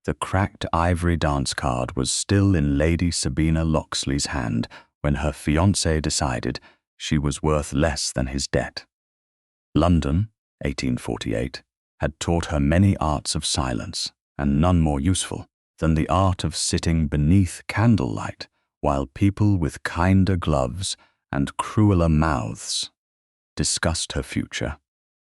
The cracked ivory dance card was still in Lady Sabina Loxley's hand when her fiancé decided she was worth less than his debt. London, 1848, had taught her many arts of silence, and none more useful than the art of sitting beneath candlelight while people with kinder gloves and crueler mouths discussed her future,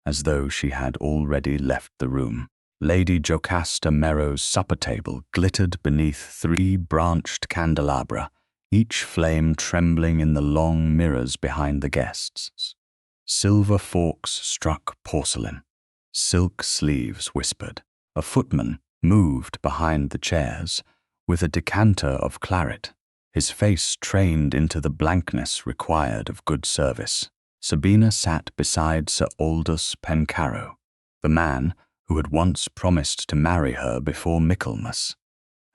as though she had already left the room. Lady Jocasta Merrow's supper table glittered beneath 3 branched candelabra, each flame trembling in the long mirrors behind the guests. Silver forks struck porcelain. Silk sleeves whispered. A footman moved behind the chairs with a decanter of claret, his face trained into the blankness required of good service. Sabina sat beside Sir Aldous Pencarrow, the man who had once promised to marry her before Michaelmas,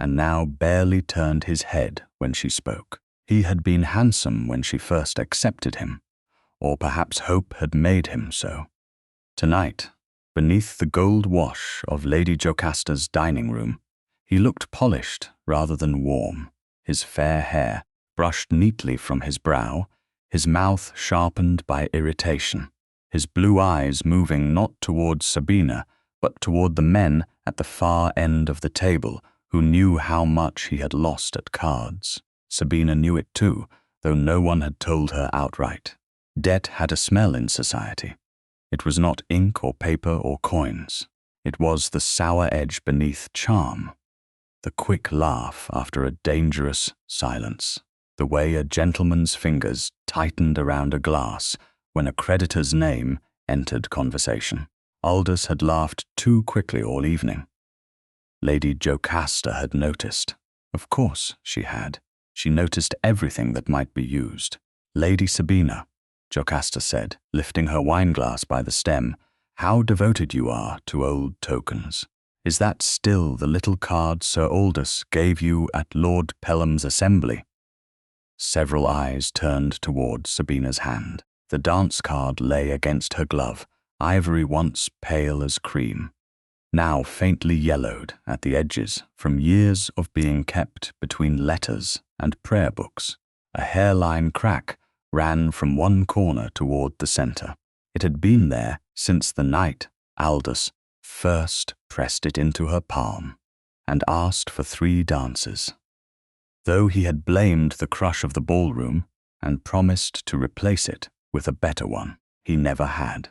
and now barely turned his head when she spoke. He had been handsome when she first accepted him, or perhaps hope had made him so. Tonight, beneath the gold wash of Lady Jocasta's dining room, he looked polished rather than warm, his fair hair brushed neatly from his brow, his mouth sharpened by irritation, his blue eyes moving not toward Sabina, but toward the men at the far end of the table who knew how much he had lost at cards. Sabina knew it too, though no one had told her outright. Debt had a smell in society. It was not ink or paper or coins. It was the sour edge beneath charm, the quick laugh after a dangerous silence, the way a gentleman's fingers tightened around a glass when a creditor's name entered conversation. Aldous had laughed too quickly all evening. Lady Jocasta had noticed. Of course she had. She noticed everything that might be used. Lady Sabina, Jocasta said, lifting her wineglass by the stem, how devoted you are to old tokens. Is that still the little card Sir Aldous gave you at Lord Pelham's assembly? Several eyes turned toward Sabina's hand. The dance card lay against her glove, ivory once pale as cream, now faintly yellowed at the edges from years of being kept between letters and prayer books. A hairline crack ran from one corner toward the center. It had been there since the night Aldous first pressed it into her palm and asked for 3 dances. Though he had blamed the crush of the ballroom and promised to replace it with a better one, he never had.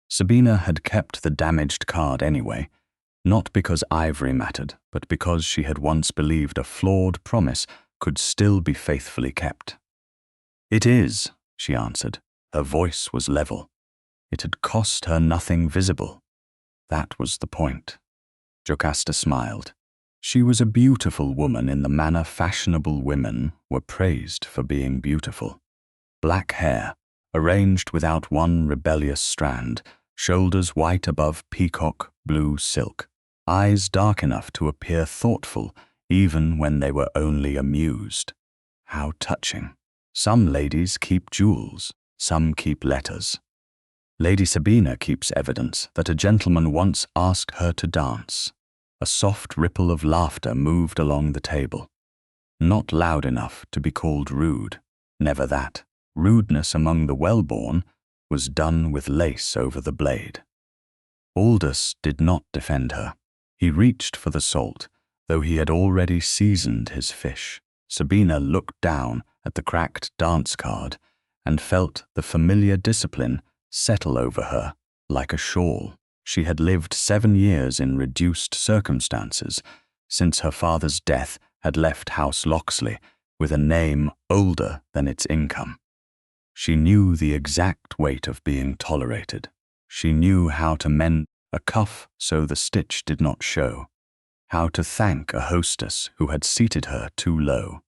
Sabina had kept the damaged card anyway, not because ivory mattered, but because she had once believed a flawed promise could still be faithfully kept. It is, she answered. Her voice was level. It had cost her nothing visible. That was the point. Jocasta smiled. She was a beautiful woman in the manner fashionable women were praised for being beautiful. Black hair, arranged without one rebellious strand, shoulders white above peacock blue silk, eyes dark enough to appear thoughtful even when they were only amused. How touching. Some ladies keep jewels, some keep letters. Lady Sabina keeps evidence that a gentleman once asked her to dance. A soft ripple of laughter moved along the table. Not loud enough to be called rude. Never that. Rudeness among the well-born was done with lace over the blade. Aldous did not defend her. He reached for the salt, though he had already seasoned his fish. Sabina looked down at the cracked dance card and felt the familiar discipline settle over her like a shawl. She had lived 7 years in reduced circumstances since her father's death had left House Loxley with a name older than its income. She knew the exact weight of being tolerated. She knew how to mend a cuff so the stitch did not show, how to thank a hostess who had seated her too low,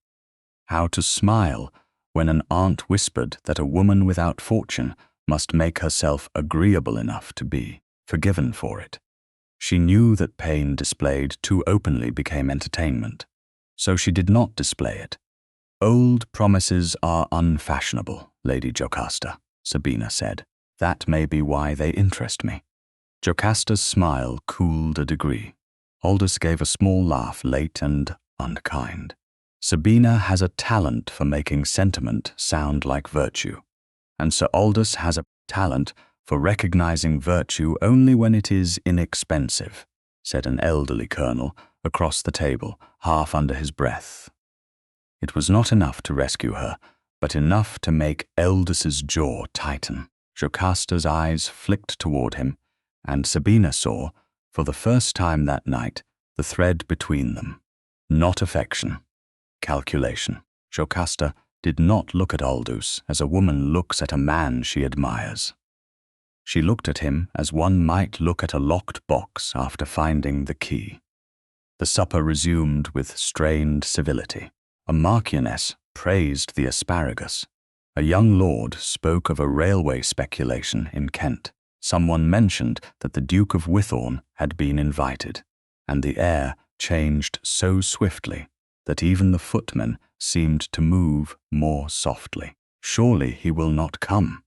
how to smile when an aunt whispered that a woman without fortune must make herself agreeable enough to be forgiven for it. She knew that pain displayed too openly became entertainment, so she did not display it. Old promises are unfashionable, Lady Jocasta, Sabina said. That may be why they interest me. Jocasta's smile cooled a degree. Aldous gave a small laugh, late and unkind. Sabina has a talent for making sentiment sound like virtue, and Sir Aldous has a talent for recognizing virtue only when it is inexpensive, said an elderly colonel across the table, half under his breath. It was not enough to rescue her, but enough to make Aldous's jaw tighten. Jocasta's eyes flicked toward him, and Sabina saw, for the first time that night, the thread between them. Not affection. Calculation. Jocasta did not look at Aldous as a woman looks at a man she admires. She looked at him as one might look at a locked box after finding the key. The supper resumed with strained civility. A marchioness praised the asparagus. A young lord spoke of a railway speculation in Kent. Someone mentioned that the Duke of Wythorne had been invited, and the air changed so swiftly that even the footmen seemed to move more softly. "Surely he will not come,"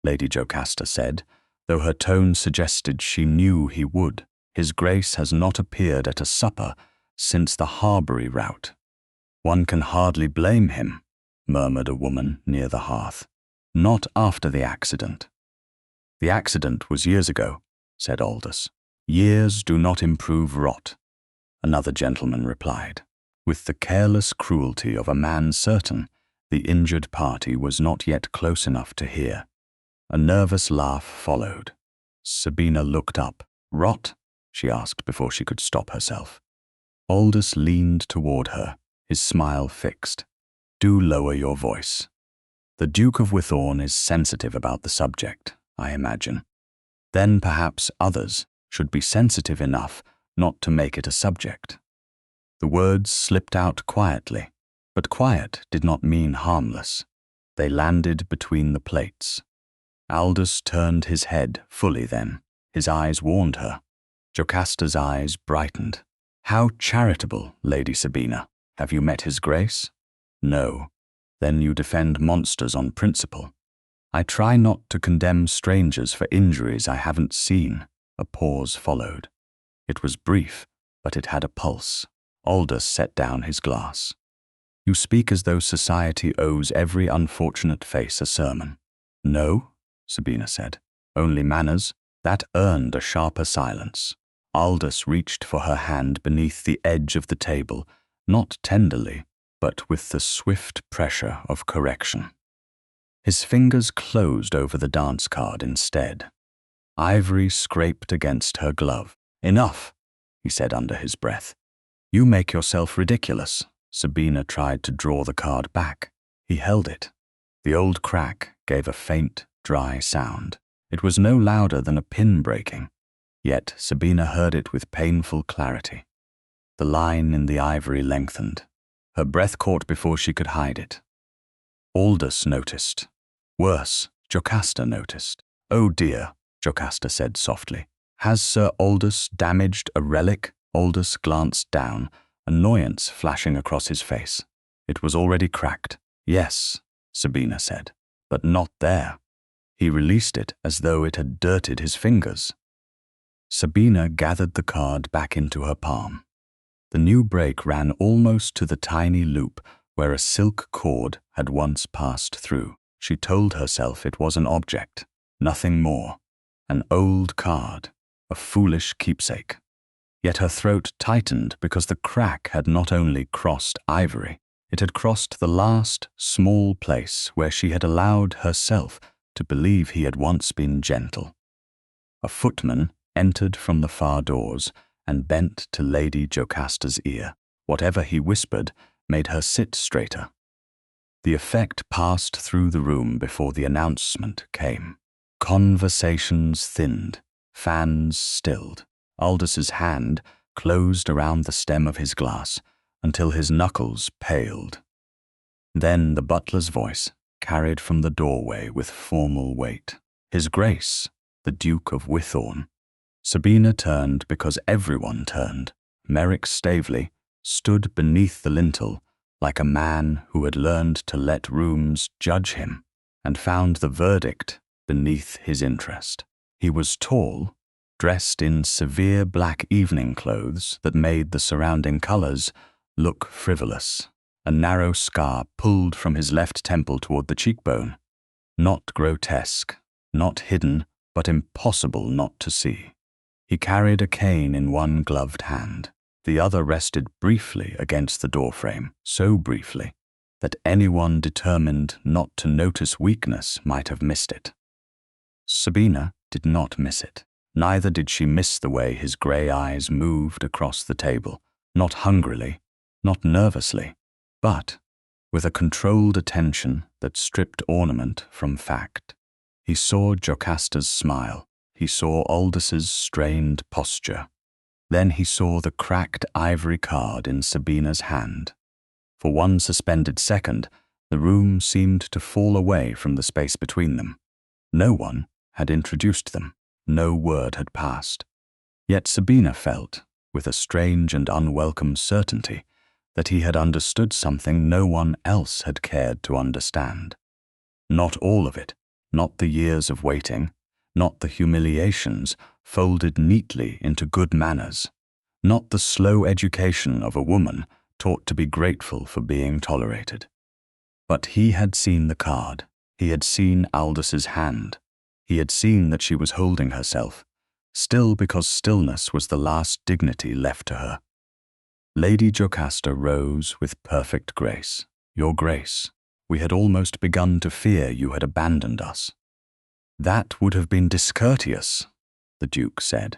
Lady Jocasta said, though her tone suggested she knew he would. "His Grace has not appeared at a supper since the Harbury rout." "One can hardly blame him," murmured a woman near the hearth. "Not after the accident." "The accident was years ago," said Aldous. "Years do not improve rot," another gentleman replied, with the careless cruelty of a man certain the injured party was not yet close enough to hear. A nervous laugh followed. Sabina looked up. "Rot?" she asked before she could stop herself. Aldous leaned toward her, his smile fixed. "Do lower your voice. The Duke of Wythorne is sensitive about the subject, I imagine. Then perhaps others should be sensitive enough not to make it a subject." The words slipped out quietly, but quiet did not mean harmless. They landed between the plates. Aldous turned his head fully then. His eyes warned her. Jocasta's eyes brightened. "How charitable, Lady Sabina. Have you met his Grace?" "No." "Then you defend monsters on principle." "I try not to condemn strangers for injuries I haven't seen." A pause followed. It was brief, but it had a pulse. Aldous set down his glass. "You speak as though society owes every unfortunate face a sermon." "No," Sabina said. "Only manners." That earned a sharper silence. Aldous reached for her hand beneath the edge of the table, not tenderly, but with the swift pressure of correction. His fingers closed over the dance card instead. Ivory scraped against her glove. "Enough," he said under his breath. "You make yourself ridiculous." Sabina tried to draw the card back. He held it. The old crack gave a faint, dry sound. It was no louder than a pin breaking, yet Sabina heard it with painful clarity. The line in the ivory lengthened. Her breath caught before she could hide it. Aldous noticed. Worse, Jocasta noticed. "Oh dear," Jocasta said softly. "Has Sir Aldous damaged a relic?" Aldous glanced down, annoyance flashing across his face. It was already cracked. "Yes," Sabina said, "but not there." He released it as though it had dirted his fingers. Sabina gathered the card back into her palm. The new break ran almost to the tiny loop where a silk cord had once passed through. She told herself it was an object, nothing more. An old card, a foolish keepsake. Yet her throat tightened because the crack had not only crossed ivory, it had crossed the last small place where she had allowed herself to believe he had once been gentle. A footman entered from the far doors and bent to Lady Jocasta's ear. Whatever he whispered made her sit straighter. The effect passed through the room before the announcement came. Conversations thinned, fans stilled. Aldous's hand closed around the stem of his glass until his knuckles paled. Then the butler's voice carried from the doorway with formal weight. "His Grace, the Duke of Wythorne." Sabina turned because everyone turned. Merrick Staveley stood beneath the lintel like a man who had learned to let rooms judge him and found the verdict beneath his interest. He was tall, dressed in severe black evening clothes that made the surrounding colors look frivolous, a narrow scar pulled from his left temple toward the cheekbone. Not grotesque, not hidden, but impossible not to see. He carried a cane in one gloved hand. The other rested briefly against the doorframe, so briefly that anyone determined not to notice weakness might have missed it. Sabina did not miss it. Neither did she miss the way his grey eyes moved across the table, not hungrily, not nervously, but with a controlled attention that stripped ornament from fact. He saw Jocasta's smile. He saw Aldous's strained posture. Then he saw the cracked ivory card in Sabina's hand. For one suspended second, the room seemed to fall away from the space between them. No one had introduced them. No word had passed. Yet Sabina felt, with a strange and unwelcome certainty, that he had understood something no one else had cared to understand. Not all of it, not the years of waiting, not the humiliations folded neatly into good manners, not the slow education of a woman taught to be grateful for being tolerated. But he had seen the card. He had seen Aldous's hand. He had seen that she was holding herself, still because stillness was the last dignity left to her. Lady Jocasta rose with perfect grace. Your Grace, we had almost begun to fear you had abandoned us. That would have been discourteous, the Duke said.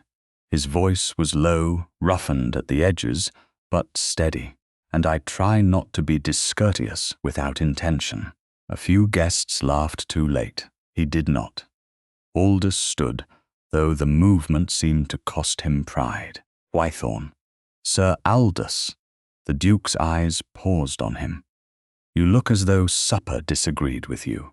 His voice was low, roughened at the edges, but steady, and I try not to be discourteous without intention. A few guests laughed too late. He did not. Aldous stood, though the movement seemed to cost him pride. Wythorne. Sir Aldous. The Duke's eyes paused on him. You look as though supper disagreed with you.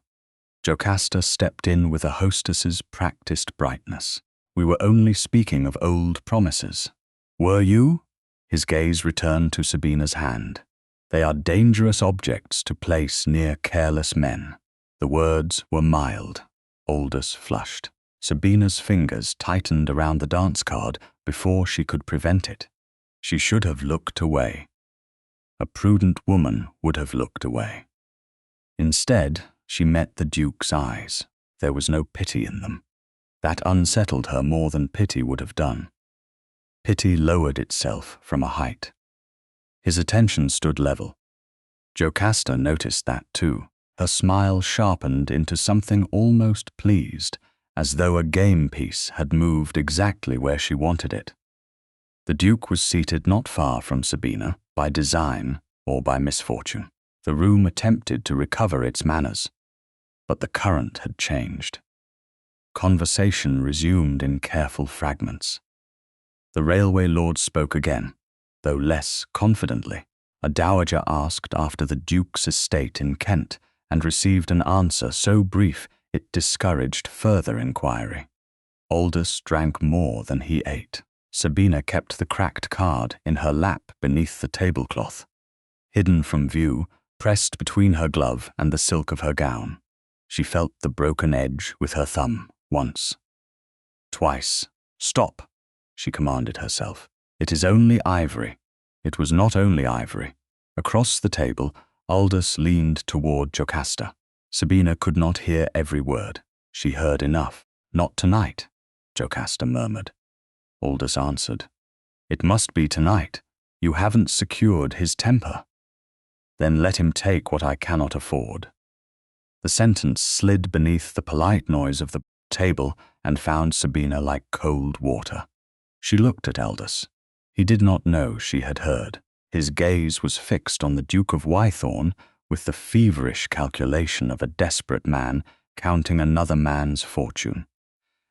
Jocasta stepped in with a hostess's practiced brightness. We were only speaking of old promises. Were you? His gaze returned to Sabina's hand. They are dangerous objects to place near careless men. The words were mild. Aldous flushed. Sabina's fingers tightened around the dance card before she could prevent it. She should have looked away. A prudent woman would have looked away. Instead, she met the Duke's eyes. There was no pity in them. That unsettled her more than pity would have done. Pity lowered itself from a height. His attention stood level. Jocasta noticed that too. Her smile sharpened into something almost pleased, as though a game piece had moved exactly where she wanted it. The Duke was seated not far from Sabina, by design or by misfortune. The room attempted to recover its manners, but the current had changed. Conversation resumed in careful fragments. The railway lord spoke again, though less confidently. A dowager asked after the Duke's estate in Kent, and received an answer so brief it discouraged further inquiry. Aldous drank more than he ate. Sabina kept the cracked card in her lap beneath the tablecloth, hidden from view, pressed between her glove and the silk of her gown. She felt the broken edge with her thumb, once. Twice. Stop, she commanded herself. It is only ivory. It was not only ivory. Across the table, Aldous leaned toward Jocasta. Sabina could not hear every word. She heard enough. Not tonight, Jocasta murmured. Aldous answered. It must be tonight. You haven't secured his temper. Then let him take what I cannot afford. The sentence slid beneath the polite noise of the table and found Sabina like cold water. She looked at Aldous. He did not know she had heard. His gaze was fixed on the Duke of Wythorne with the feverish calculation of a desperate man counting another man's fortune.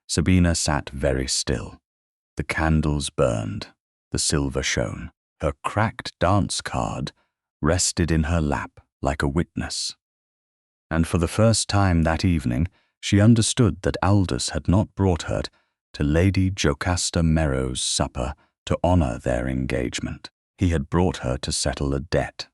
Sabina sat very still. The candles burned. The silver shone. Her cracked dance card rested in her lap like a witness. And for the first time that evening, she understood that Aldous had not brought her to Lady Jocasta Merrow's supper to honor their engagement. He had brought her to settle a debt.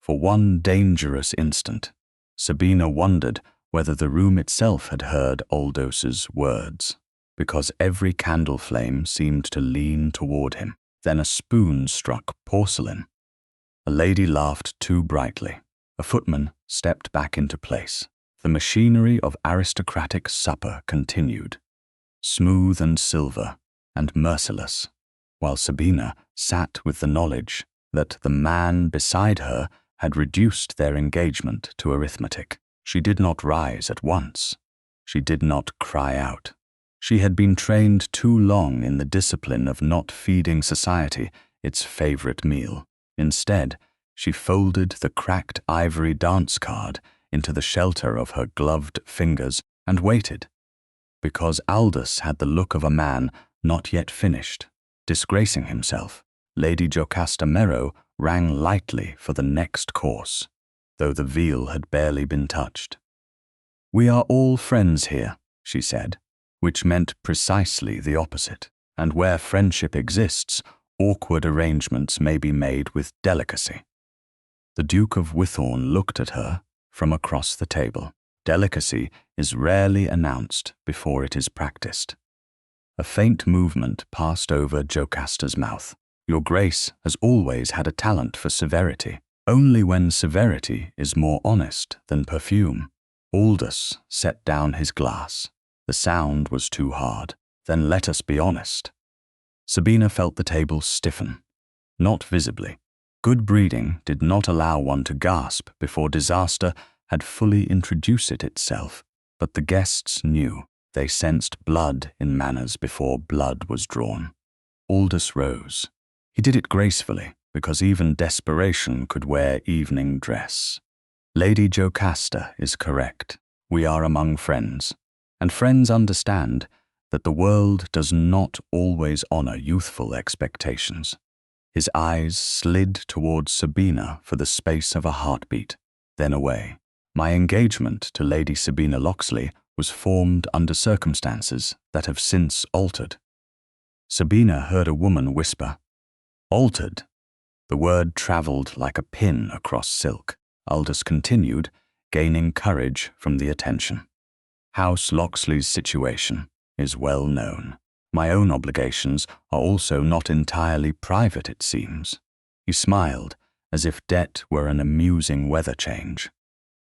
For one dangerous instant, Sabina wondered whether the room itself had heard Aldous's words, because every candle flame seemed to lean toward him. Then a spoon struck porcelain. A lady laughed too brightly. A footman stepped back into place. The machinery of aristocratic supper continued, smooth and silver and merciless, while Sabina sat with the knowledge that the man beside her had reduced their engagement to arithmetic. She did not rise at once. She did not cry out. She had been trained too long in the discipline of not feeding society its favorite meal. Instead, she folded the cracked ivory dance card into the shelter of her gloved fingers and waited, because Aldous had the look of a man not yet finished, disgracing himself. Lady Jocasta Merrow rang lightly for the next course, though the veal had barely been touched. "We are all friends here," she said, which meant precisely the opposite, and where friendship exists, awkward arrangements may be made with delicacy. The Duke of Wythorne looked at her from across the table. Delicacy is rarely announced before it is practiced. A faint movement passed over Jocasta's mouth. "Your Grace has always had a talent for severity, only when severity is more honest than perfume." Aldous set down his glass. The sound was too hard. "Then let us be honest." Sabina felt the table stiffen, not visibly. Good breeding did not allow one to gasp before disaster had fully introduced itself, but the guests knew. They sensed blood in manners before blood was drawn. Aldous rose. He did it gracefully, because even desperation could wear evening dress. "Lady Jocasta is correct. We are among friends, and friends understand that the world does not always honor youthful expectations." His eyes slid towards Sabina for the space of a heartbeat, then away. "My engagement to Lady Sabina Loxley was formed under circumstances that have since altered." Sabina heard a woman whisper, "Altered?" The word travelled like a pin across silk. Aldous continued, gaining courage from the attention. "House Loxley's situation is well known. My own obligations are also not entirely private, it seems." He smiled, as if debt were an amusing weather change.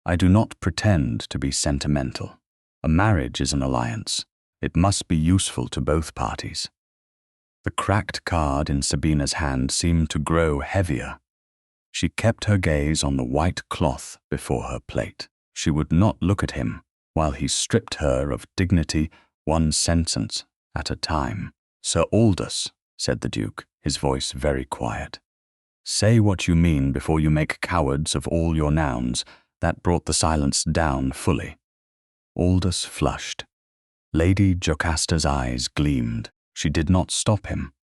"I do not pretend to be sentimental. A marriage is an alliance. It must be useful to both parties." The cracked card in Sabina's hand seemed to grow heavier. She kept her gaze on the white cloth before her plate. She would not look at him while he stripped her of dignity one sentence at a time. "Sir Aldous," said the Duke, his voice very quiet. "Say what you mean before you make cowards of all your nouns." That brought the silence down fully. Aldous flushed. Lady Jocasta's eyes gleamed. She did not stop him.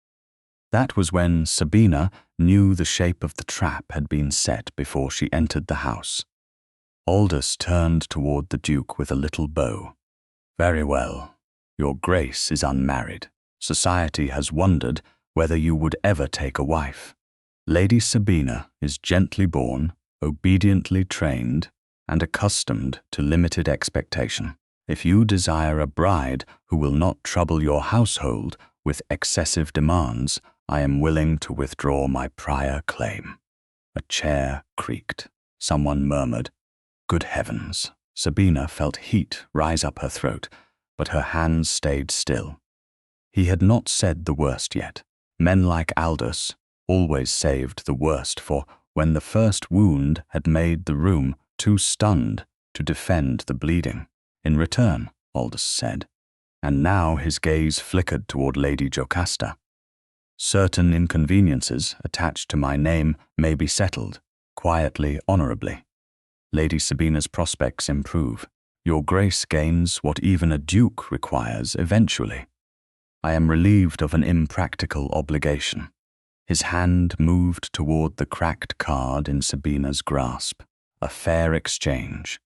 That was when Sabina knew the shape of the trap had been set before she entered the house. Aldous turned toward the Duke with a little bow. "Very well. Your Grace is unmarried. Society has wondered whether you would ever take a wife. Lady Sabina is gently born, obediently trained, and accustomed to limited expectation. If you desire a bride who will not trouble your household with excessive demands, I am willing to withdraw my prior claim." A chair creaked. Someone murmured, "Good heavens." Sabina felt heat rise up her throat, but her hands stayed still. He had not said the worst yet. Men like Aldous always saved the worst for when the first wound had made the room too stunned to defend the bleeding. "In return," Aldous said, and now his gaze flickered toward Lady Jocasta. "Certain inconveniences attached to my name may be settled, quietly, honorably. Lady Sabina's prospects improve. Your Grace gains what even a duke requires eventually. I am relieved of an impractical obligation." His hand moved toward the cracked card in Sabina's grasp. A fair exchange.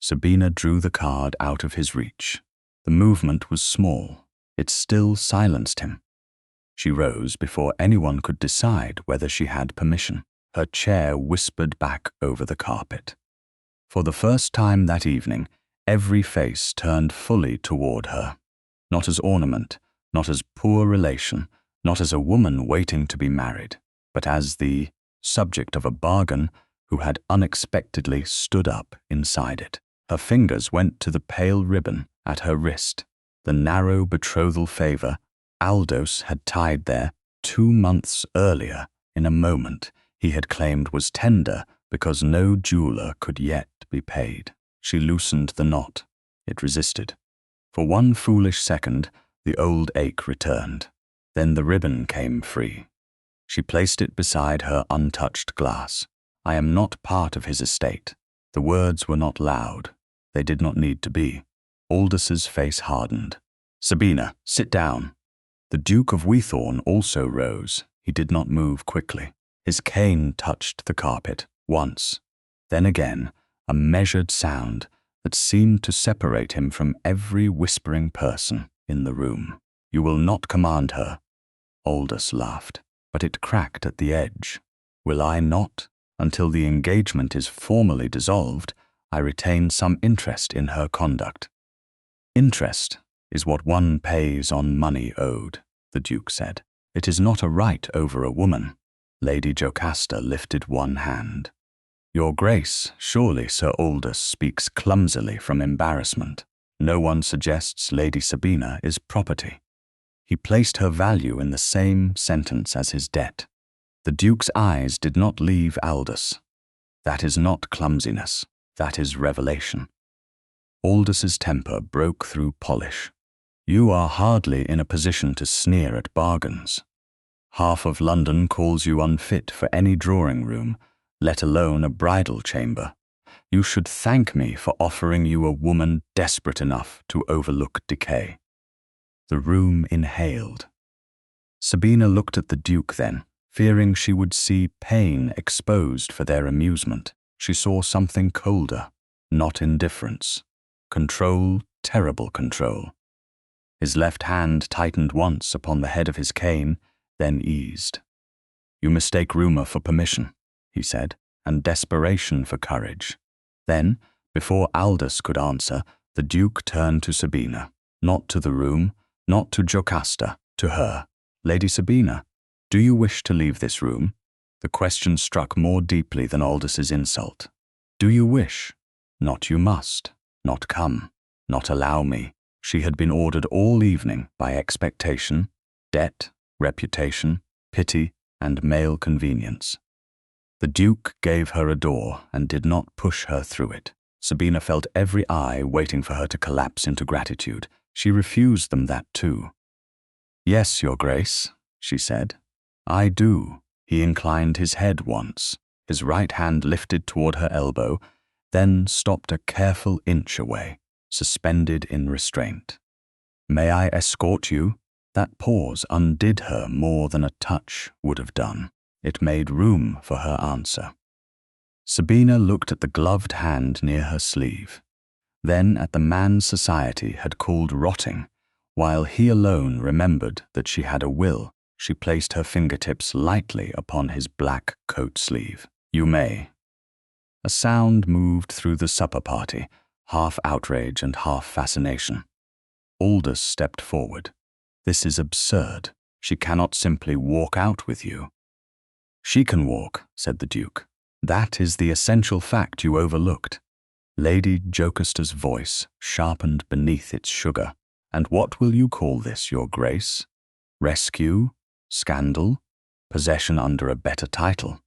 Sabina drew the card out of his reach. The movement was small. It still silenced him. She rose before anyone could decide whether she had permission. Her chair whispered back over the carpet. For the first time that evening, every face turned fully toward her. not as ornament, not as poor relation, not as a woman waiting to be married, but as the subject of a bargain who had unexpectedly stood up inside it. Her fingers went to the pale ribbon at her wrist, the narrow betrothal favor Aldous had tied there 2 months earlier in a moment he had claimed was tender because no jeweler could yet be paid. She loosened the knot. It resisted. For one foolish second, the old ache returned. Then the ribbon came free. She placed it beside her untouched glass. I am not part of his estate. The words were not loud. They did not need to be. Aldous's face hardened. Sabina, sit down. The Duke of Wythorne also rose. He did not move quickly. His cane touched the carpet once. Then again, a measured sound that seemed to separate him from every whispering person in the room. You will not command her. Aldous laughed, but it cracked at the edge. Will I not? Until the engagement is formally dissolved, I retain some interest in her conduct. Interest is what one pays on money owed, the Duke said. It is not a right over a woman. Lady Jocasta lifted one hand. Your Grace, surely Sir Aldous speaks clumsily from embarrassment. No one suggests Lady Sabina is property. He placed her value in the same sentence as his debt. The Duke's eyes did not leave Aldous. That is not clumsiness. That is revelation. Aldous's temper broke through polish. You are hardly in a position to sneer at bargains. Half of London calls you unfit for any drawing room, let alone a bridal chamber. You should thank me for offering you a woman desperate enough to overlook decay. The room inhaled. Sabina looked at the Duke then, fearing she would see pain exposed for their amusement. She saw something colder, not indifference. Control, terrible control. His left hand tightened once upon the head of his cane, then eased. You mistake rumor for permission, he said, and desperation for courage. Then, before Aldous could answer, the Duke turned to Sabina, not to the room, not to Jocasta, to her. Lady Sabina, do you wish to leave this room? The question struck more deeply than Aldous's insult. Do you wish? Not you must, not come, not allow me. She had been ordered all evening by expectation, debt, reputation, pity, and male convenience. The Duke gave her a door and did not push her through it. Sabina felt every eye waiting for her to collapse into gratitude. She refused them that too. Yes, Your Grace, she said. I do. He inclined his head once, his right hand lifted toward her elbow, then stopped a careful inch away, suspended in restraint. May I escort you? That pause undid her more than a touch would have done. It made room for her answer. Sabina looked at the gloved hand near her sleeve, then at the man society had called rotting, while he alone remembered that she had a will. She placed her fingertips lightly upon his black coat sleeve. You may. A sound moved through the supper party, half outrage and half fascination. Aldous stepped forward. This is absurd. She cannot simply walk out with you. She can walk, said the Duke. That is the essential fact you overlooked. Lady Jocasta's voice sharpened beneath its sugar. And what will you call this, Your Grace? Rescue? Scandal? Possession under a better title?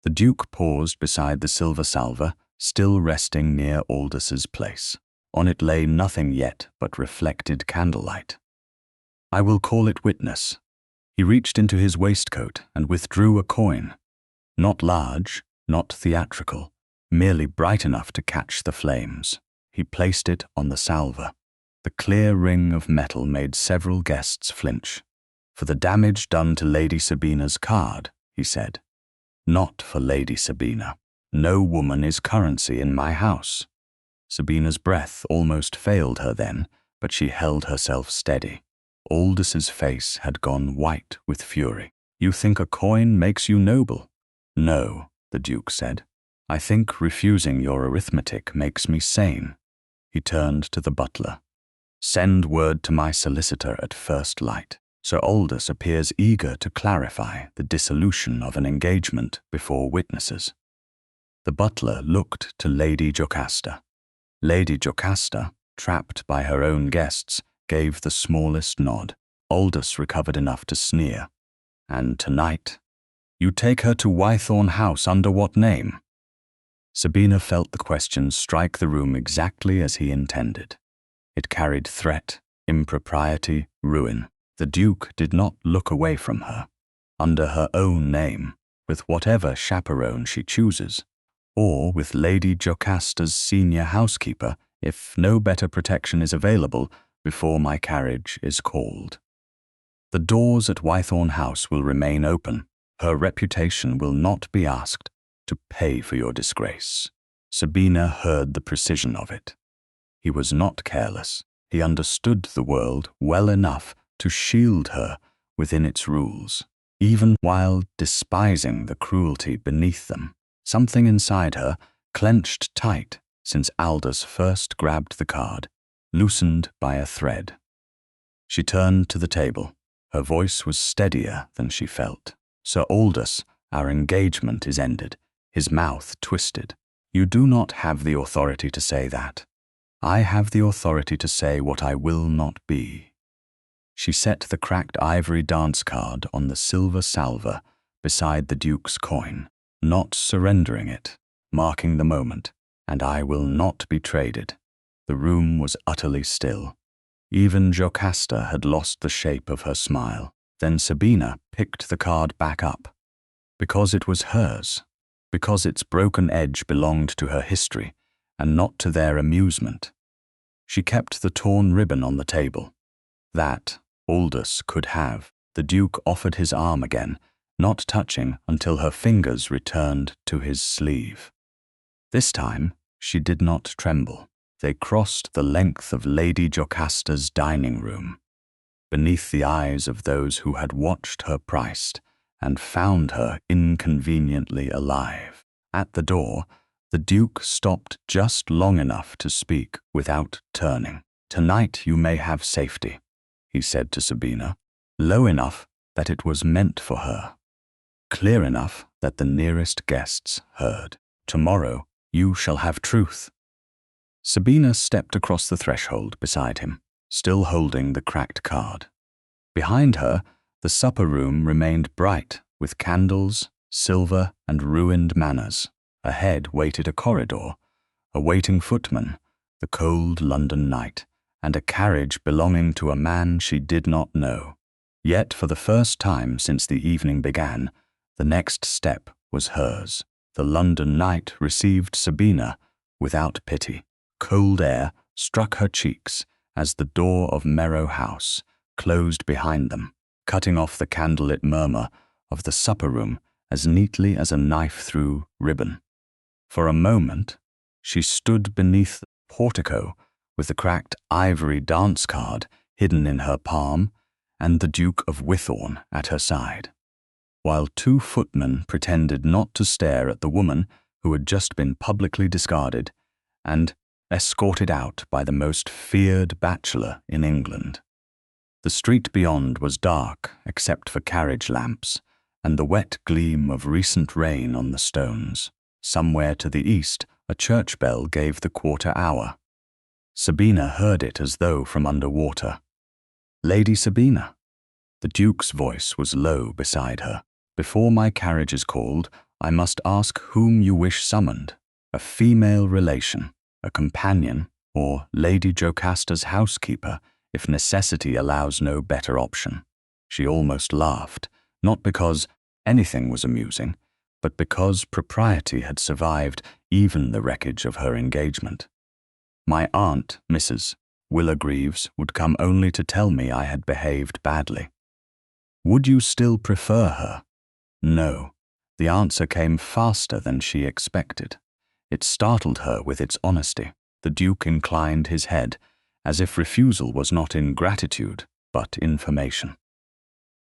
The Duke paused beside the silver salver, still resting near Aldous's place. On it lay nothing yet but reflected candlelight. I will call it witness. He reached into his waistcoat and withdrew a coin. Not large, not theatrical, merely bright enough to catch the flames. He placed it on the salver. The clear ring of metal made several guests flinch. For the damage done to Lady Sabina's card, he said. Not for Lady Sabina. No woman is currency in my house. Sabina's breath almost failed her then, but she held herself steady. Aldous's face had gone white with fury. You think a coin makes you noble? No, the Duke said. I think refusing your arithmetic makes me sane. He turned to the butler. Send word to my solicitor at first light. Sir Aldous appears eager to clarify the dissolution of an engagement before witnesses. The butler looked to Lady Jocasta. Lady Jocasta, trapped by her own guests, gave the smallest nod. Aldous recovered enough to sneer. And tonight, you take her to Wythorne House under what name? Sabina felt the question strike the room exactly as he intended. It carried threat, impropriety, ruin. The Duke did not look away from her. Under her own name, with whatever chaperone she chooses, or with Lady Jocasta's senior housekeeper, if no better protection is available before my carriage is called. The doors at Wythorne House will remain open. Her reputation will not be asked to pay for your disgrace. Sabina heard the precision of it. He was not careless. He understood the world well enough to shield her within its rules, even while despising the cruelty beneath them. Something inside her, clenched tight since Aldous first grabbed the card, loosened by a thread. She turned to the table. Her voice was steadier than she felt. Sir Aldous, our engagement is ended. His mouth twisted. You do not have the authority to say that. I have the authority to say what I will not be. She set the cracked ivory dance card on the silver salver beside the Duke's coin, not surrendering it, marking the moment, and I will not be traded. The room was utterly still. Even Jocasta had lost the shape of her smile. Then Sabina picked the card back up. Because it was hers, because its broken edge belonged to her history, and not to their amusement. She kept the torn ribbon on the table. That Aldous could have. The Duke offered his arm again, not touching until her fingers returned to his sleeve. This time, she did not tremble. They crossed the length of Lady Jocasta's dining room, beneath the eyes of those who had watched her priced and found her inconveniently alive. At the door, the Duke stopped just long enough to speak without turning. Tonight you may have safety, he said to Sabina, low enough that it was meant for her, clear enough that the nearest guests heard. Tomorrow you shall have truth. Sabina stepped across the threshold beside him, still holding the cracked card. Behind her, the supper room remained bright with candles, silver, and ruined manners. Ahead waited a corridor, a waiting footman, the cold London night, and a carriage belonging to a man she did not know. Yet for the first time since the evening began, the next step was hers. The London night received Sabina without pity. Cold air struck her cheeks as the door of Merrow House closed behind them, cutting off the candlelit murmur of the supper room as neatly as a knife through ribbon. For a moment, she stood beneath the portico with the cracked ivory dance card hidden in her palm and the Duke of Wythorne at her side, while two footmen pretended not to stare at the woman who had just been publicly discarded and escorted out by the most feared bachelor in England. The street beyond was dark except for carriage lamps and the wet gleam of recent rain on the stones. Somewhere to the east, a church bell gave the quarter hour. Sabina heard it as though from under water. Lady Sabina. The Duke's voice was low beside her. Before my carriage is called, I must ask whom you wish summoned. A female relation, a companion, or Lady Jocasta's housekeeper, if necessity allows no better option. She almost laughed, not because anything was amusing, but because propriety had survived even the wreckage of her engagement. My aunt, Mrs. Willa Greaves, would come only to tell me I had behaved badly. Would you still prefer her? No. The answer came faster than she expected. It startled her with its honesty. The Duke inclined his head, as if refusal was not ingratitude, but information.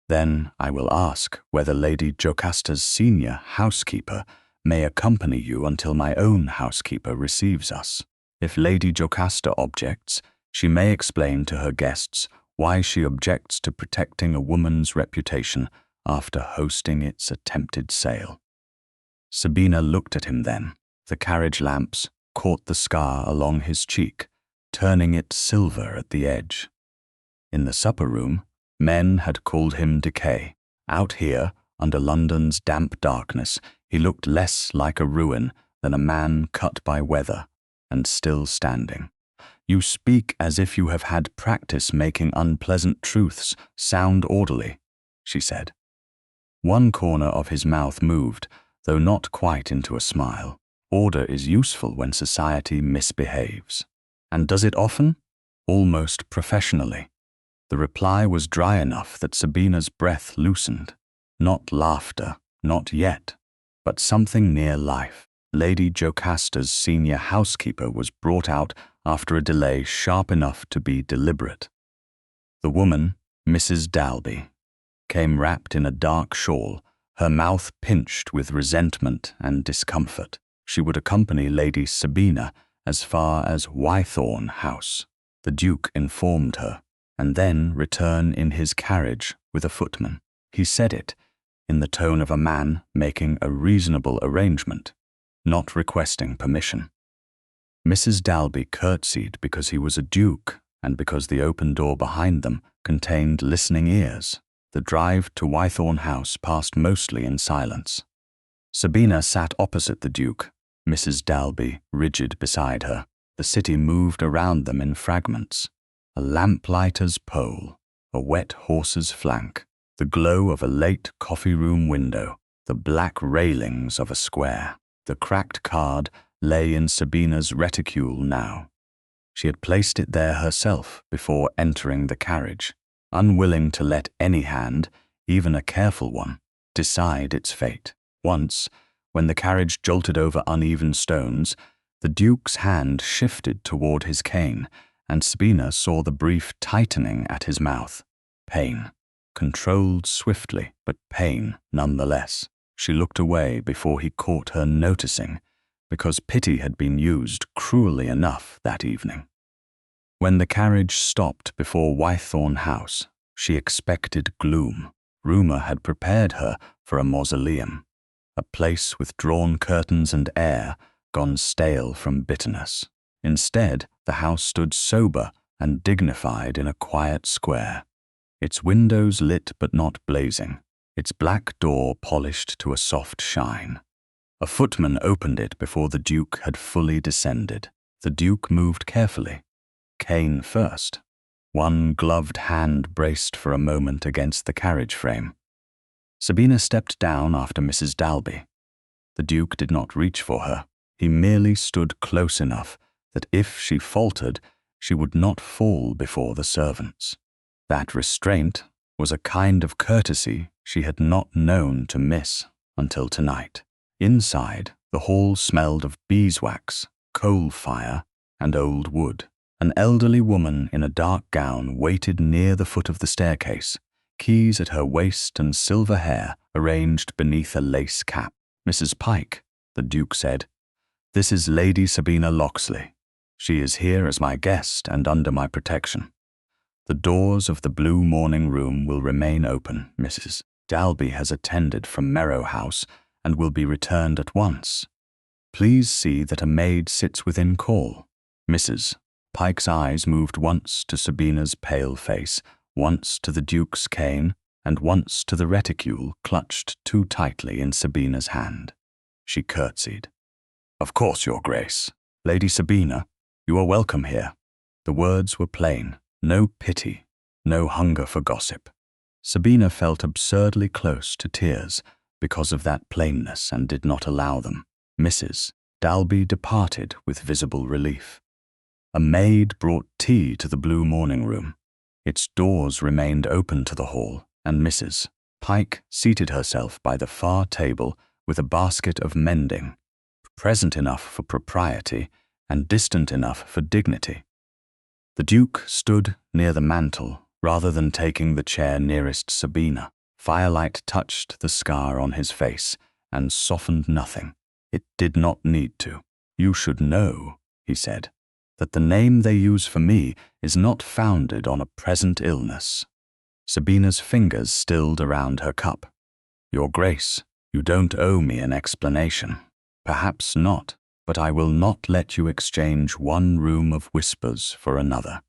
Then I will ask whether Lady Jocasta's senior housekeeper may accompany you until my own housekeeper receives us. If Lady Jocasta objects, She may explain to her guests why she objects to protecting a woman's reputation after hosting its attempted sale. Sabina looked at him then. The carriage lamps caught the scar along his cheek, turning it silver at the edge. In the supper room, men had called him decay. Out here, under London's damp darkness, he looked less like a ruin than a man cut by weather and still standing. You speak as if you have had practice making unpleasant truths sound orderly, she said. One corner of his mouth moved, though not quite into a smile. Order is useful when society misbehaves. And does it often? Almost professionally. The reply was dry enough that Sabina's breath loosened. Not laughter, not yet, but something near life. Lady Jocasta's senior housekeeper was brought out after a delay sharp enough to be deliberate. The woman, Mrs. Dalby, came wrapped in a dark shawl, her mouth pinched with resentment and discomfort. She would accompany Lady Sabina as far as Wythorne House, the Duke informed her, and then return in his carriage with a footman. He said it in the tone of a man making a reasonable arrangement, not requesting permission. Mrs. Dalby curtsied because he was a duke and because the open door behind them contained listening ears. The drive to Wythorne House passed mostly in silence. Sabina sat opposite the Duke, Mrs. Dalby rigid beside her. The city moved around them in fragments. A lamplighter's pole, a wet horse's flank, the glow of a late coffee-room window, the black railings of a square. The cracked card lay in Sabina's reticule now. She had placed it there herself before entering the carriage, unwilling to let any hand, even a careful one, decide its fate. Once, when the carriage jolted over uneven stones, the Duke's hand shifted toward his cane, and Sabina saw the brief tightening at his mouth. Pain, controlled swiftly, but pain nonetheless. She looked away before he caught her noticing, because pity had been used cruelly enough that evening. When the carriage stopped before Wythorne House, she expected gloom. Rumour had prepared her for a mausoleum, a place with drawn curtains and air gone stale from bitterness. Instead, the house stood sober and dignified in a quiet square, its windows lit but not blazing, its black door polished to a soft shine. A footman opened it before the Duke had fully descended. The Duke moved carefully, cane first. One gloved hand braced for a moment against the carriage frame. Sabina stepped down after Mrs. Dalby. The Duke did not reach for her. He merely stood close enough that if she faltered, she would not fall before the servants. That restraint was a kind of courtesy she had not known to miss until tonight. Inside, the hall smelled of beeswax, coal fire, and old wood. An elderly woman in a dark gown waited near the foot of the staircase, keys at her waist and silver hair arranged beneath a lace cap. "Mrs. Pike," the Duke said, "this is Lady Sabina Loxley. She is here as my guest and under my protection. The doors of the blue morning room will remain open. Mrs. Dalby has attended from Merrow House and will be returned at once. Please see that a maid sits within call." Mrs. Pike's eyes moved once to Sabina's pale face, once to the Duke's cane, and once to the reticule clutched too tightly in Sabina's hand. She curtsied. "Of course, Your Grace. Lady Sabina, you are welcome here." The words were plain. No pity, no hunger for gossip. Sabina felt absurdly close to tears because of that plainness and did not allow them. Mrs. Dalby departed with visible relief. A maid brought tea to the blue morning room. Its doors remained open to the hall, and Mrs. Pike seated herself by the far table with a basket of mending, present enough for propriety and distant enough for dignity. The Duke stood near the mantel rather than taking the chair nearest Sabina. Firelight touched the scar on his face and softened nothing. It did not need to. "You should know," he said. that the name they use for me is not founded on a present illness. Sabina's fingers stilled around her cup. Your Grace, you don't owe me an explanation. Perhaps not, but I will not let you exchange one room of whispers for another.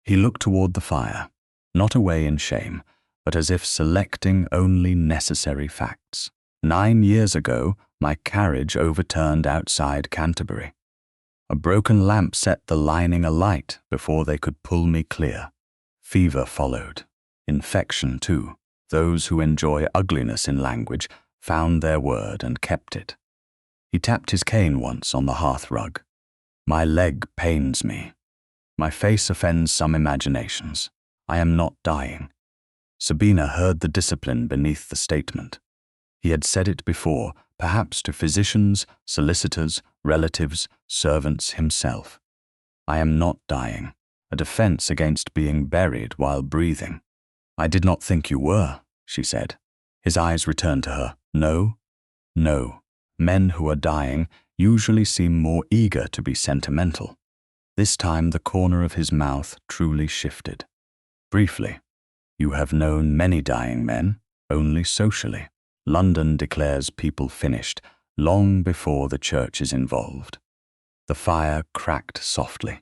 He looked toward the fire, not away in shame, but as if selecting only necessary facts. 9 years ago, my carriage overturned outside Canterbury. A broken lamp set the lining alight before they could pull me clear. Fever followed. Infection, too. Those who enjoy ugliness in language found their word and kept it. He tapped his cane once on the hearth rug. My leg pains me. My face offends some imaginations. I am not dying. Sabina heard the discipline beneath the statement. He had said it before, perhaps to physicians, solicitors, relatives, servants, himself. I am not dying, a defense against being buried while breathing. I did not think you were, she said. His eyes returned to her. No, no. Men who are dying usually seem more eager to be sentimental. This time the corner of his mouth truly shifted. Briefly, you have known many dying men, only socially. London declares people finished long before the church is involved. The fire cracked softly.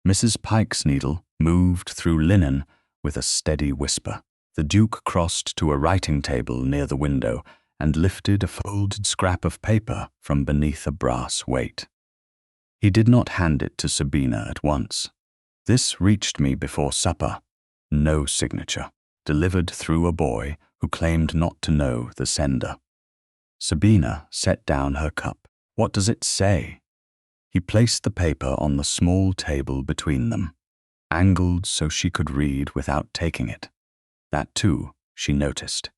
Mrs. Pike's needle moved through linen with a steady whisper. The Duke crossed to a writing table near the window and lifted a folded scrap of paper from beneath a brass weight. He did not hand it to Sabina at once. This reached me before supper. No signature, delivered through a boy who claimed not to know the sender. Sabina set down her cup. What does it say? He placed the paper on the small table between them, angled so she could read without taking it. That, too, she noticed.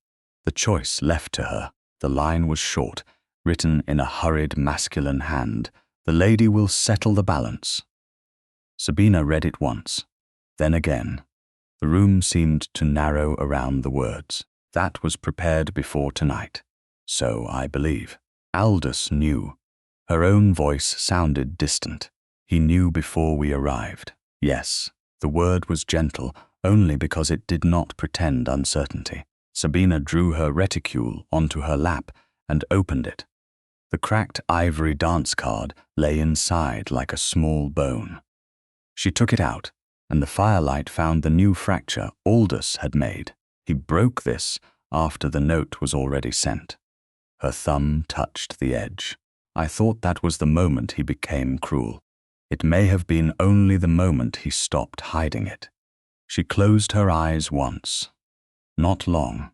The choice left to her. The line was short, written in a hurried masculine hand. The lady will settle the balance. Sabina read it once, then again. The room seemed to narrow around the words. That was prepared before tonight. So I believe. Aldous knew. Her own voice sounded distant. He knew before we arrived. Yes, the word was gentle, only because it did not pretend uncertainty. Sabina drew her reticule onto her lap and opened it. The cracked ivory dance card lay inside like a small bone. She took it out, and the firelight found the new fracture Aldous had made. He broke this after the note was already sent. Her thumb touched the edge. I thought that was the moment he became cruel. It may have been only the moment he stopped hiding it. She closed her eyes once. Not long.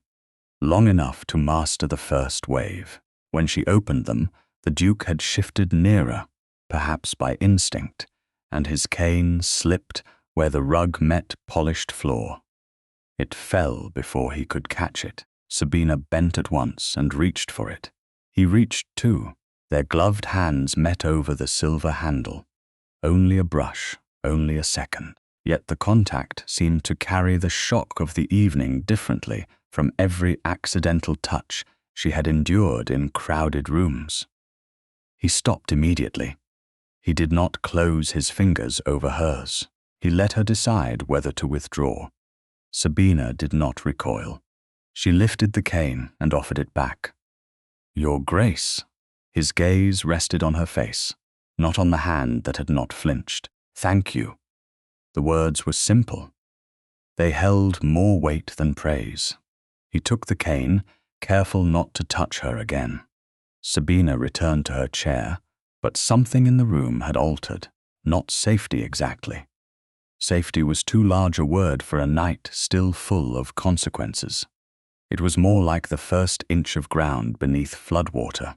Long enough to master the first wave. When she opened them, the Duke had shifted nearer, perhaps by instinct, and his cane slipped where the rug met polished floor. It fell before he could catch it. Sabina bent at once and reached for it. He reached too. Their gloved hands met over the silver handle. Only a brush, only a second. Yet the contact seemed to carry the shock of the evening differently from every accidental touch she had endured in crowded rooms. He stopped immediately. He did not close his fingers over hers. He let her decide whether to withdraw. Sabina did not recoil. She lifted the cane and offered it back. Your Grace. His gaze rested on her face, not on the hand that had not flinched. Thank you. The words were simple. They held more weight than praise. He took the cane, careful not to touch her again. Sabina returned to her chair, but something in the room had altered. Not safety exactly. Safety was too large a word for a night still full of consequences. It was more like the first inch of ground beneath floodwater.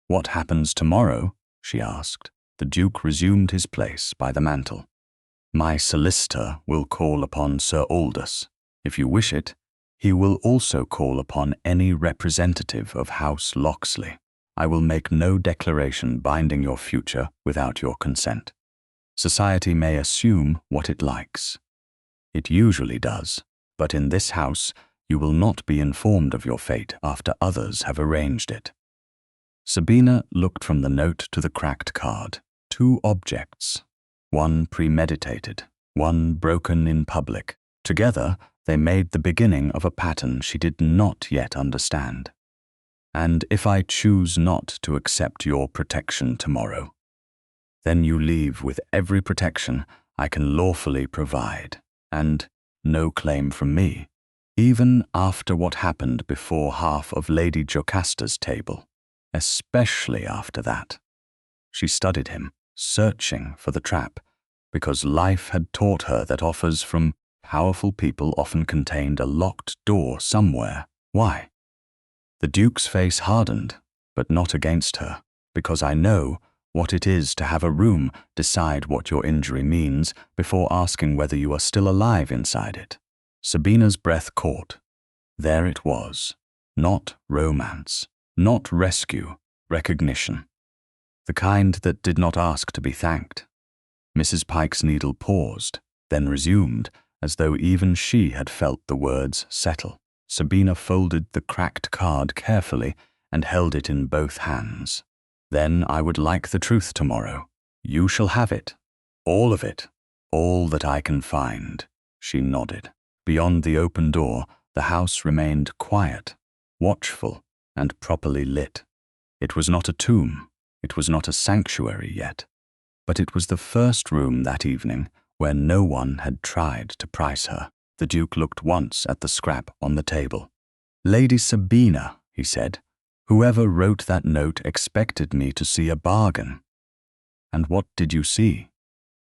What happens tomorrow? She asked. The Duke resumed his place by the mantel. My solicitor will call upon Sir Aldous. If you wish it, he will also call upon any representative of House Loxley. I will make no declaration binding your future without your consent. Society may assume what it likes. It usually does, but in this house you will not be informed of your fate after others have arranged it. Sabina looked from the note to the cracked card. Two objects, one premeditated, one broken in public. Together, they made the beginning of a pattern she did not yet understand. And if I choose not to accept your protection tomorrow, then you leave with every protection I can lawfully provide, and no claim from me, even after what happened before half of Lady Jocasta's table, especially after that. She studied him, searching for the trap, because life had taught her that offers from powerful people often contained a locked door somewhere. Why? The Duke's face hardened, but not against her, because I know what it is to have a room decide what your injury means before asking whether you are still alive inside it. Sabina's breath caught. There it was. Not romance, not rescue, recognition. The kind that did not ask to be thanked. Mrs. Pike's needle paused, then resumed, as though even she had felt the words settle. Sabina folded the cracked card carefully and held it in both hands. Then I would like the truth tomorrow. You shall have it. All of it. All that I can find. She nodded. Beyond the open door, the house remained quiet, watchful, and properly lit. It was not a tomb. It was not a sanctuary yet. But it was the first room that evening where no one had tried to price her. The Duke looked once at the scrap on the table. "Lady Sabina," he said, "whoever wrote that note expected me to see a bargain." "And what did you see?"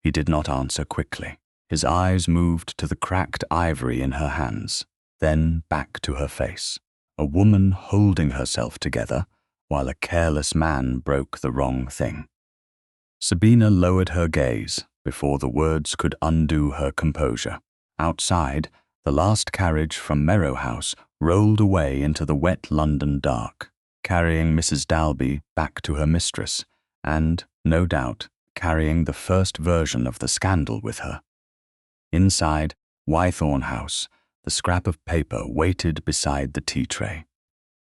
He did not answer quickly. His eyes moved to the cracked ivory in her hands, then back to her face. A woman holding herself together while a careless man broke the wrong thing. Sabina lowered her gaze before the words could undo her composure. Outside, the last carriage from Merrow House rolled away into the wet London dark, carrying Mrs. Dalby back to her mistress, and, no doubt, carrying the first version of the scandal with her. Inside Wythorne House, the scrap of paper waited beside the tea tray.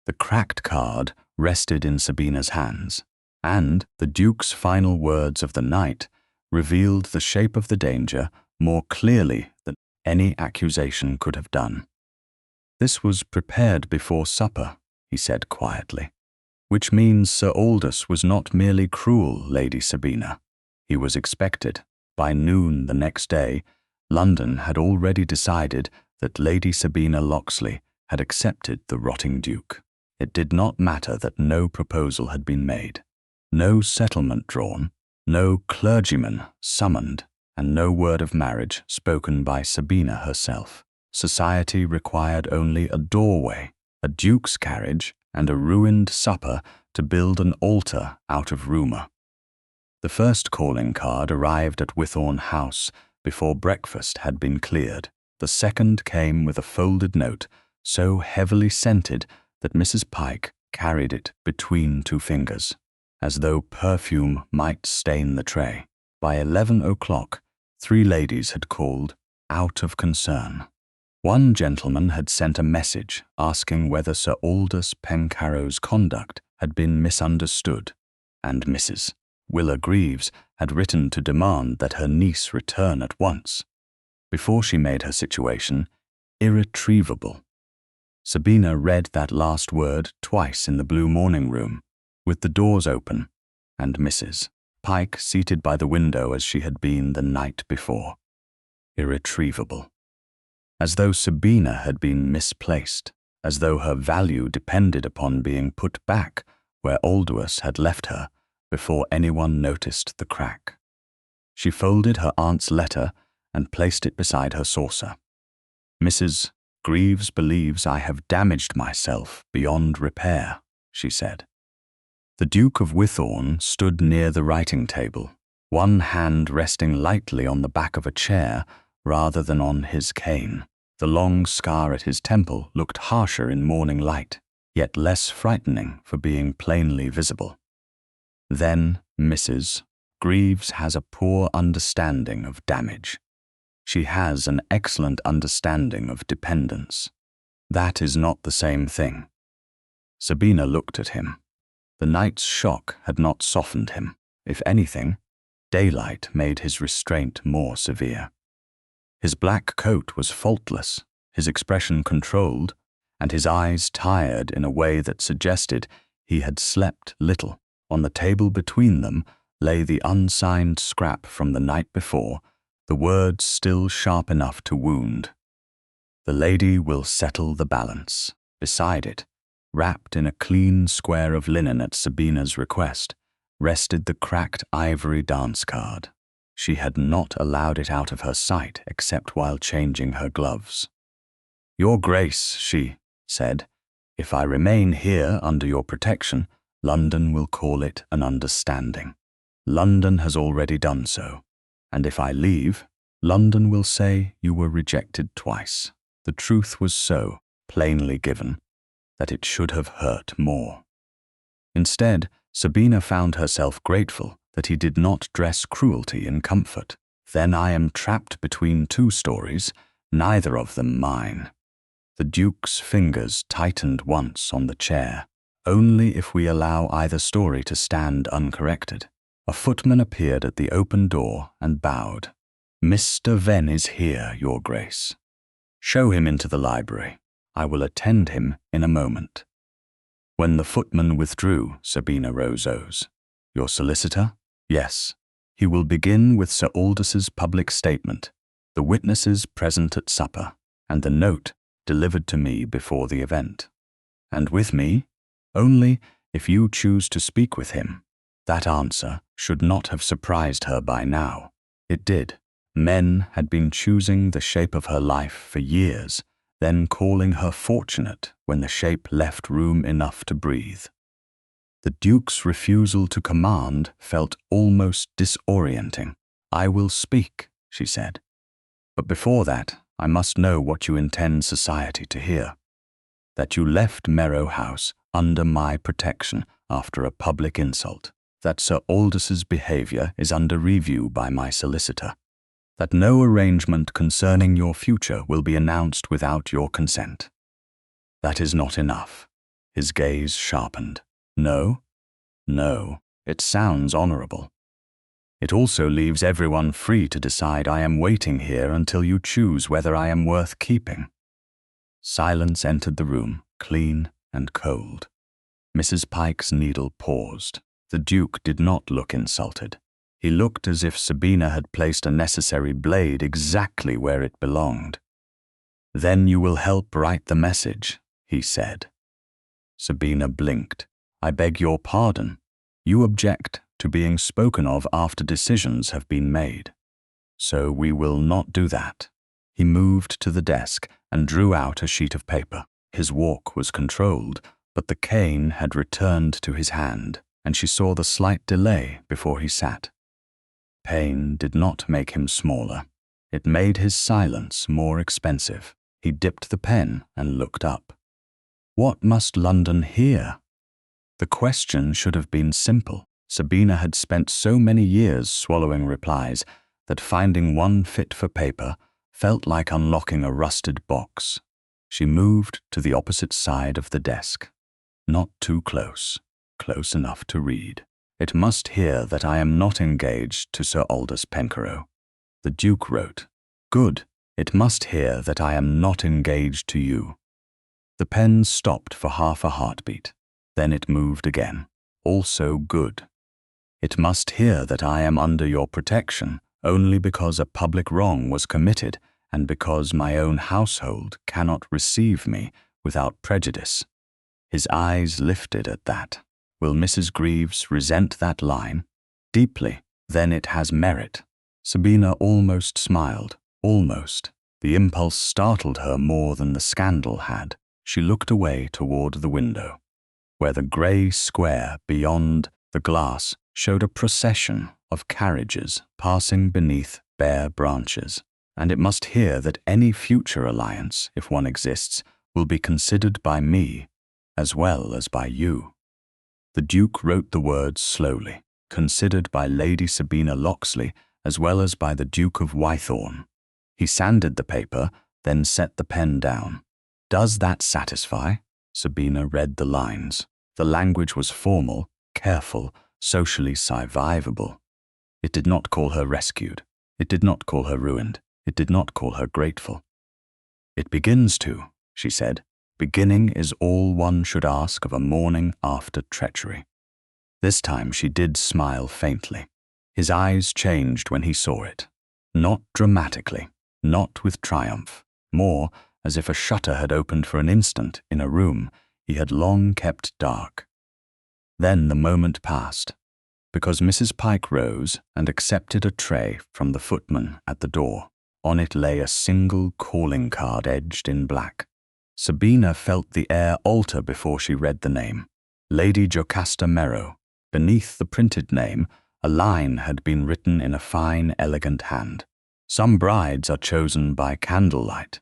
The cracked card rested in Sabina's hands, and the Duke's final words of the night revealed the shape of the danger more clearly than any accusation could have done. "This was prepared before supper," he said quietly, "which means Sir Aldous was not merely cruel, Lady Sabina. He was expected. By noon the next day, London had already decided that Lady Sabina Loxley had accepted the rotting Duke. It did not matter that no proposal had been made, no settlement drawn, no clergyman summoned, and no word of marriage spoken by Sabina herself. Society required only a doorway, a duke's carriage, and a ruined supper to build an altar out of rumour. The first calling card arrived at Wythorne House before breakfast had been cleared. The second came with a folded note, so heavily scented that Mrs. Pike carried it between two fingers, as though perfume might stain the tray. By 11 o'clock, 3 ladies had called, out of concern. One gentleman had sent a message asking whether Sir Aldous Pencarrow's conduct had been misunderstood, and Mrs. Willa Greaves had written to demand that her niece return at once. Before she made her situation irretrievable. Sabina read that last word twice in the blue morning room, with the doors open, and Mrs. Pike seated by the window as she had been the night before. Irretrievable. As though Sabina had been misplaced, as though her value depended upon being put back where Aldous had left her before anyone noticed the crack. She folded her aunt's letter and placed it beside her saucer. "Mrs. Greaves believes I have damaged myself beyond repair," she said. The Duke of Wythorne stood near the writing table, one hand resting lightly on the back of a chair rather than on his cane. The long scar at his temple looked harsher in morning light, yet less frightening for being plainly visible. "Then, Mrs. Greaves has a poor understanding of damage. She has an excellent understanding of dependence. That is not the same thing." Sabina looked at him. The night's shock had not softened him. If anything, Daylight made his restraint more severe. His black coat was faultless, his expression controlled, and his eyes tired in a way that suggested he had slept little. On the table between them lay the unsigned scrap from the night before, the words still sharp enough to wound. "The lady will settle the balance." Beside it, wrapped in a clean square of linen at Sabina's request, rested the cracked ivory dance card. She had not allowed it out of her sight except while changing her gloves. "Your Grace," she said, "if I remain here under your protection, London will call it an understanding. London has already done so. And if I leave, London will say you were rejected twice. The truth was so plainly given that it should have hurt more." Instead, Sabina found herself grateful that he did not dress cruelty in comfort. "Then I am trapped between two stories, neither of them mine." The Duke's fingers tightened once on the chair. "Only if we allow either story to stand uncorrected." A footman appeared at the open door and bowed. "Mr. Venn is here, Your Grace." "Show him into the library. I will attend him in a moment." When the footman withdrew, Sabina rose. "Your solicitor?" "Yes. He will begin with Sir Aldous' public statement, the witnesses present at supper, and the note delivered to me before the event." "And with me?" "Only if you choose to speak with him." That answer should not have surprised her by now. It did. Men had been choosing the shape of her life for years, then calling her fortunate when the shape left room enough to breathe. The Duke's refusal to command felt almost disorienting. "I will speak," she said. "But before that, I must know what you intend society to hear. That you left Merrow House under my protection after a public insult. That Sir Aldous' behaviour is under review by my solicitor. That no arrangement concerning your future will be announced without your consent." "That is not enough." His gaze sharpened. "No? No. It sounds honourable. It also leaves everyone free to decide I am waiting here until you choose whether I am worth keeping." Silence entered the room, clean and cold. Mrs. Pike's needle paused. The Duke did not look insulted. He looked as if Sabina had placed a necessary blade exactly where it belonged. "Then you will help write the message," he said. Sabina blinked. "I beg your pardon. You object to being spoken of after decisions have been made. So we will not do that." He moved to the desk and drew out a sheet of paper. His walk was controlled, but the cane had returned to his hand, and she saw the slight delay before he sat. Pain did not make him smaller. It made his silence more expensive. He dipped the pen and looked up. What must London hear? The question should have been simple. Sabina had spent so many years swallowing replies that finding one fit for paper felt like unlocking a rusted box. She moved to the opposite side of the desk. Not too close, close enough to read. "It must hear that I am not engaged to Sir Aldous Pencarrow." The Duke wrote, "Good. It must hear that I am not engaged to you." The pen stopped for half a heartbeat. Then it moved again. Also good. "It must hear that I am under your protection only because a public wrong was committed and because my own household cannot receive me without prejudice." His eyes lifted at that. Will Mrs. Greaves resent that line? Deeply. Then it has merit. Sabina almost smiled. Almost. The impulse startled her more than the scandal had. She looked away toward the window, where the grey square beyond the glass showed a procession of carriages passing beneath bare branches. And it must hear that any future alliance, if one exists, will be considered by me as well as by you. The Duke wrote the words slowly, considered by Lady Sabina Loxley as well as by the Duke of Wythorne. He sanded the paper, then set the pen down. "Does that satisfy?" Sabina read the lines. The language was formal, careful, socially survivable. It did not call her rescued. It did not call her ruined. It did not call her grateful. "It begins to," she said. "Beginning is all one should ask of a morning after treachery." This time she did smile faintly. His eyes changed when he saw it. Not dramatically, not with triumph, more as if a shutter had opened for an instant in a room he had long kept dark. Then the moment passed, because Mrs. Pike rose and accepted a tray from the footman at the door. On it lay a single calling card edged in black. Sabina felt the air alter before she read the name. Lady Jocasta Merrow. Beneath the printed name, a line had been written in a fine, elegant hand. "Some brides are chosen by candlelight,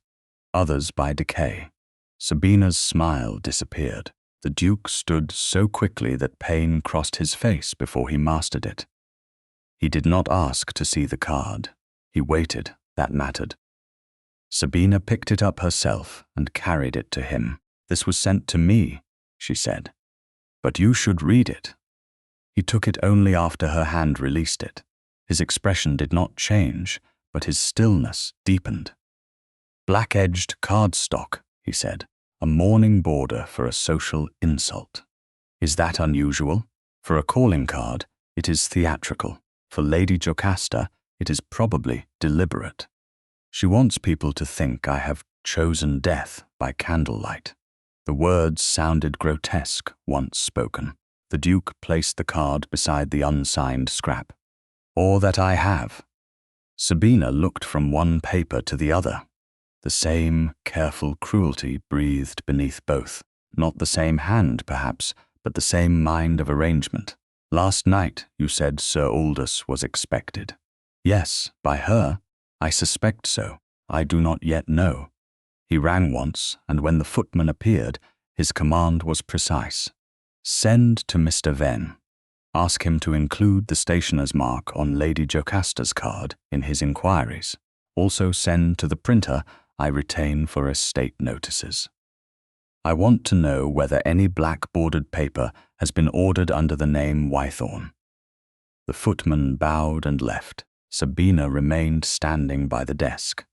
others by decay." Sabina's smile disappeared. The Duke stood so quickly that pain crossed his face before he mastered it. He did not ask to see the card. He waited. That mattered. Sabina picked it up herself and carried it to him. "This was sent to me," she said. "But you should read it." He took it only after her hand released it. His expression did not change, but his stillness deepened. "Black-edged cardstock," he said. "A mourning border for a social insult. Is that unusual? For a calling card, it is theatrical. For Lady Jocasta, it is probably deliberate. She wants people to think I have chosen death by candlelight." The words sounded grotesque once spoken. The Duke placed the card beside the unsigned scrap. "Or that I have." Sabina looked from one paper to the other. The same careful cruelty breathed beneath both. Not the same hand, perhaps, but the same mind of arrangement. "Last night you said Sir Aldous was expected." "Yes, by her. I suspect so. I do not yet know. He rang once, and when the footman appeared, his command was precise. Send to Mr. Venn. Ask him to include the stationer's mark on Lady Jocasta's card in his inquiries. Also send to the printer I retain for estate notices. I want to know whether any black-bordered paper has been ordered under the name Wythorne." The footman bowed and left. Sabina remained standing by the desk,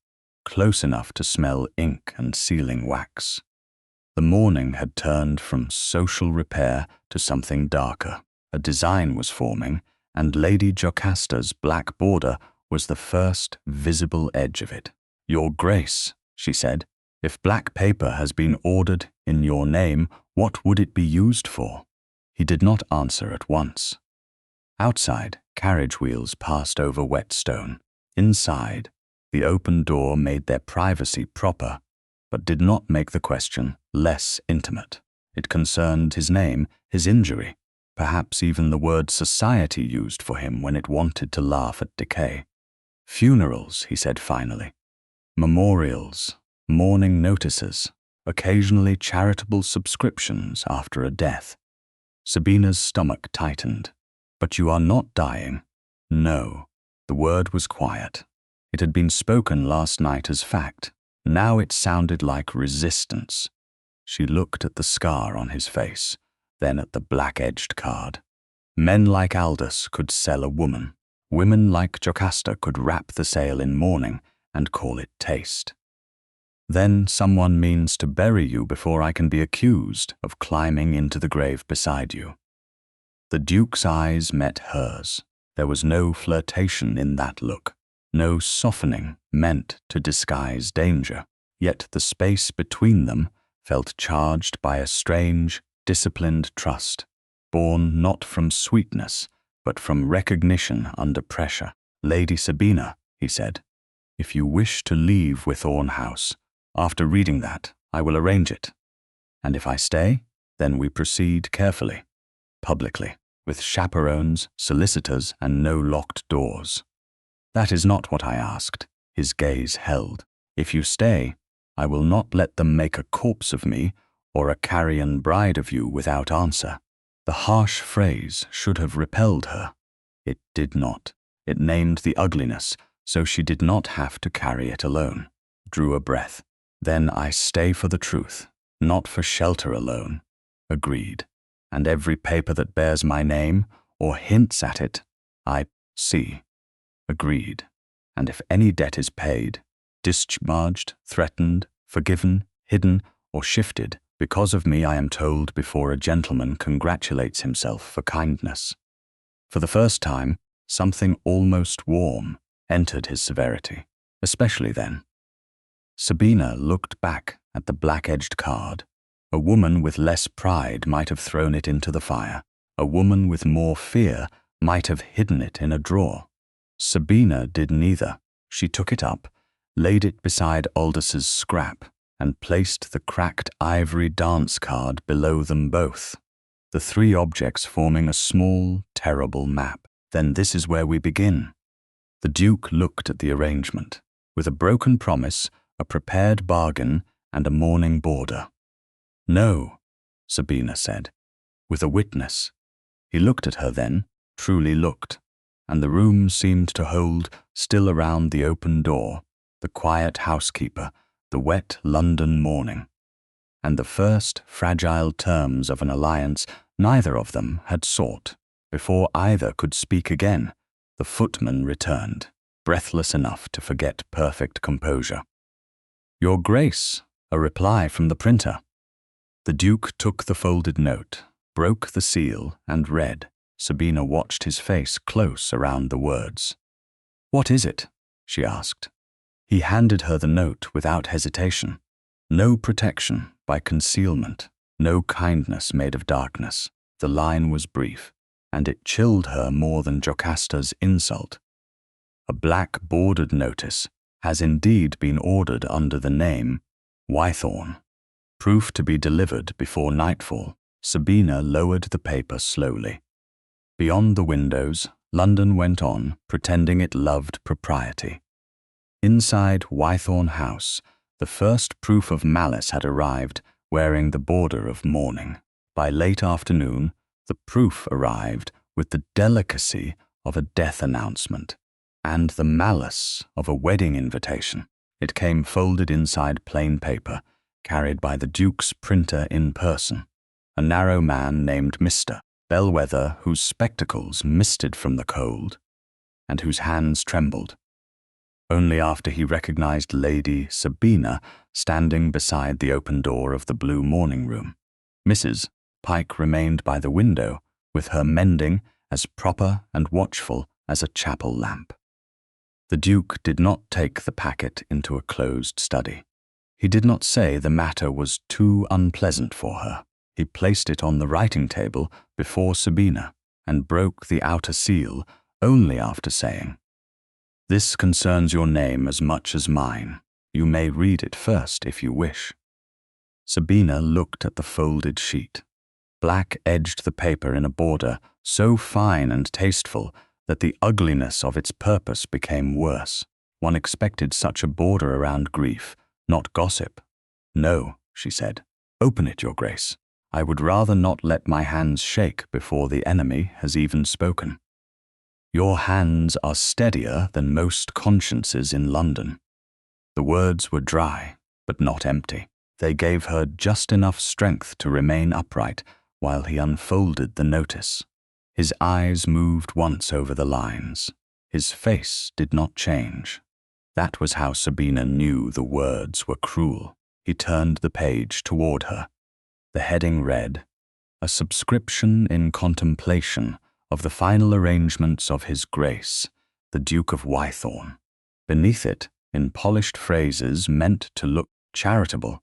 close enough to smell ink and sealing wax. The morning had turned from social repair to something darker. A design was forming, and Lady Jocasta's black border was the first visible edge of it. "Your Grace," she said, "if black paper has been ordered in your name, what would it be used for?" He did not answer at once. Outside, carriage wheels passed over wet stone. Inside, the open door made their privacy proper, but did not make the question less intimate. It concerned his name, his injury, perhaps even the word society used for him when it wanted to laugh at decay. "Funerals," he said finally. "Memorials, mourning notices, occasionally charitable subscriptions after a death." Sabina's stomach tightened. "But you are not dying." "No." The word was quiet. It had been spoken last night as fact. Now it sounded like resistance. She looked at the scar on his face, then at the black-edged card. Men like Aldous could sell a woman. Women like Jocasta could wrap the sale in mourning and call it taste. "Then someone means to bury you before I can be accused of climbing into the grave beside you." The Duke's eyes met hers. There was no flirtation in that look, no softening meant to disguise danger. Yet the space between them felt charged by a strange, disciplined trust, born not from sweetness, but from recognition under pressure. "Lady Sabina," he said, "if you wish to leave Wythorne House, after reading that, I will arrange it. And if I stay, then we proceed carefully, publicly, with chaperones, solicitors, and no locked doors." "That is not what I asked." His gaze held. "If you stay, I will not let them make a corpse of me or a carrion bride of you without answer." The harsh phrase should have repelled her. It did not. It named the ugliness, so she did not have to carry it alone. Drew a breath. "Then I stay for the truth, not for shelter alone." Agreed. "And every paper that bears my name or hints at it, I C. Agreed. And if any debt is paid, discharged, threatened, forgiven, hidden, or shifted, because of me I am told before a gentleman congratulates himself for kindness. For the first time, something almost warm entered his severity, especially then. Sabina looked back at the black-edged card. A woman with less pride might have thrown it into the fire. A woman with more fear might have hidden it in a drawer. Sabina did neither. She took it up, laid it beside Aldous's scrap, and placed the cracked ivory dance card below them both, the three objects forming a small, terrible map. Then this is where we begin. The Duke looked at the arrangement, with a broken promise, a prepared bargain, and a mourning border. No, Sabina said, with a witness. He looked at her then, truly looked, and the room seemed to hold, still around the open door, the quiet housekeeper, the wet London morning, and the first fragile terms of an alliance neither of them had sought. Before either could speak again, the footman returned, breathless enough to forget perfect composure. Your Grace, a reply from the printer. The Duke took the folded note, broke the seal, and read. Sabina watched his face close around the words. What is it? She asked. He handed her the note without hesitation. No protection by concealment, no kindness made of darkness. The line was brief, and it chilled her more than Jocasta's insult. A black bordered notice has indeed been ordered under the name Wythorne. Proof to be delivered before nightfall. Sabina lowered the paper slowly. Beyond the windows, London went on, pretending it loved propriety. Inside Wythorne House, the first proof of malice had arrived, wearing the border of mourning. By late afternoon, the proof arrived with the delicacy of a death announcement and the malice of a wedding invitation. It came folded inside plain paper, carried by the Duke's printer in person, a narrow man named Mr. Bellwether, whose spectacles misted from the cold and whose hands trembled. Only after he recognized Lady Sabina standing beside the open door of the blue morning room. Mrs. Pike remained by the window, with her mending as proper and watchful as a chapel lamp. The Duke did not take the packet into a closed study. He did not say the matter was too unpleasant for her. He placed it on the writing table before Sabina and broke the outer seal only after saying, This concerns your name as much as mine. You may read it first if you wish. Sabina looked at the folded sheet. Black edged the paper in a border so fine and tasteful that the ugliness of its purpose became worse. One expected such a border around grief, not gossip. No, she said. Open it, Your Grace. I would rather not let my hands shake before the enemy has even spoken. Your hands are steadier than most consciences in London. The words were dry, but not empty. They gave her just enough strength to remain upright while he unfolded the notice. His eyes moved once over the lines. His face did not change. That was how Sabina knew the words were cruel. He turned the page toward her. The heading read, A subscription in contemplation of the final arrangements of His Grace, the Duke of Wythorne. Beneath it, in polished phrases meant to look charitable,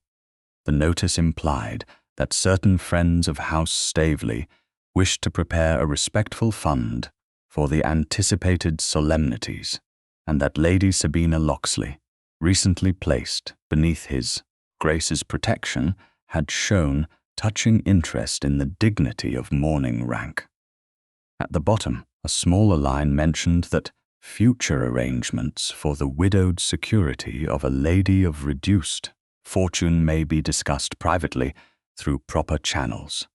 the notice implied that certain friends of House Staveley wished to prepare a respectful fund for the anticipated solemnities, and that Lady Sabina Loxley, recently placed beneath His Grace's protection, had shown touching interest in the dignity of mourning rank. At the bottom, a smaller line mentioned that future arrangements for the widowed security of a lady of reduced fortune may be discussed privately through proper channels.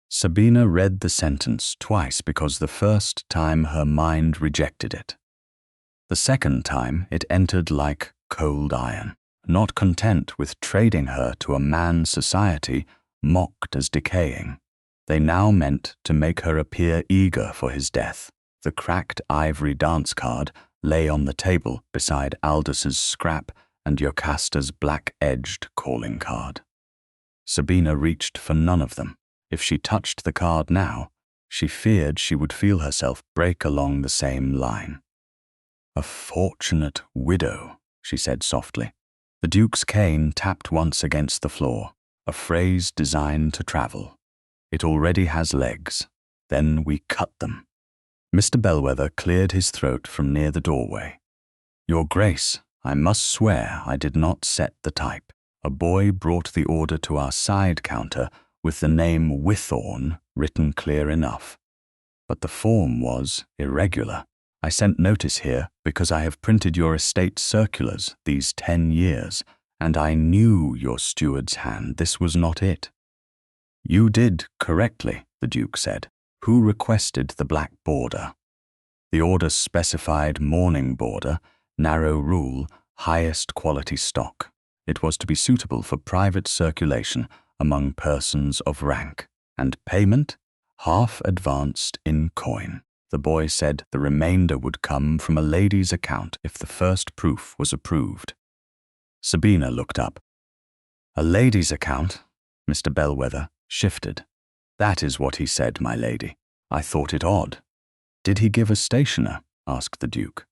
Sabina read the sentence twice because the first time her mind rejected it. The second time it entered like cold iron. Not content with trading her to a man's society mocked as decaying, they now meant to make her appear eager for his death. The cracked ivory dance card lay on the table beside Aldous' scrap and Jocasta's black-edged calling card. Sabina reached for none of them. If she touched the card now, she feared she would feel herself break along the same line. "A fortunate widow," she said softly. The Duke's cane tapped once against the floor, a phrase designed to travel. "It already has legs. Then we cut them." Mr. Bellwether cleared his throat from near the doorway. "Your Grace, I must swear I did not set the type. A boy brought the order to our side counter with the name Wythorne written clear enough. But the form was irregular. I sent notice here because I have printed your estate circulars these 10 years, and I knew your steward's hand. This was not it." "You did correctly," the Duke said. "Who requested the black border?" The order specified mourning border, narrow rule, highest quality stock. It was to be suitable for private circulation among persons of rank, and payment, half advanced in coin. The boy said the remainder would come from a lady's account if the first proof was approved. Sabina looked up. "A lady's account?" Mr. Bellwether shifted. "That is what he said, my lady. I thought it odd." "Did he give a stationer?" asked the Duke.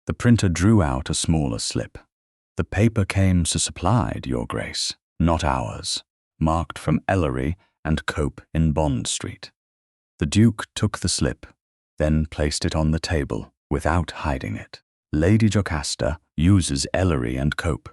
The printer drew out a smaller slip. "The paper came supplied, Your Grace, not ours, marked from Ellery and Cope in Bond Street." The Duke took the slip, then placed it on the table without hiding it. "Lady Jocasta uses Ellery and Cope."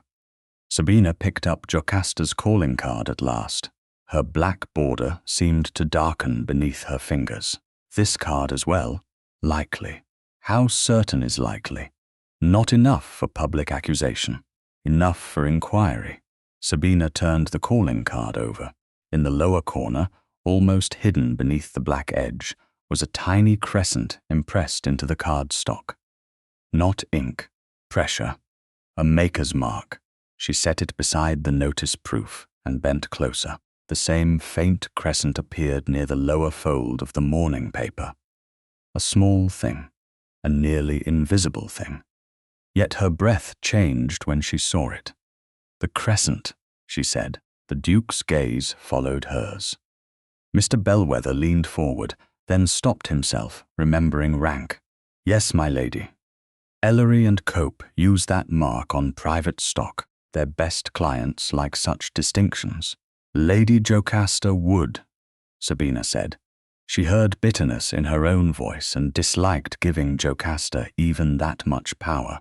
Sabina picked up Jocasta's calling card at last. Her black border seemed to darken beneath her fingers. "This card as well? Likely. How certain is likely? Not enough for public accusation. Enough for inquiry." Sabina turned the calling card over. In the lower corner, almost hidden beneath the black edge, was a tiny crescent impressed into the card stock. Not ink, pressure, a maker's mark. She set it beside the notice proof and bent closer. The same faint crescent appeared near the lower fold of the mourning paper. A small thing, a nearly invisible thing. Yet her breath changed when she saw it. "The crescent," she said. The Duke's gaze followed hers. Mr. Bellwether leaned forward, then stopped himself, remembering rank. "Yes, my lady. Ellery and Cope use that mark on private stock. Their best clients like such distinctions." "Lady Jocasta would," Sabina said. She heard bitterness in her own voice and disliked giving Jocasta even that much power.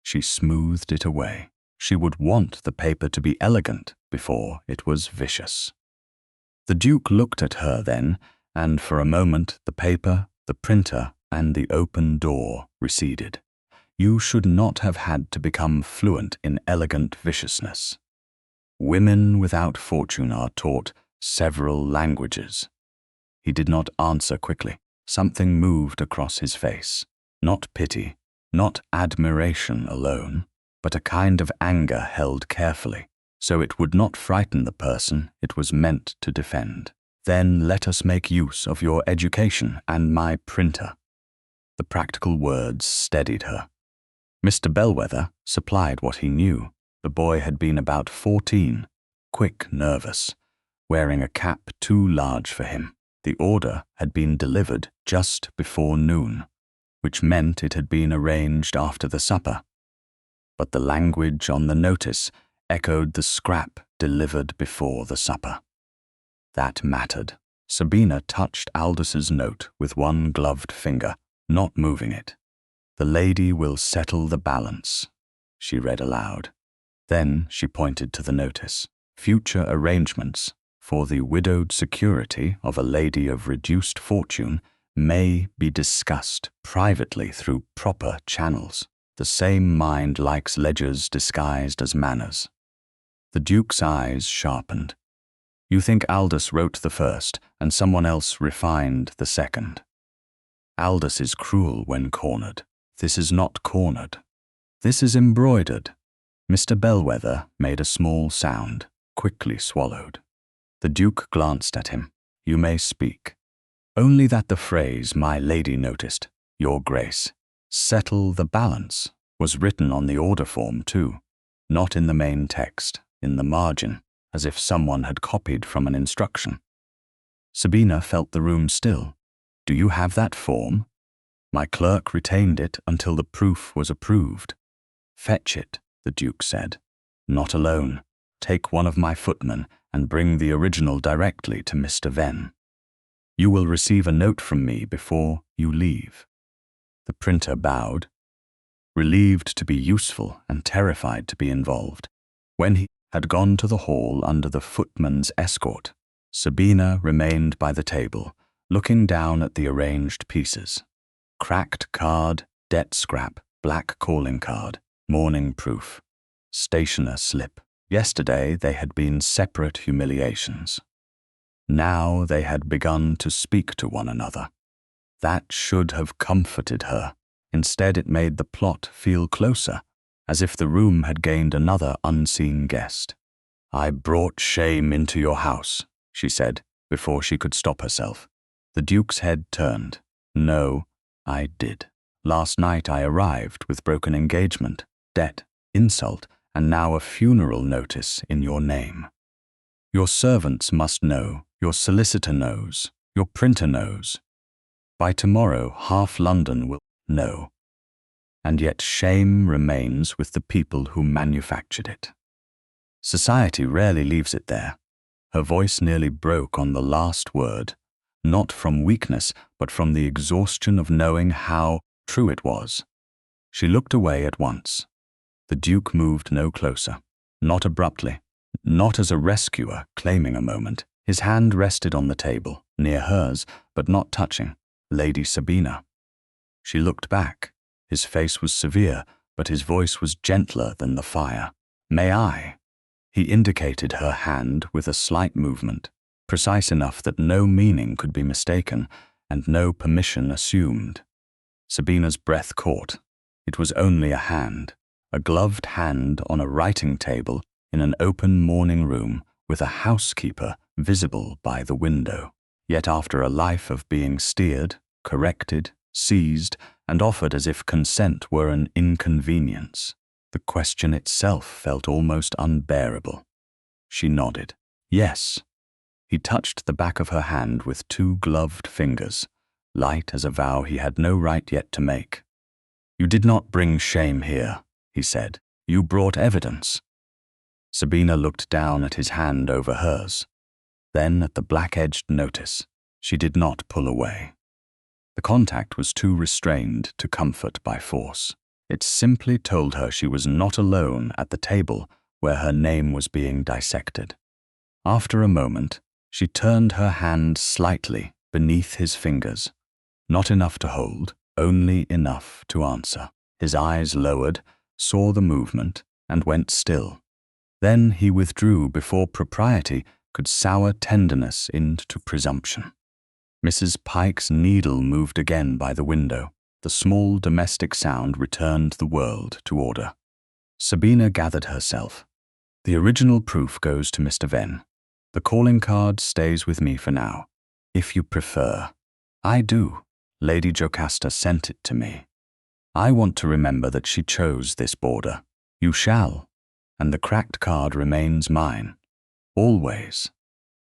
She smoothed it away. She would want the paper to be elegant before it was vicious. The Duke looked at her then, and for a moment the paper, the printer, and the open door receded. "You should not have had to become fluent in elegant viciousness. Women without fortune are taught several languages." He did not answer quickly. Something moved across his face. Not pity, not admiration alone, but a kind of anger held carefully, so it would not frighten the person it was meant to defend. "Then let us make use of your education and my printer." The practical words steadied her. Mr. Bellwether supplied what he knew. The boy had been about 14, quick, nervous, wearing a cap too large for him. The order had been delivered just before noon, which meant it had been arranged after the supper. But the language on the notice echoed the scrap delivered before the supper. That mattered. Sabina touched Aldous's note with one gloved finger, not moving it. "The lady will settle the balance," she read aloud. Then she pointed to the notice. "Future arrangements for the widowed security of a lady of reduced fortune may be discussed privately through proper channels. The same mind likes ledgers disguised as manners." The Duke's eyes sharpened. "You think Aldous wrote the first, and someone else refined the second?" "Aldous is cruel when cornered. This is not cornered. This is embroidered." Mr. Bellwether made a small sound, quickly swallowed. The Duke glanced at him. "You may speak." "Only that the phrase 'my lady' noticed Your Grace. Settle the balance was written on the order form too, not in the main text, in the margin, as if someone had copied from an instruction. Sabina felt the room still. Do you have that form? My clerk retained it until the proof was approved. Fetch it, the Duke said. Not alone. Take one of my footmen and bring the original directly to Mr. Venn. You will receive a note from me before you leave. The printer bowed, relieved to be useful and terrified to be involved. When he had gone to the hall under the footman's escort, Sabina remained by the table, looking down at the arranged pieces. Cracked card, debt scrap, black calling card, mourning proof, stationer slip. Yesterday they had been separate humiliations. Now they had begun to speak to one another. That should have comforted her. Instead, it made the plot feel closer, as if the room had gained another unseen guest. I brought shame into your house, she said, before she could stop herself. The Duke's head turned. No, I did. Last night I arrived with broken engagement, debt, insult, and now a funeral notice in your name. Your servants must know, your solicitor knows, your printer knows. By tomorrow, half London will know. And yet shame remains with the people who manufactured it. Society rarely leaves it there. Her voice nearly broke on the last word, not from weakness, but from the exhaustion of knowing how true it was. She looked away at once. The Duke moved no closer, not abruptly, not as a rescuer claiming a moment. His hand rested on the table, near hers, but not touching Lady Sabina. She looked back. His face was severe, but his voice was gentler than the fire. May I? He indicated her hand with a slight movement, precise enough that no meaning could be mistaken and no permission assumed. Sabina's breath caught. It was only a hand, a gloved hand on a writing table in an open morning room with a housekeeper visible by the window. Yet after a life of being steered, corrected, seized, and offered as if consent were an inconvenience, the question itself felt almost unbearable. She nodded. Yes. He touched the back of her hand with two gloved fingers, light as a vow he had no right yet to make. You did not bring shame here, he said. You brought evidence. Sabina looked down at his hand over hers, then at the black-edged notice. She did not pull away. The contact was too restrained to comfort by force. It simply told her she was not alone at the table where her name was being dissected. After a moment, she turned her hand slightly beneath his fingers, not enough to hold, only enough to answer. His eyes lowered, saw the movement, and went still. Then he withdrew before propriety could sour tenderness into presumption. Mrs. Pike's needle moved again by the window. The small domestic sound returned the world to order. Sabina gathered herself. The original proof goes to Mr. Venn. The calling card stays with me for now, if you prefer. I do. Lady Jocasta sent it to me. I want to remember that she chose this border. You shall, and the cracked card remains mine. Always.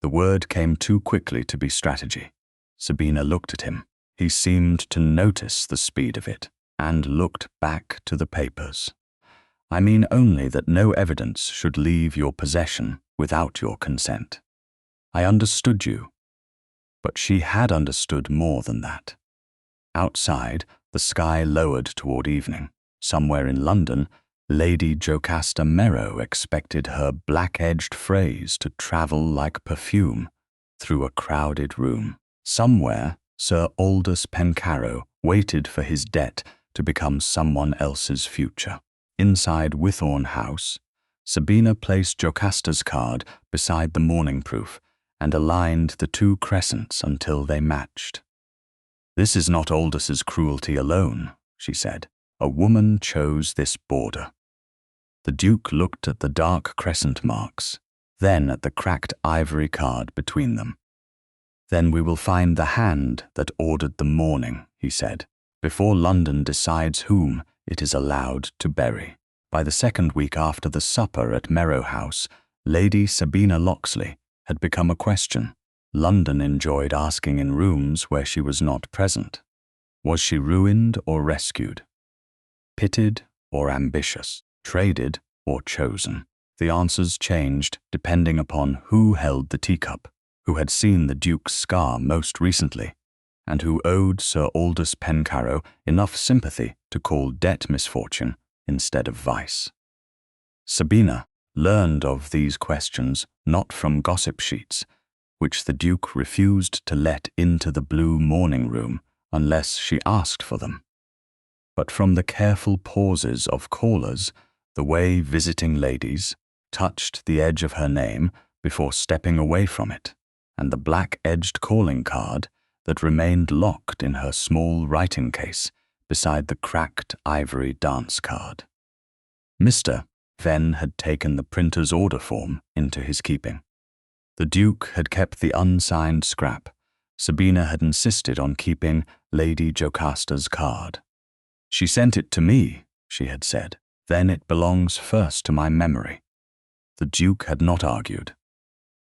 The word came too quickly to be strategy. Sabina looked at him. He seemed to notice the speed of it, and looked back to the papers. I mean only that no evidence should leave your possession without your consent. I understood you. But she had understood more than that. Outside, the sky lowered toward evening. Somewhere in London, Lady Jocasta Merrow expected her black-edged phrase to travel like perfume through a crowded room. Somewhere, Sir Aldous Pencarrow waited for his debt to become someone else's future. Inside Wythorne House, Sabina placed Jocasta's card beside the mourning proof and aligned the two crescents until they matched. This is not Aldous's cruelty alone, she said. A woman chose this border. The Duke looked at the dark crescent marks, then at the cracked ivory card between them. Then we will find the hand that ordered the mourning, he said, before London decides whom it is allowed to bury. By the second week after the supper at Merrow House, Lady Sabina Loxley had become a question. London enjoyed asking in rooms where she was not present. Was she ruined or rescued? Pitied or ambitious? Traded or chosen? The answers changed depending upon who held the teacup, who had seen the Duke's scar most recently, and who owed Sir Aldous Pencarrow enough sympathy to call debt misfortune instead of vice. Sabina learned of these questions not from gossip sheets, which the Duke refused to let into the blue morning room unless she asked for them, but from the careful pauses of callers, the way visiting ladies touched the edge of her name before stepping away from it, and the black-edged calling card that remained locked in her small writing case beside the cracked ivory dance card. Mr. Venn had taken the printer's order form into his keeping. The Duke had kept the unsigned scrap. Sabina had insisted on keeping Lady Jocasta's card. "She sent it to me," she had said. "Then it belongs first to my memory." The Duke had not argued.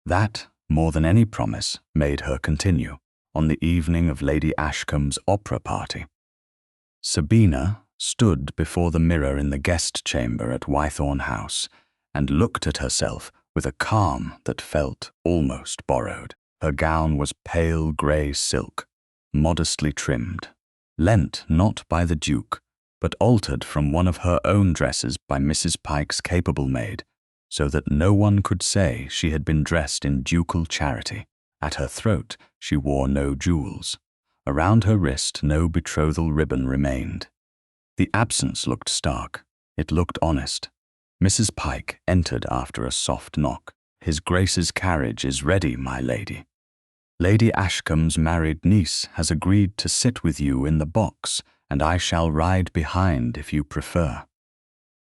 That, more than any promise, made her continue on the evening of Lady Ashcombe's opera party. Sabina stood before the mirror in the guest chamber at Wythorne House and looked at herself with a calm that felt almost borrowed. Her gown was pale grey silk, modestly trimmed, lent not by the Duke, but altered from one of her own dresses by Mrs. Pike's capable maid, so that no one could say she had been dressed in ducal charity. At her throat she wore no jewels. Around her wrist no betrothal ribbon remained. The absence looked stark. It looked honest. Mrs. Pike entered after a soft knock. "His Grace's carriage is ready, my lady. Lady Ashcombe's married niece has agreed to sit with you in the box, and I shall ride behind if you prefer."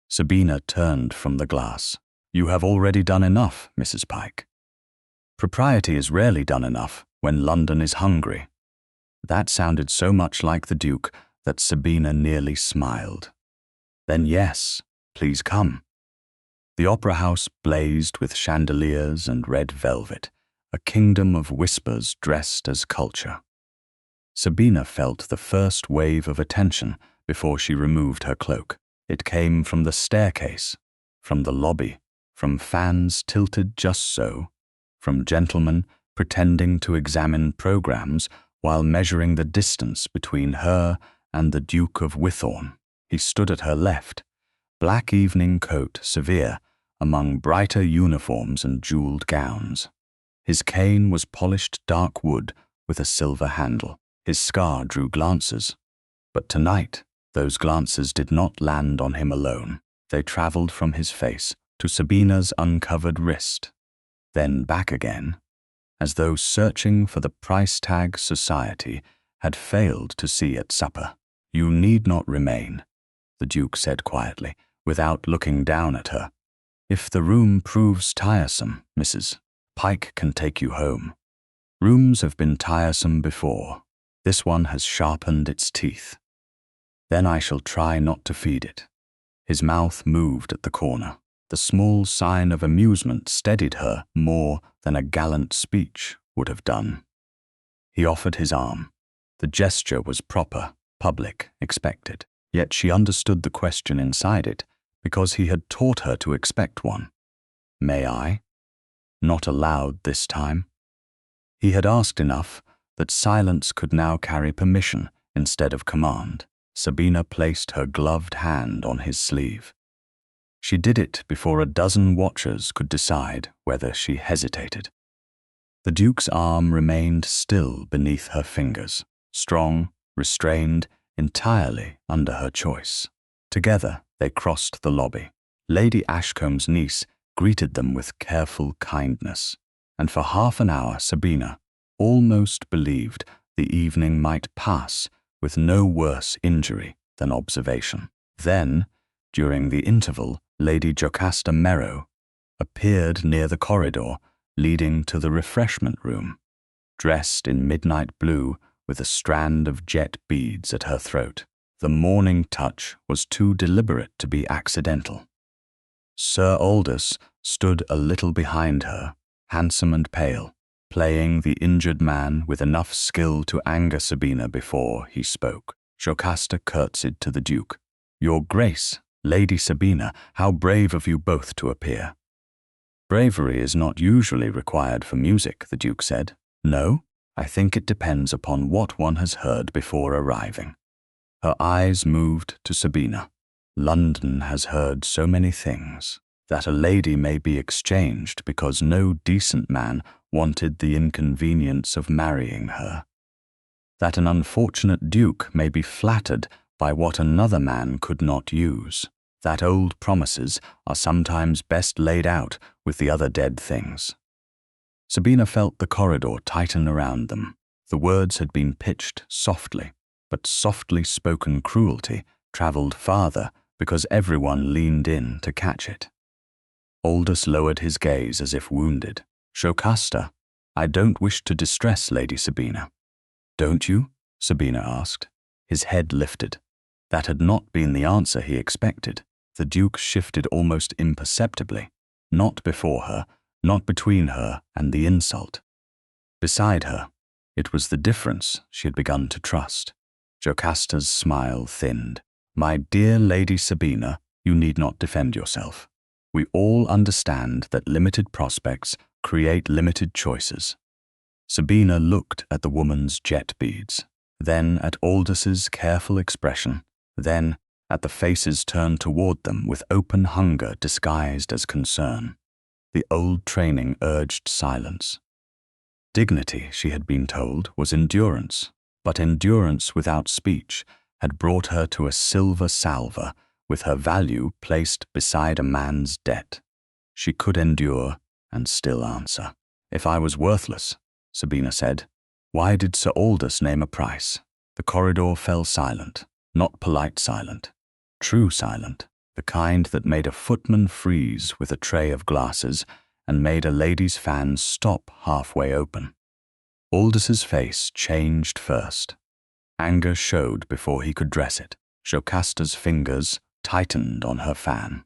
Sabina turned from the glass. "You have already done enough, Mrs. Pike." Propriety is rarely done enough when London is hungry. That sounded so much like the Duke that Sabina nearly smiled. "Then yes, please come." The opera house blazed with chandeliers and red velvet, a kingdom of whispers dressed as culture. Sabina felt the first wave of attention before she removed her cloak. It came from the staircase, from the lobby, from fans tilted just so, from gentlemen pretending to examine programs while measuring the distance between her and the Duke of Wythorne. He stood at her left, black evening coat severe among brighter uniforms and jeweled gowns. His cane was polished dark wood with a silver handle. His scar drew glances, but tonight those glances did not land on him alone. They traveled from his face to Sabina's uncovered wrist, then back again, as though searching for the price tag society had failed to see at supper. "You need not remain," the Duke said quietly, without looking down at her. "If the room proves tiresome, Mrs. Pike can take you home. Rooms have been tiresome before. This one has sharpened its teeth. Then I shall try not to feed it." His mouth moved at the corner. The small sign of amusement steadied her more than a gallant speech would have done. He offered his arm. The gesture was proper, public, expected. Yet she understood the question inside it because he had taught her to expect one. "May I?" Not aloud this time. He had asked enough that silence could now carry permission instead of command. Sabina placed her gloved hand on his sleeve. She did it before a dozen watchers could decide whether she hesitated. The Duke's arm remained still beneath her fingers, strong, restrained, entirely under her choice. Together they crossed the lobby. Lady Ashcombe's niece greeted them with careful kindness, and for half an hour Sabina almost believed the evening might pass with no worse injury than observation. Then, during the interval, Lady Jocasta Merrow appeared near the corridor leading to the refreshment room, dressed in midnight blue with a strand of jet beads at her throat. The morning touch was too deliberate to be accidental. Sir Aldous stood a little behind her, handsome and pale, playing the injured man with enough skill to anger Sabina before he spoke. Jocasta curtsied to the Duke. "Your Grace, Lady Sabina, how brave of you both to appear." "Bravery is not usually required for music," the Duke said. "No, I think it depends upon what one has heard before arriving." Her eyes moved to Sabina. "London has heard so many things. That a lady may be exchanged because no decent man wanted the inconvenience of marrying her. That an unfortunate duke may be flattered by what another man could not use. That old promises are sometimes best laid out with the other dead things." Sabina felt the corridor tighten around them. The words had been pitched softly, but softly spoken cruelty travelled farther because everyone leaned in to catch it. Aldous lowered his gaze as if wounded. "Jocasta, I don't wish to distress Lady Sabina." "Don't you?" Sabina asked. His head lifted. That had not been the answer he expected. The Duke shifted almost imperceptibly, not before her, not between her and the insult. Beside her. It was the difference she had begun to trust. Jocasta's smile thinned. "My dear Lady Sabina, you need not defend yourself. We all understand that limited prospects create limited choices." Sabina looked at the woman's jet beads, then at Aldous's careful expression, then at the faces turned toward them with open hunger disguised as concern. The old training urged silence. Dignity, she had been told, was endurance, but endurance without speech had brought her to a silver salver with her value placed beside a man's debt. She could endure and still answer. "If I was worthless," Sabina said, "why did Sir Aldous name a price?" The corridor fell silent, not polite silent, true silent, the kind that made a footman freeze with a tray of glasses and made a lady's fan stop halfway open. Aldous's face changed first. Anger showed before he could dress it. Jocasta's fingers tightened on her fan.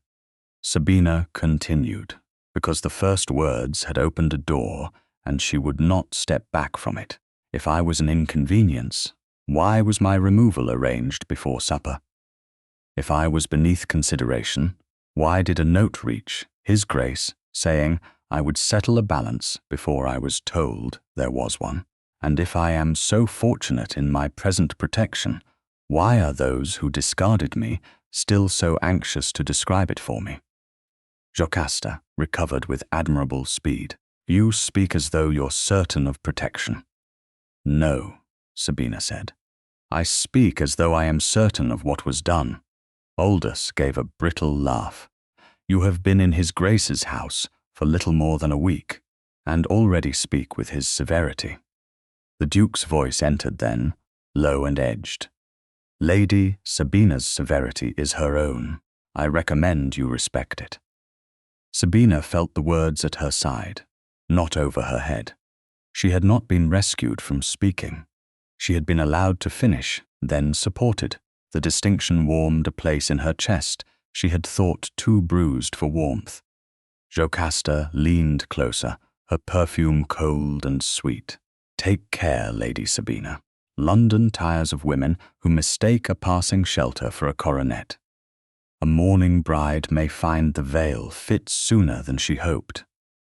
Sabina continued, because the first words had opened a door and she would not step back from it. "If I was an inconvenience, why was my removal arranged before supper? If I was beneath consideration, why did a note reach His Grace saying I would settle a balance before I was told there was one? And if I am so fortunate in my present protection, why are those who discarded me still so anxious to describe it for me?" Jocasta recovered with admirable speed. "You speak as though you're certain of protection." "No," Sabina said. "I speak as though I am certain of what was done." Aldous gave a brittle laugh. "You have been in His Grace's house for little more than a week, and already speak with his severity." The Duke's voice entered then, low and edged. "Lady Sabina's severity is her own. I recommend you respect it." Sabina felt the words at her side, not over her head. She had not been rescued from speaking. She had been allowed to finish, then supported. The distinction warmed a place in her chest she had thought too bruised for warmth. Jocasta leaned closer, her perfume cold and sweet. "Take care, Lady Sabina. London tires of women who mistake a passing shelter for a coronet. A mourning bride may find the veil fit sooner than she hoped."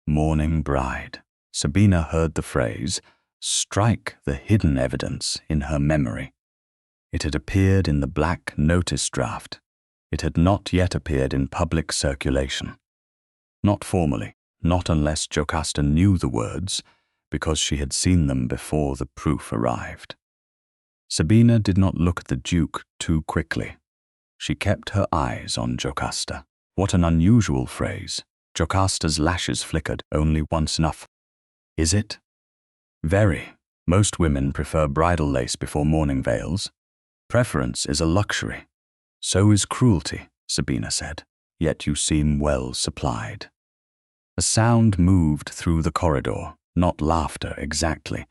Mourning bride. Sabina heard the phrase strike the hidden evidence in her memory. It had appeared in the black notice draft. It had not yet appeared in public circulation. Not formally, not unless Jocasta knew the words, because she had seen them before the proof arrived. Sabina did not look at the Duke too quickly. She kept her eyes on Jocasta. What an unusual phrase. Jocasta's lashes flickered. "Only once enough." "Is it?" "Very. Most women prefer bridal lace before mourning veils. Preference is a luxury. So is cruelty," Sabina said. "Yet you seem well supplied." A sound moved through the corridor, not laughter exactly,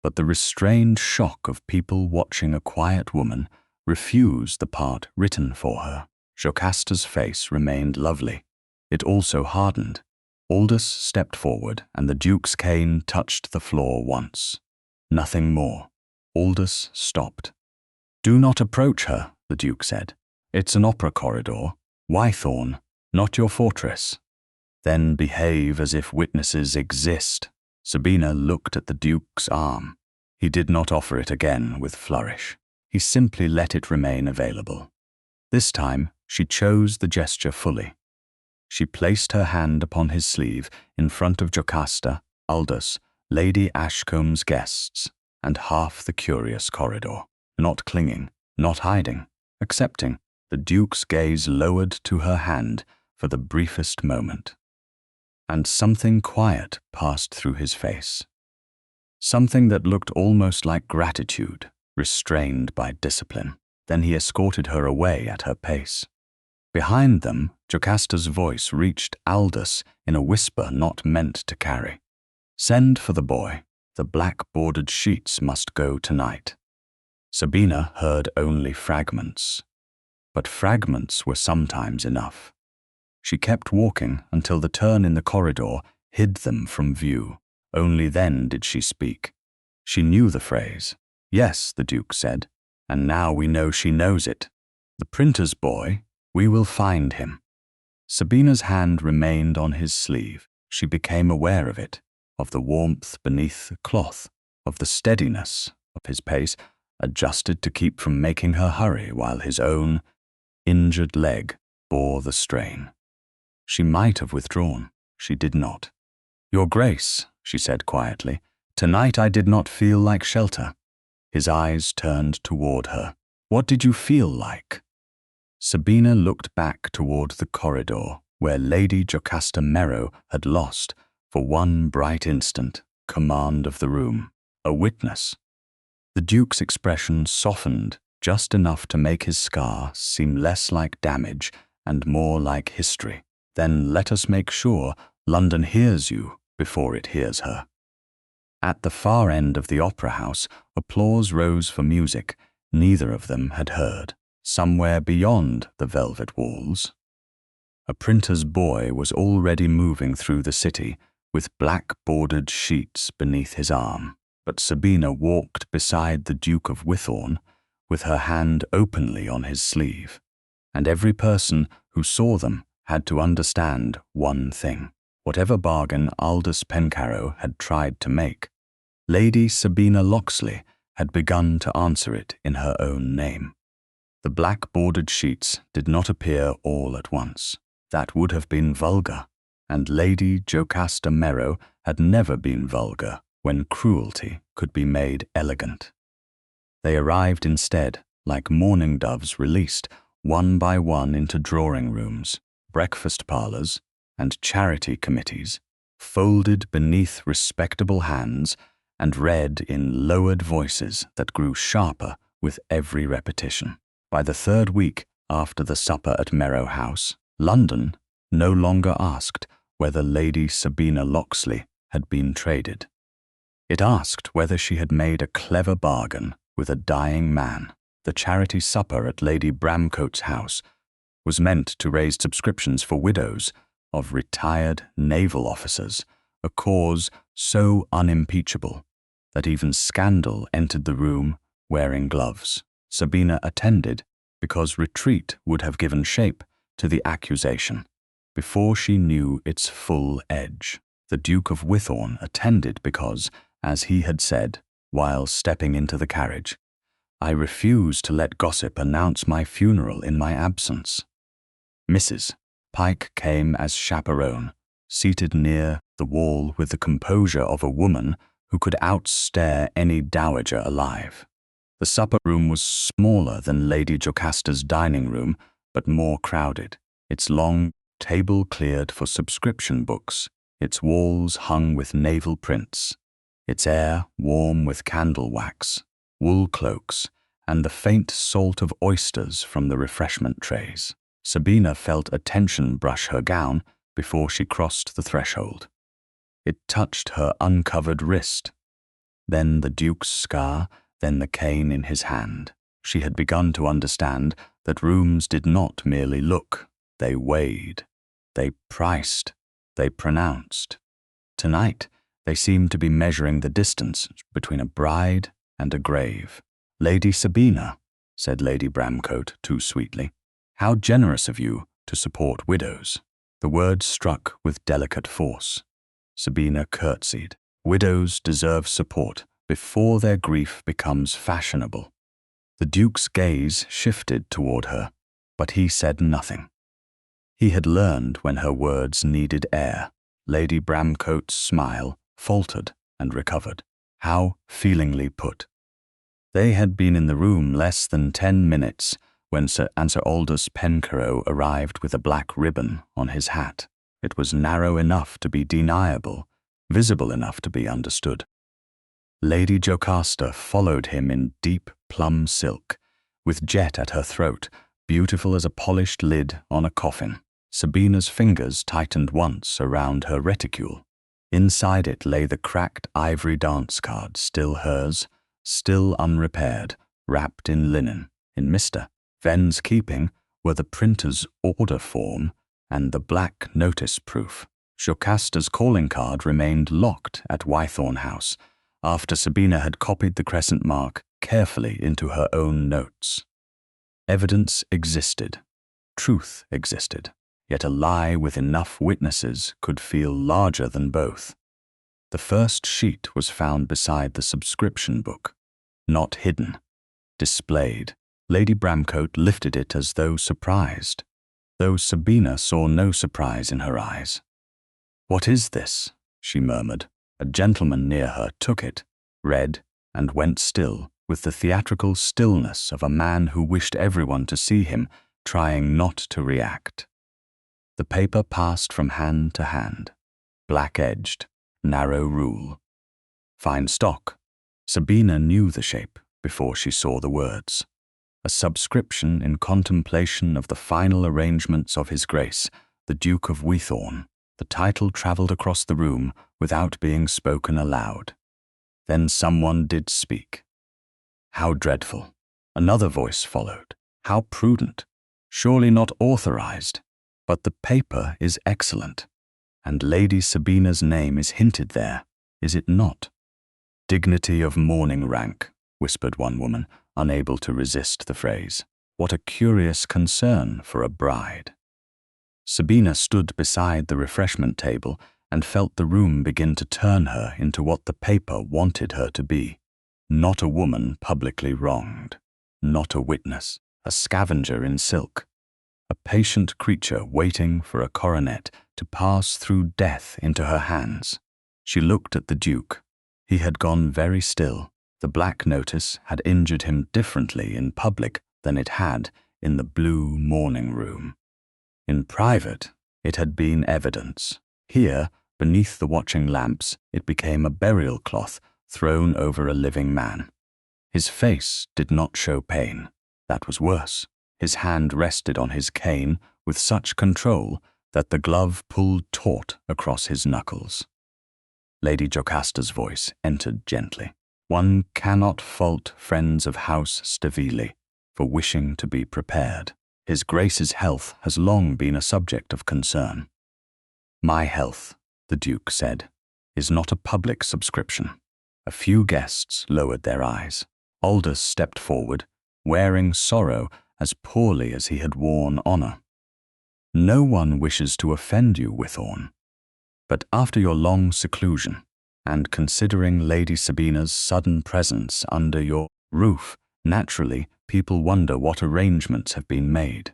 but the restrained shock of people watching a quiet woman refused the part written for her. Jocasta's face remained lovely. It also hardened. Aldous stepped forward, and the Duke's cane touched the floor once. Nothing more. Aldous stopped. "Do not approach her," the Duke said. "It's an opera corridor. Wythorne, not your fortress." "Then behave as if witnesses exist." Sabina looked at the Duke's arm. He did not offer it again with flourish. He simply let it remain available. This time, she chose the gesture fully. She placed her hand upon his sleeve in front of Jocasta, Aldous, Lady Ashcomb's guests, and half the curious corridor. Not clinging, not hiding, accepting, the Duke's gaze lowered to her hand for the briefest moment. And something quiet passed through his face. Something that looked almost like gratitude, restrained by discipline. Then he escorted her away at her pace. Behind them, Jocasta's voice reached Aldous in a whisper not meant to carry. "Send for the boy. The black-bordered sheets must go tonight." Sabina heard only fragments. But fragments were sometimes enough. She kept walking until the turn in the corridor hid them from view. Only then did she speak. She knew the phrase. "Yes," the Duke said, "and now we know she knows it. The printer's boy, we will find him." Sabina's hand remained on his sleeve. She became aware of it, of the warmth beneath the cloth, of the steadiness of his pace, adjusted to keep from making her hurry while his own injured leg bore the strain. She might have withdrawn. She did not. "Your Grace," she said quietly, "tonight I did not feel like shelter." His eyes turned toward her. "What did you feel like?" Sabina looked back toward the corridor, where Lady Jocasta Merrow had lost, for one bright instant, command of the room. A witness. The Duke's expression softened just enough to make his scar seem less like damage and more like history. "Then let us make sure London hears you before it hears her." At the far end of the opera house, applause rose for music neither of them had heard. Somewhere beyond the velvet walls, a printer's boy was already moving through the city with black-bordered sheets beneath his arm. But Sabina walked beside the Duke of Wythorne with her hand openly on his sleeve, and every person who saw them had to understand one thing. Whatever bargain Aldous Pencarrow had tried to make, Lady Sabina Loxley had begun to answer it in her own name. The black-bordered sheets did not appear all at once. That would have been vulgar, and Lady Jocasta Merrow had never been vulgar when cruelty could be made elegant. They arrived instead, like mourning doves released, one by one into drawing rooms, breakfast parlors, and charity committees, folded beneath respectable hands and read in lowered voices that grew sharper with every repetition. By the third week after the supper at Merrow House, London no longer asked whether Lady Sabina Loxley had been traded. It asked whether she had made a clever bargain with a dying man. The charity supper at Lady Bramcote's house was meant to raise subscriptions for widows of retired naval officers, a cause so unimpeachable that even scandal entered the room wearing gloves. Sabina attended because retreat would have given shape to the accusation before she knew its full edge. The Duke of Wythorne attended because, as he had said while stepping into the carriage, "I refuse to let gossip announce my funeral in my absence." Mrs. Pike came as chaperone, seated near the wall with the composure of a woman who could outstare any dowager alive. The supper room was smaller than Lady Jocasta's dining room, but more crowded, its long table cleared for subscription books, its walls hung with naval prints, its air warm with candle wax, wool cloaks, and the faint salt of oysters from the refreshment trays. Sabina felt attention brush her gown before she crossed the threshold. It touched her uncovered wrist. then the Duke's scar, then the cane in his hand. She had begun to understand that rooms did not merely look, they weighed, they priced, they pronounced. Tonight, they seemed to be measuring the distance between a bride and a grave. "Lady Sabina," said Lady Bramcote too sweetly, "how generous of you to support widows." The words struck with delicate force. Sabina curtsied. Widows deserve support before their grief becomes fashionable. The Duke's gaze shifted toward her, but he said nothing. He had learned when her words needed air. Lady Bramcote's smile faltered and recovered. How feelingly put. They had been in the room less than 10 minutes when Sir Aldous Pencarrow arrived with a black ribbon on his hat. It was narrow enough to be deniable, visible enough to be understood. Lady Jocasta followed him in deep plum silk, with jet at her throat, beautiful as a polished lid on a coffin. Sabina's fingers tightened once around her reticule. Inside it lay the cracked ivory dance card, still hers, still unrepaired, wrapped in linen. In Mr. Venn's keeping were the printer's order form and the black notice proof. Jocasta's calling card remained locked at Wythorne House after Sabina had copied the crescent mark carefully into her own notes. Evidence existed. Truth existed. Yet a lie with enough witnesses could feel larger than both. The first sheet was found beside the subscription book, not hidden, displayed. Lady Bramcote lifted it as though surprised, though Sabina saw no surprise in her eyes. "What is this?" she murmured. A gentleman near her took it, read, and went still, with the theatrical stillness of a man who wished everyone to see him, trying not to react. The paper passed from hand to hand. Black-edged, narrow rule. Fine stock. Sabina knew the shape before she saw the words. A subscription in contemplation of the final arrangements of His Grace, the Duke of Wythorne. The title travelled across the room without being spoken aloud. Then someone did speak. How dreadful. Another voice followed. How prudent. Surely not authorized. But the paper is excellent. And Lady Sabina's name is hinted there, is it not? "Dignity of mourning rank," whispered one woman, unable to resist the phrase. What a curious concern for a bride. Sabina stood beside the refreshment table and felt the room begin to turn her into what the paper wanted her to be. Not a woman publicly wronged. Not a witness. A scavenger in silk. A patient creature waiting for a coronet to pass through death into her hands. She looked at the Duke. He had gone very still. The black notice had injured him differently in public than it had in the blue morning room. In private, it had been evidence. Here, beneath the watching lamps, it became a burial cloth thrown over a living man. His face did not show pain. That was worse. His hand rested on his cane with such control that the glove pulled taut across his knuckles. Lady Jocasta's voice entered gently. "One cannot fault friends of House Staveley for wishing to be prepared. His Grace's health has long been a subject of concern." "My health," the Duke said, "is not a public subscription." A few guests lowered their eyes. Aldous stepped forward, wearing sorrow as poorly as he had worn honor. "No one wishes to offend you, Wythorne. But after your long seclusion, and considering Lady Sabina's sudden presence under your roof, naturally, people wonder what arrangements have been made.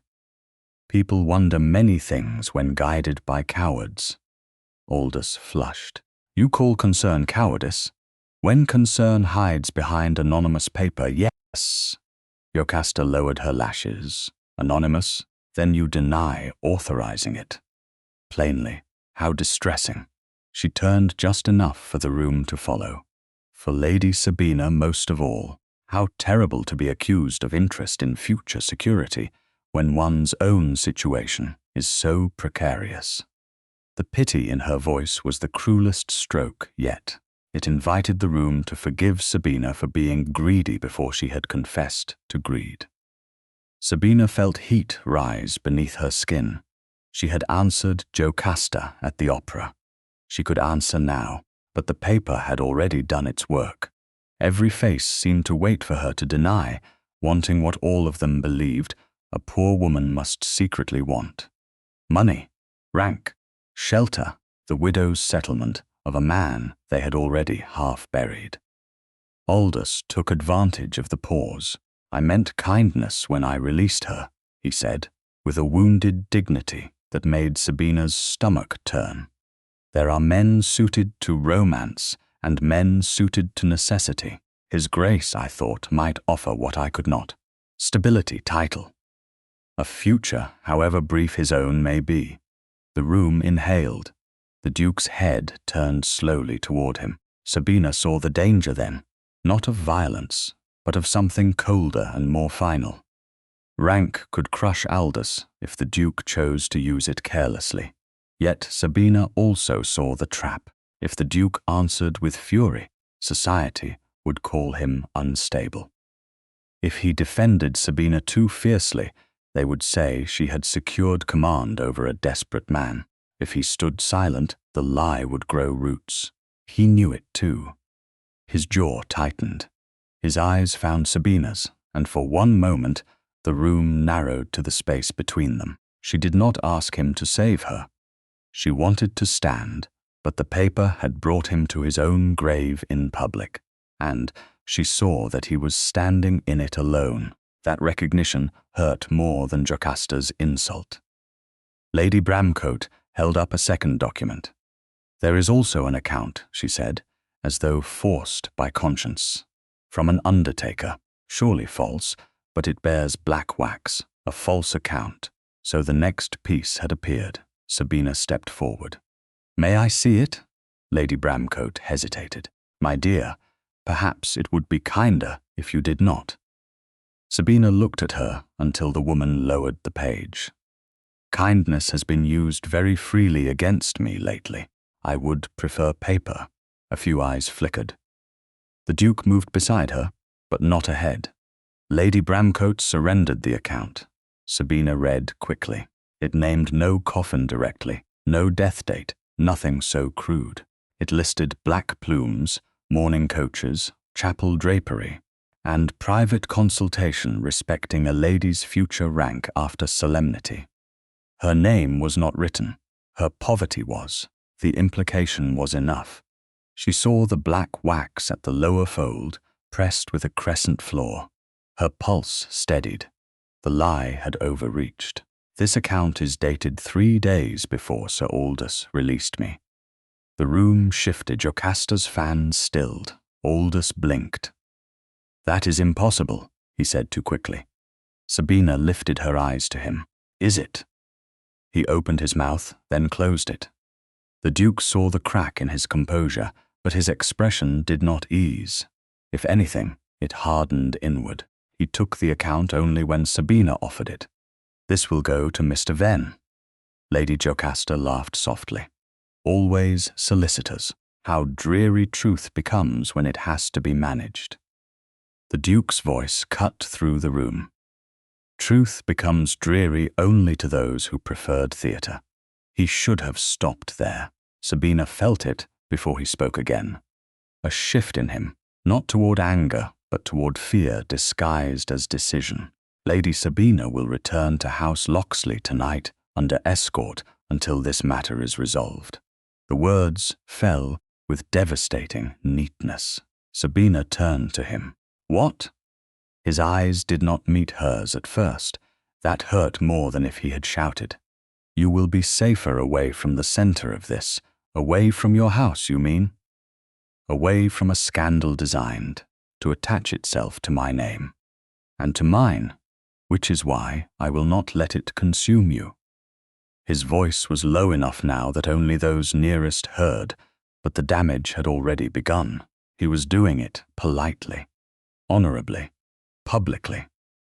People wonder many things when guided by cowards." Aldous flushed. "You call concern cowardice? When concern hides behind anonymous paper, yes." Jocasta lowered her lashes. "Anonymous? Then you deny authorizing it." Plainly, how distressing. She turned just enough for the room to follow. For Lady Sabina most of all. How terrible to be accused of interest in future security when one's own situation is so precarious. The pity in her voice was the cruelest stroke yet. It invited the room to forgive Sabina for being greedy before she had confessed to greed. Sabina felt heat rise beneath her skin. She had answered Jocasta at the opera. She could answer now, but the paper had already done its work. Every face seemed to wait for her to deny, wanting what all of them believed a poor woman must secretly want. Money, rank, shelter, the widow's settlement of a man they had already half buried. Aldous took advantage of the pause. "I meant kindness when I released her," he said, with a wounded dignity that made Sabina's stomach turn. "There are men suited to romance and men suited to necessity. His Grace, I thought, might offer what I could not. Stability, title. A future, however brief his own may be." The room inhaled. The Duke's head turned slowly toward him. Sabina saw the danger then, not of violence, but of something colder and more final. Rank could crush Aldous if the Duke chose to use it carelessly. Yet Sabina also saw the trap. If the Duke answered with fury, society would call him unstable. If he defended Sabina too fiercely, they would say she had secured command over a desperate man. If he stood silent, the lie would grow roots. He knew it too. His jaw tightened. His eyes found Sabina's, and for one moment, the room narrowed to the space between them. She did not ask him to save her. She wanted to stand, but the paper had brought him to his own grave in public, and she saw that he was standing in it alone. That recognition hurt more than Jocasta's insult. Lady Bramcote held up a second document. "There is also an account," she said, as though forced by conscience. "From an undertaker, surely false, but it bears black wax, a false account." So the next piece had appeared. Sabina stepped forward. "May I see it?" Lady Bramcote hesitated. "My dear, perhaps it would be kinder if you did not." Sabina looked at her until the woman lowered the page. "Kindness has been used very freely against me lately. I would prefer paper." A few eyes flickered. The Duke moved beside her, but not ahead. Lady Bramcote surrendered the account. Sabina read quickly. It named no coffin directly, no death date, nothing so crude. It listed black plumes, mourning coaches, chapel drapery, and private consultation respecting a lady's future rank after solemnity. Her name was not written. Her poverty was. The implication was enough. She saw the black wax at the lower fold, pressed with a crescent floor. Her pulse steadied. The lie had overreached. "This account is dated 3 days before Sir Aldous released me." The room shifted. Jocasta's fan stilled. Aldous blinked. "That is impossible," he said too quickly. Sabina lifted her eyes to him. "Is it?" He opened his mouth, then closed it. The Duke saw the crack in his composure, but his expression did not ease. If anything, it hardened inward. He took the account only when Sabina offered it. "This will go to Mr. Venn." Lady Jocasta laughed softly. "Always solicitors. How dreary truth becomes when it has to be managed." The Duke's voice cut through the room. Truth becomes dreary only to those who preferred theatre. He should have stopped there. Sabina felt it before he spoke again. A shift in him, not toward anger, but toward fear disguised as decision. "Lady Sabina will return to House Loxley tonight under escort until this matter is resolved." The words fell with devastating neatness. Sabina turned to him. "What?" His eyes did not meet hers at first. That hurt more than if he had shouted. "You will be safer away from the center of this. Away from your house, you mean?" "Away from a scandal designed to attach itself to my name. And to mine, which is why I will not let it consume you." His voice was low enough now that only those nearest heard, but the damage had already begun. He was doing it politely, honorably, publicly,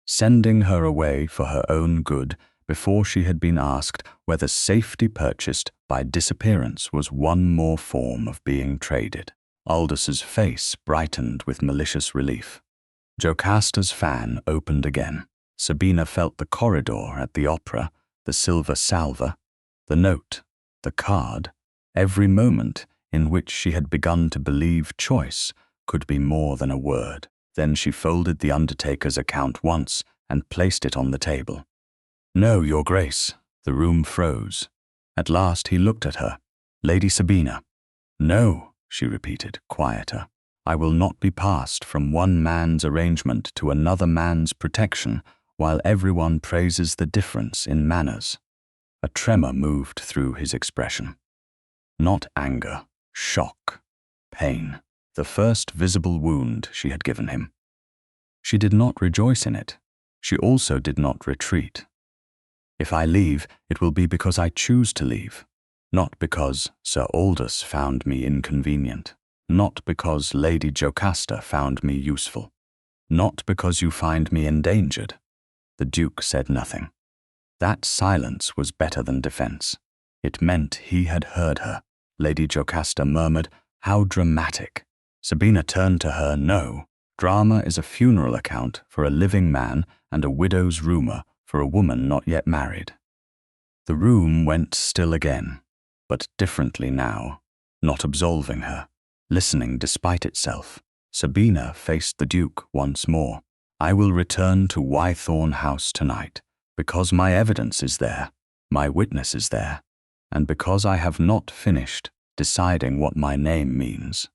sending her away for her own good before she had been asked whether safety purchased by disappearance was one more form of being traded. Aldous's face brightened with malicious relief. Jocasta's fan opened again. Sabina felt the corridor at the opera, the silver salver, the note, the card, every moment in which she had begun to believe choice could be more than a word. Then she folded the undertaker's account once and placed it on the table. "No, Your Grace." The room froze. At last he looked at her. "Lady Sabina." "No," she repeated, quieter. "I will not be passed from one man's arrangement to another man's protection while everyone praises the difference in manners." A tremor moved through his expression. Not anger, shock, pain, the first visible wound she had given him. She did not rejoice in it. She also did not retreat. "If I leave, it will be because I choose to leave, not because Sir Aldous found me inconvenient, not because Lady Jocasta found me useful, not because you find me endangered." The Duke said nothing. That silence was better than defense. It meant he had heard her. Lady Jocasta murmured, "How dramatic." Sabina turned to her. "No, drama is a funeral account for a living man and a widow's rumor for a woman not yet married." The room went still again, but differently now, not absolving her, listening despite itself. Sabina faced the Duke once more. "I will return to Wythorne House tonight, because my evidence is there, my witness is there, and because I have not finished deciding what my name means."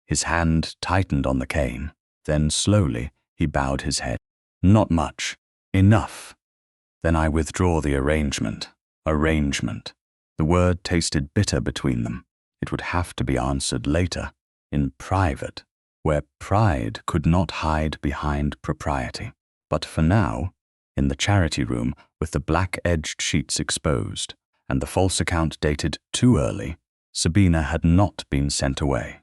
His hand tightened on the cane, then slowly he bowed his head. "Not much. Enough. Then I withdraw the arrangement." Arrangement. The word tasted bitter between them. It would have to be answered later, in private, where pride could not hide behind propriety. But for now, in the charity room with the black-edged sheets exposed, and the false account dated too early, Sabina had not been sent away.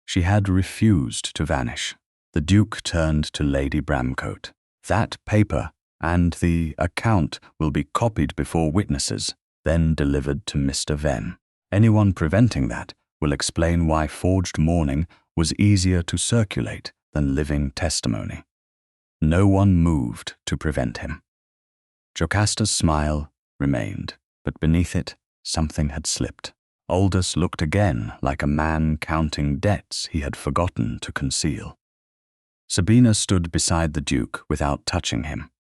She had refused to vanish. The Duke turned to Lady Bramcote. "That paper and the account will be copied before witnesses, then delivered to Mr. Venn. Anyone preventing that will explain why forged mourning was easier to circulate than living testimony." No one moved to prevent him. Jocasta's smile remained, but beneath it, something had slipped. Aldous looked again like a man counting debts he had forgotten to conceal. Sabina stood beside the Duke without touching him.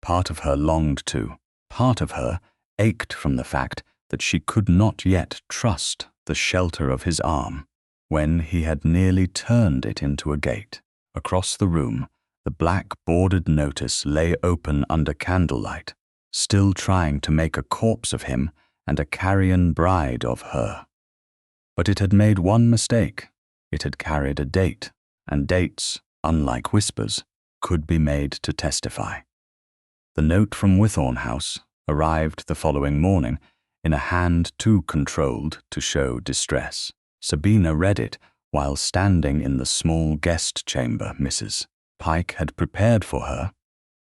Part of her longed to. Part of her ached from the fact that she could not yet trust the shelter of his arm when he had nearly turned it into a gate. Across the room, the black bordered notice lay open under candlelight, still trying to make a corpse of him and a carrion bride of her. But it had made one mistake. It had carried a date, and dates, unlike whispers, could be made to testify. The note from Wythorne House arrived the following morning in a hand too controlled to show distress. Sabina read it while standing in the small guest chamber Mrs. Pike had prepared for her.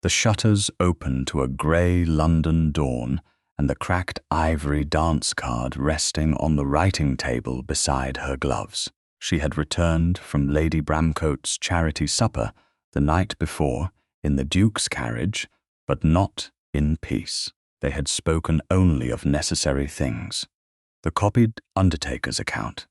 The shutters opened to a grey London dawn and the cracked ivory dance card resting on the writing table beside her gloves. She had returned from Lady Bramcote's charity supper the night before in the Duke's carriage, but not in peace. They had spoken only of necessary things. The copied undertaker's account,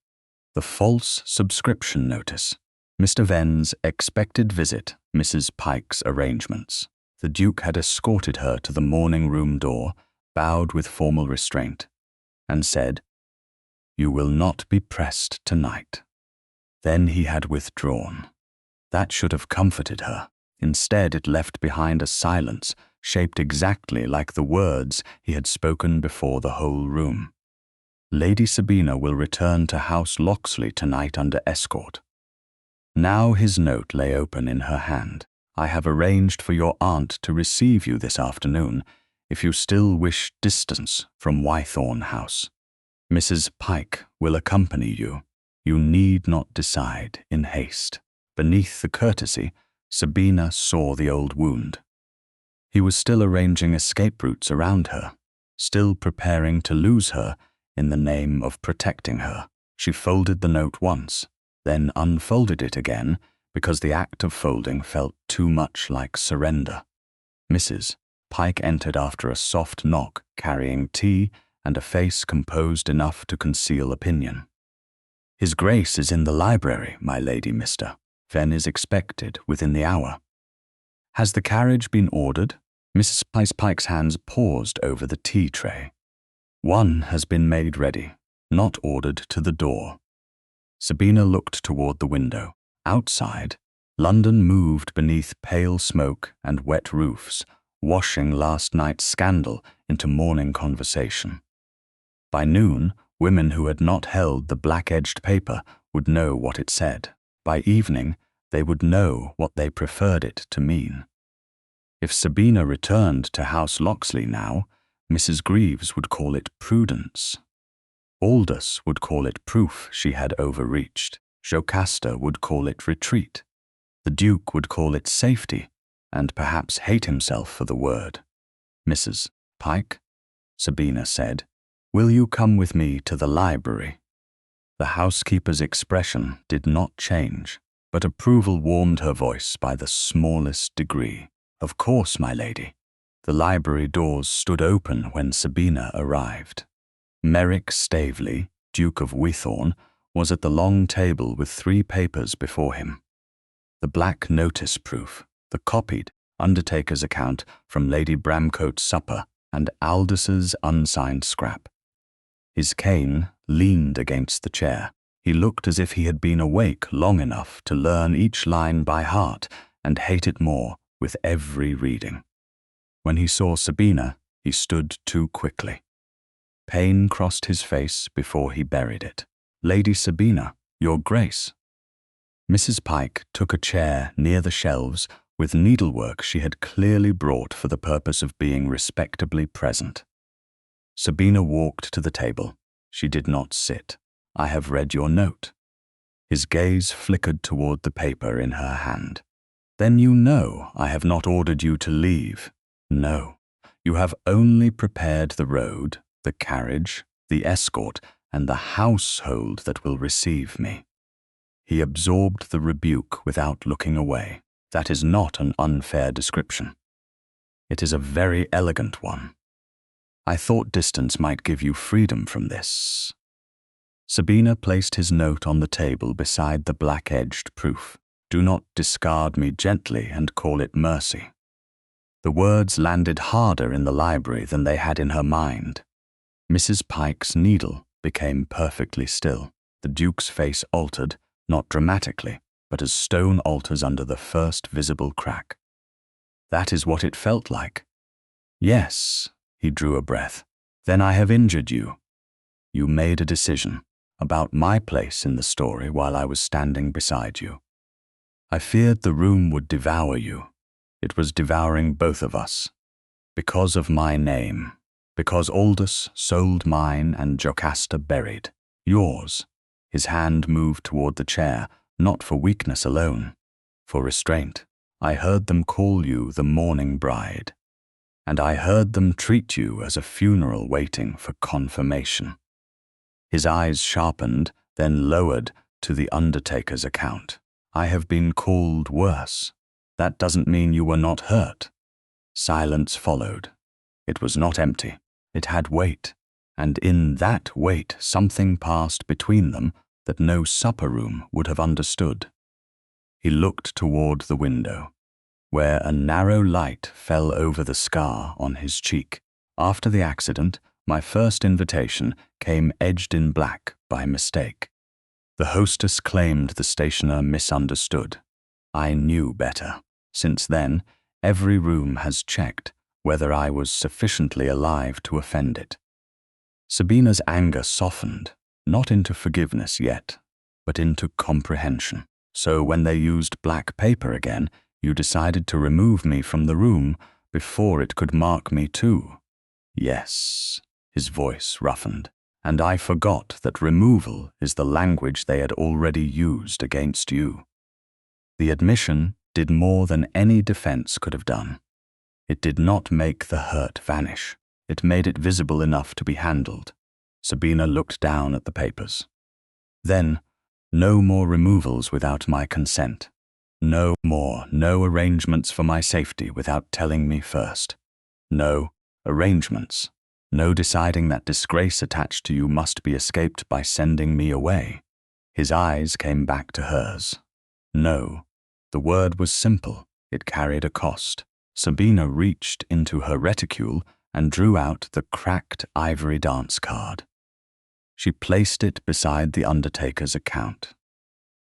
the false subscription notice, Mr. Venn's expected visit, Mrs. Pike's arrangements. The Duke had escorted her to the morning room door, bowed with formal restraint, and said, "You will not be pressed tonight." Then he had withdrawn. That should have comforted her. Instead, it left behind a silence shaped exactly like the words he had spoken before the whole room. "Lady Sabina will return to House Loxley tonight under escort." Now his note lay open in her hand. "I have arranged for your aunt to receive you this afternoon, if you still wish distance from Wythorne House. Mrs. Pike will accompany you. You need not decide in haste." Beneath the courtesy, Sabina saw the old wound. He was still arranging escape routes around her, still preparing to lose her in the name of protecting her. She folded the note once, then unfolded it again because the act of folding felt too much like surrender. Mrs. Pike entered after a soft knock, carrying tea and a face composed enough to conceal opinion. "His Grace is in the library, my lady, Mr. Fen is expected within the hour." "Has the carriage been ordered?" Mrs. Pike's hands paused over the tea tray. "One has been made ready, not ordered to the door." Sabina looked toward the window. Outside, London moved beneath pale smoke and wet roofs, washing last night's scandal into morning conversation. By noon, women who had not held the black-edged paper would know what it said. By evening, they would know what they preferred it to mean. If Sabina returned to House Loxley now, Mrs. Greaves would call it prudence. Aldous would call it proof she had overreached. Jocasta would call it retreat. The Duke would call it safety, and perhaps hate himself for the word. "Mrs. Pike," Sabina said, "will you come with me to the library?" The housekeeper's expression did not change, but approval warmed her voice by the smallest degree. "Of course, my lady." The library doors stood open when Sabina arrived. Merrick Staveley, Duke of Wythorne, was at the long table with 3 papers before him. The black notice proof, the copied undertaker's account from Lady Bramcote's supper, and Aldous' unsigned scrap. His cane leaned against the chair. He looked as if he had been awake long enough to learn each line by heart and hate it more with every reading. When he saw Sabina, he stood too quickly. Pain crossed his face before he buried it. "Lady Sabina, your Grace." Mrs. Pike took a chair near the shelves with needlework she had clearly brought for the purpose of being respectably present. Sabina walked to the table. She did not sit. "I have read your note." His gaze flickered toward the paper in her hand. "Then you know I have not ordered you to leave." "No, you have only prepared the road, the carriage, the escort, and the household that will receive me." He absorbed the rebuke without looking away. "That is not an unfair description. It is a very elegant one. I thought distance might give you freedom from this." Sabina placed his note on the table beside the black-edged proof. "Do not discard me gently and call it mercy." The words landed harder in the library than they had in her mind. Mrs. Pike's needle became perfectly still. The Duke's face altered, not dramatically, but as stone alters under the first visible crack. "That is what it felt like." "Yes," he drew a breath. "Then I have injured you. You made a decision about my place in the story while I was standing beside you. I feared the room would devour you. It was devouring both of us. Because of my name. Because Aldous sold mine and Jocasta buried yours." His hand moved toward the chair, not for weakness alone, for restraint. "I heard them call you the mourning bride, and I heard them treat you as a funeral waiting for confirmation." His eyes sharpened, then lowered to the undertaker's account. "I have been called worse. That doesn't mean you were not hurt." Silence followed. It was not empty. It had weight, and in that weight something passed between them that no supper room would have understood. He looked toward the window, where a narrow light fell over the scar on his cheek. "After the accident, my first invitation came edged in black by mistake. The hostess claimed the stationer misunderstood. I knew better. Since then, every room has checked whether I was sufficiently alive to offend it." Sabina's anger softened, not into forgiveness yet, but into comprehension. "So when they used black paper again, you decided to remove me from the room before it could mark me too." "Yes," his voice roughened, "and I forgot that removal is the language they had already used against you." The admission did more than any defense could have done. It did not make the hurt vanish. It made it visible enough to be handled. Sabina looked down at the papers. "Then, No more removals without my consent. No arrangements for my safety without telling me first. No arrangements. No deciding that disgrace attached to you must be escaped by sending me away. His eyes came back to hers. No. The word was simple. It carried a cost. Sabina reached into her reticule and drew out the cracked ivory dance card. She placed it beside the undertaker's account.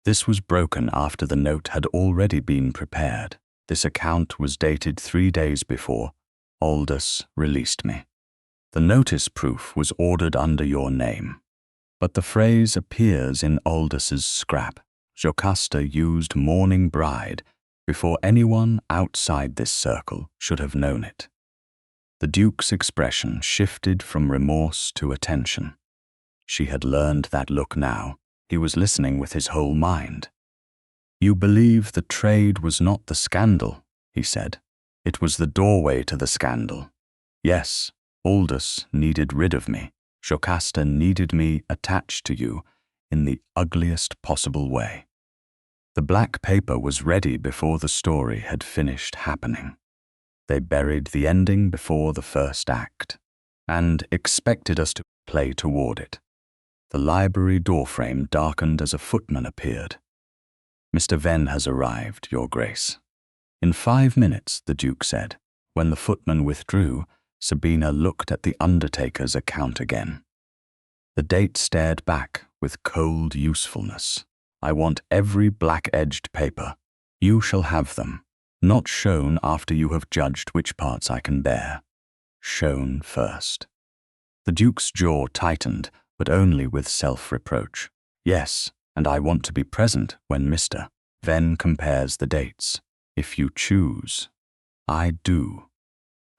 This was broken after the note had already been prepared. This account was dated 3 days before. Aldous released me. The notice proof was ordered under your name. But the phrase appears in Aldous's scrap. Jocasta used mourning bride before anyone outside this circle should have known it. The Duke's expression shifted from remorse to attention. She had learned that look now. He was listening with his whole mind. You believe the trade was not the scandal, he said. It was the doorway to the scandal. Yes, Aldous needed rid of me. Jocasta needed me attached to you in the ugliest possible way. The black paper was ready before the story had finished happening. They buried the ending before the first act, and expected us to play toward it. The library doorframe darkened as a footman appeared. Mr. Venn has arrived, Your Grace. In 5 minutes, the Duke said. When the footman withdrew, Sabina looked at the undertaker's account again. The date stared back with cold usefulness. I want every black-edged paper. You shall have them. Not shown after you have judged which parts I can bear. Shown first. The Duke's jaw tightened, but only with self-reproach. Yes, and I want to be present when Mr. Venn compares the dates. If you choose. I do.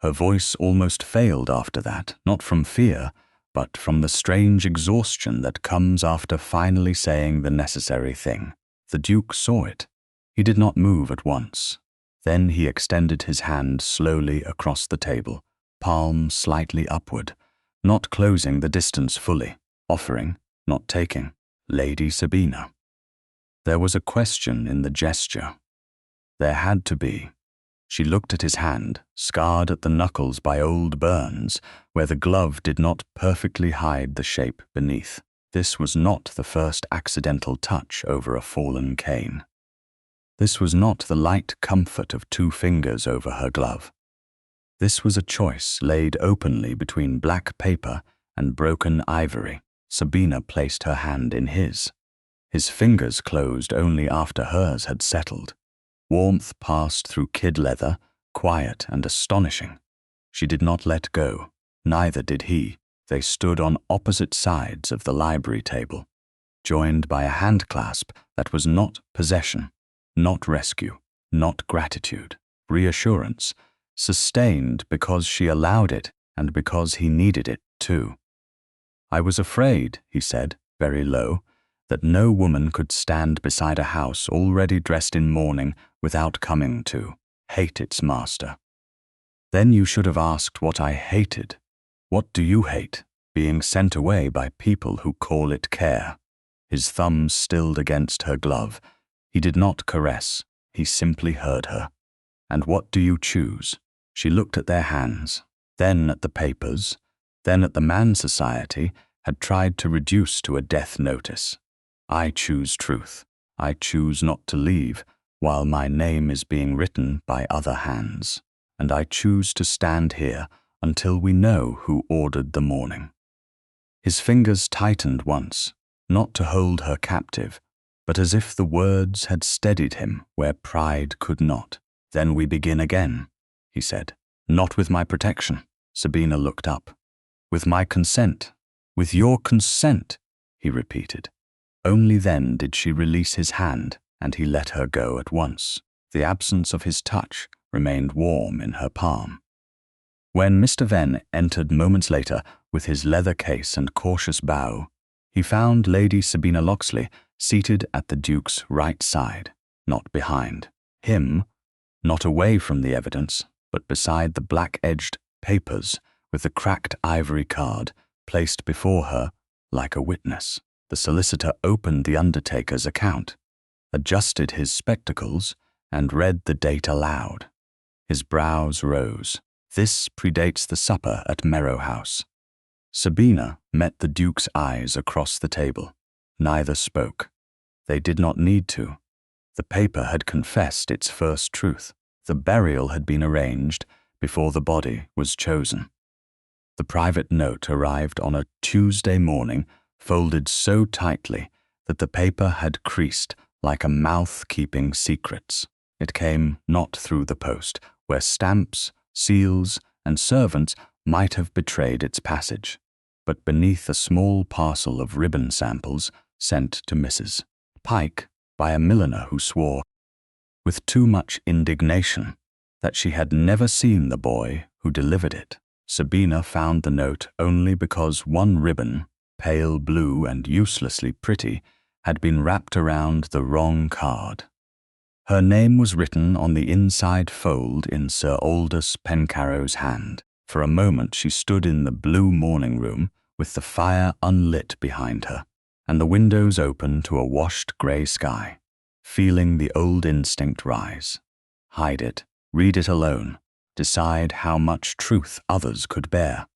Her voice almost failed after that, not from fear, but from the strange exhaustion that comes after finally saying the necessary thing. The Duke saw it. He did not move at once. Then he extended his hand slowly across the table, palm slightly upward, not closing the distance fully, offering, not taking, Lady Sabina. There was a question in the gesture. There had to be. She looked at his hand, scarred at the knuckles by old burns, where the glove did not perfectly hide the shape beneath. This was not the first accidental touch over a fallen cane. This was not the light comfort of 2 fingers over her glove. This was a choice laid openly between black paper and broken ivory. Sabina placed her hand in his. His fingers closed only after hers had settled. Warmth passed through kid leather, quiet and astonishing. She did not let go, neither did he. They stood on opposite sides of the library table, joined by a handclasp that was not possession, not rescue, not gratitude, reassurance, sustained because she allowed it and because he needed it too. I was afraid, he said, very low, that no woman could stand beside a house already dressed in mourning without coming to hate its master. Then you should have asked what I hated. What do you hate? Being sent away by people who call it care. His thumbs stilled against her glove. He did not caress. He simply heard her. And what do you choose? She looked at their hands, then at the papers, then at the Man Society had tried to reduce to a death notice. I choose truth. I choose not to leave while my name is being written by other hands. And I choose to stand here until we know who ordered the mourning. His fingers tightened once, not to hold her captive, but as if the words had steadied him where pride could not. Then we begin again, he said. Not with my protection. Sabina looked up. With my consent. With your consent, he repeated. Only then did she release his hand, and he let her go at once. The absence of his touch remained warm in her palm. When Mr. Venn entered moments later with his leather case and cautious bow, he found Lady Sabina Loxley seated at the Duke's right side, not behind. Him, not away from the evidence, but beside the black-edged papers with the cracked ivory card placed before her like a witness. The solicitor opened the undertaker's account, adjusted his spectacles, and read the date aloud. His brows rose. This predates the supper at Merrow House. Sabina met the Duke's eyes across the table. Neither spoke. They did not need to. The paper had confessed its first truth. The burial had been arranged before the body was chosen. The private note arrived on a Tuesday morning, folded so tightly that the paper had creased like a mouth keeping secrets. It came not through the post, where stamps, seals, and servants might have betrayed its passage, but beneath a small parcel of ribbon samples sent to Mrs. Pike by a milliner who swore, with too much indignation, that she had never seen the boy who delivered it. Sabina found the note only because one ribbon, pale blue and uselessly pretty, had been wrapped around the wrong card. Her name was written on the inside fold in Sir Aldous Pencarrow's hand. For a moment she stood in the blue morning room with the fire unlit behind her and the windows open to a washed grey sky, feeling the old instinct rise. Hide it, read it alone, decide how much truth others could bear.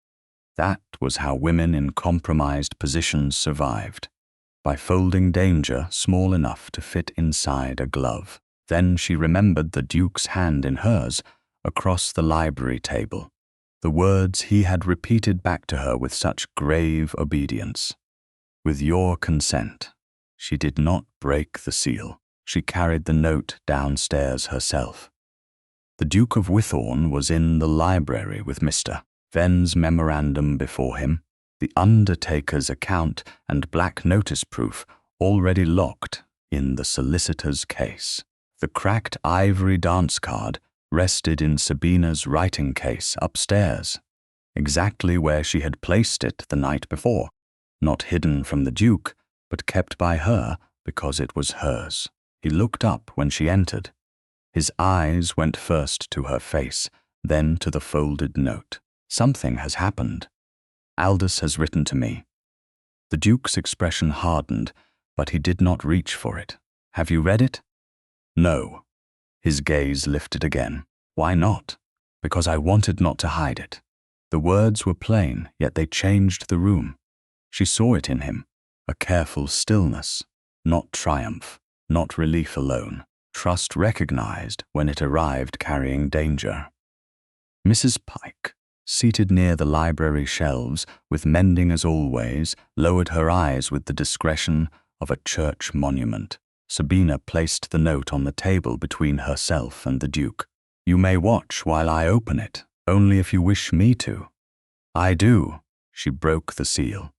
That was how women in compromised positions survived, by folding danger small enough to fit inside a glove. Then she remembered the Duke's hand in hers across the library table, the words he had repeated back to her with such grave obedience. With your consent. She did not break the seal. She carried the note downstairs herself. The Duke of Wythorne was in the library with Mr. Venn's memorandum before him, the undertaker's account and black notice proof already locked in the solicitor's case. The cracked ivory dance card rested in Sabina's writing case upstairs, exactly where she had placed it the night before, not hidden from the Duke, but kept by her because it was hers. He looked up when she entered. His eyes went first to her face, then to the folded note. Something has happened. Aldous has written to me. The Duke's expression hardened, but he did not reach for it. Have you read it? No. His gaze lifted again. Why not? Because I wanted not to hide it. The words were plain, yet they changed the room. She saw it in him, a careful stillness, not triumph, not relief alone, trust recognized when it arrived carrying danger. Mrs. Pike, seated near the library shelves, with mending as always, lowered her eyes with the discretion of a church monument. Sabina placed the note on the table between herself and the Duke. You may watch while I open it, only if you wish me to. I do. She broke the seal.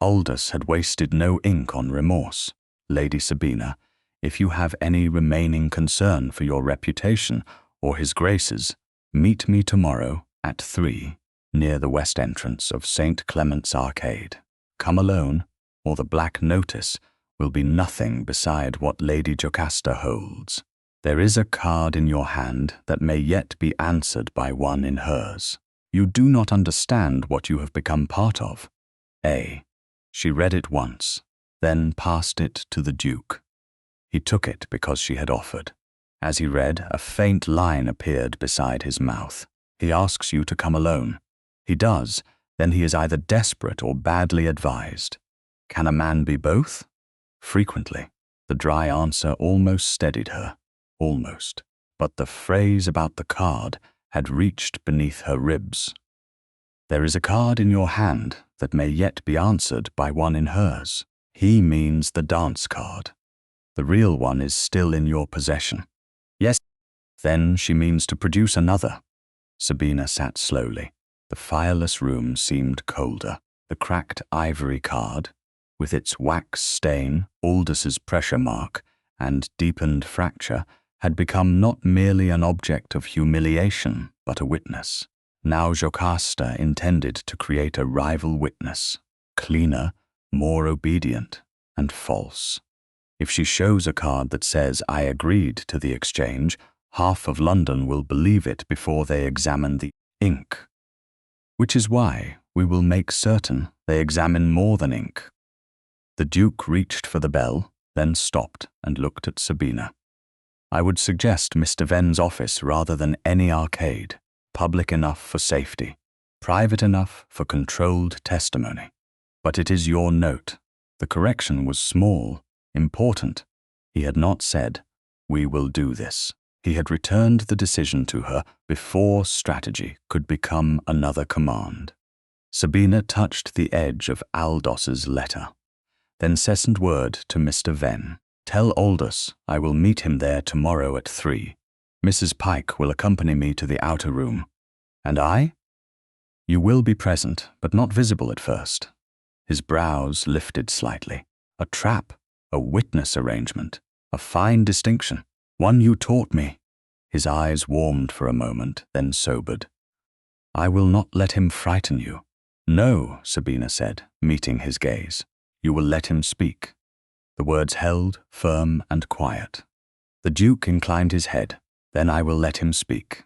Aldous had wasted no ink on remorse. Lady Sabina, if you have any remaining concern for your reputation or his grace's, meet me tomorrow at 3 near the west entrance of St. Clement's Arcade. Come alone, or the black notice will be nothing beside what Lady Jocasta holds. There is a card in your hand that may yet be answered by one in hers. You do not understand what you have become part of. She read it once, then passed it to the Duke. He took it because she had offered. As he read, a faint line appeared beside his mouth. He asks you to come alone. He does, then he is either desperate or badly advised. Can a man be both? Frequently. The dry answer almost steadied her. Almost. But the phrase about the card had reached beneath her ribs. There is a card in your hand that may yet be answered by one in hers. He means the dance card. The real one is still in your possession. Yes. Then she means to produce another. Sabina sat slowly. The fireless room seemed colder. The cracked ivory card, with its wax stain, Aldous's pressure mark, and deepened fracture, had become not merely an object of humiliation, but a witness. Now Jocasta intended to create a rival witness, cleaner, more obedient, and false. If she shows a card that says, I agreed to the exchange, half of London will believe it before they examine the ink. Which is why we will make certain they examine more than ink. The Duke reached for the bell, then stopped and looked at Sabina. I would suggest Mr. Venn's office rather than any arcade, public enough for safety, private enough for controlled testimony. But it is your note. The correction was small, important. He had not said, "We will do this." He had returned the decision to her before strategy could become another command. Sabina touched the edge of Aldous's letter, then sent word to Mr. Venn. "Tell Aldous I will meet him there tomorrow at 3. Mrs. Pike will accompany me to the outer room. And I? You will be present, but not visible at first." His brows lifted slightly. A trap, a witness arrangement, a fine distinction, one you taught me. His eyes warmed for a moment, then sobered. "I will not let him frighten you." "No," Sabina said, meeting his gaze. "You will let him speak." The words held, firm and quiet. The Duke inclined his head. "Then I will let him speak."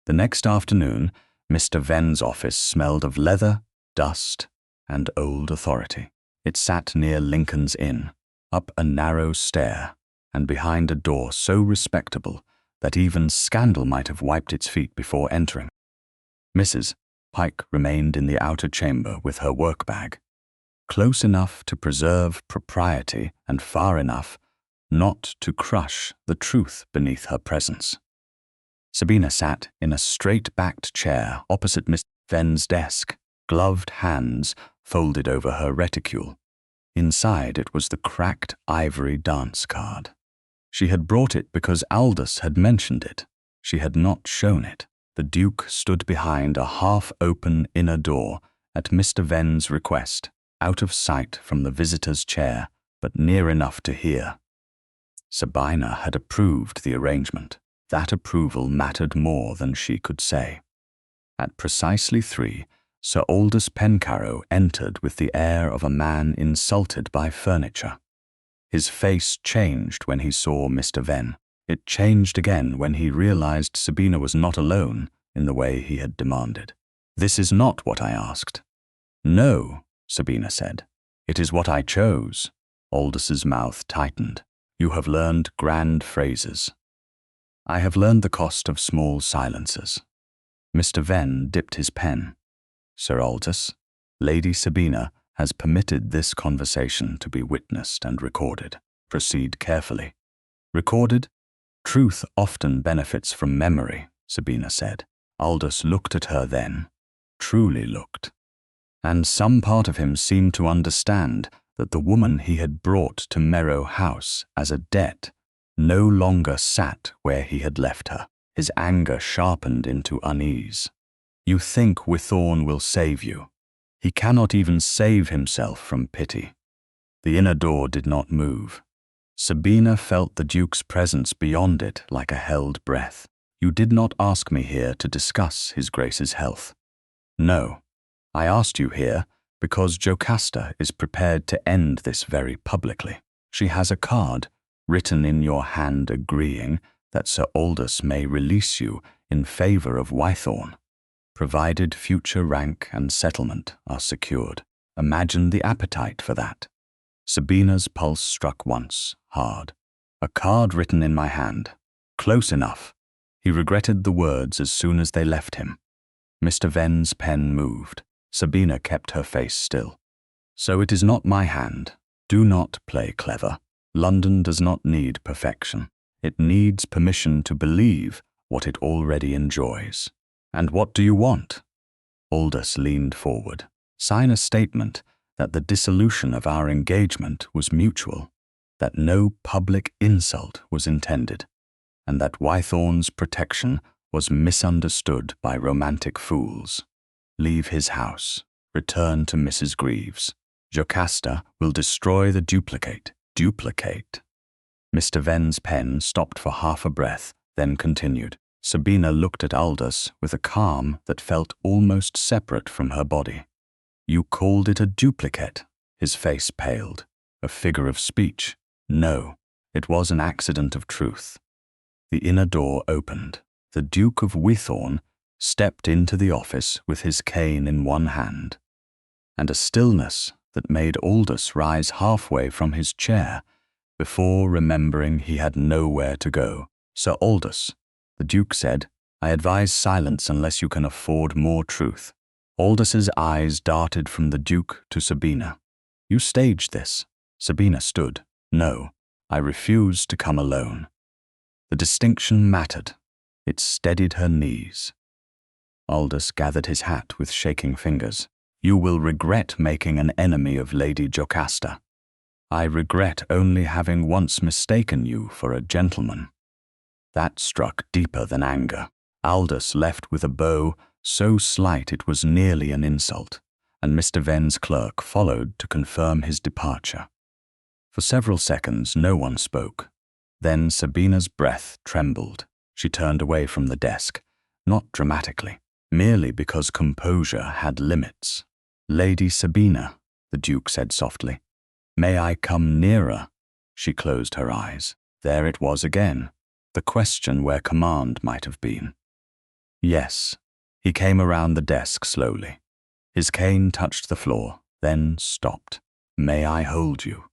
The next afternoon, Mr. Venn's office smelled of leather, dust, and old authority. It sat near Lincoln's Inn, up a narrow stair, and behind a door so respectable that even scandal might have wiped its feet before entering. Mrs. Pike remained in the outer chamber with her work-bag, close enough to preserve propriety and far enough not to crush the truth beneath her presence. Sabina sat in a straight-backed chair opposite Miss Venn's desk, gloved hands folded over her reticule. Inside it was the cracked ivory dance card. She had brought it because Aldous had mentioned it. She had not shown it. The Duke stood behind a half-open inner door at Mr. Venn's request, out of sight from the visitor's chair, but near enough to hear. Sabina had approved the arrangement. That approval mattered more than she could say. At precisely 3, Sir Aldous Pencarrow entered with the air of a man insulted by furniture. His face changed when he saw Mr. Venn. It changed again when he realized Sabina was not alone in the way he had demanded. "This is not what I asked." "No," Sabina said. "It is what I chose." Aldous's mouth tightened. "You have learned grand phrases." "I have learned the cost of small silences." Mr. Venn dipped his pen. "Sir Aldous, Lady Sabina has permitted this conversation to be witnessed and recorded. Proceed carefully." "Recorded? Truth often benefits from memory," Sabina said. Aldous looked at her then, truly looked. And some part of him seemed to understand that the woman he had brought to Merrow House as a debt no longer sat where he had left her. His anger sharpened into unease. "You think Wythorne will save you. He cannot even save himself from pity." The inner door did not move. Sabina felt the Duke's presence beyond it like a held breath. "You did not ask me here to discuss His Grace's health." "No, I asked you here because Jocasta is prepared to end this very publicly. She has a card written in your hand agreeing that Sir Aldous may release you in favor of Wythorne, provided future rank and settlement are secured. Imagine the appetite for that." Sabina's pulse struck once, hard. "A card written in my hand. Close enough." He regretted the words as soon as they left him. Mr. Venn's pen moved. Sabina kept her face still. "So it is not my hand. Do not play clever. London does not need perfection. It needs permission to believe what it already enjoys." "And what do you want?" Aldous leaned forward. "Sign a statement that the dissolution of our engagement was mutual, that no public insult was intended, and that Wythorne's protection was misunderstood by romantic fools. Leave his house. Return to Mrs. Greaves. Jocasta will destroy the duplicate." "Duplicate?" Mr. Venn's pen stopped for half a breath, then continued. Sabina looked at Aldous with a calm that felt almost separate from her body. "You called it a duplicate?" His face paled. "A figure of speech?" "No, it was an accident of truth." The inner door opened. The Duke of Wythorne stepped into the office with his cane in one hand, and a stillness that made Aldous rise halfway from his chair, before remembering he had nowhere to go. "Sir Aldous," the Duke said, "I advise silence unless you can afford more truth." Aldous's eyes darted from the Duke to Sabina. "You staged this." Sabina stood. "No, I refuse to come alone." The distinction mattered. It steadied her knees. Aldous gathered his hat with shaking fingers. "You will regret making an enemy of Lady Jocasta. I regret only having once mistaken you for a gentleman." That struck deeper than anger. Aldous left with a bow so slight it was nearly an insult, and Mr. Venn's clerk followed to confirm his departure. For several seconds no one spoke. Then Sabina's breath trembled. She turned away from the desk, not dramatically, merely because composure had limits. "Lady Sabina," the Duke said softly, "may I come nearer?" She closed her eyes. There it was again, the question where command might have been. "Yes." He came around the desk slowly. His cane touched the floor, then stopped. "May I hold you?"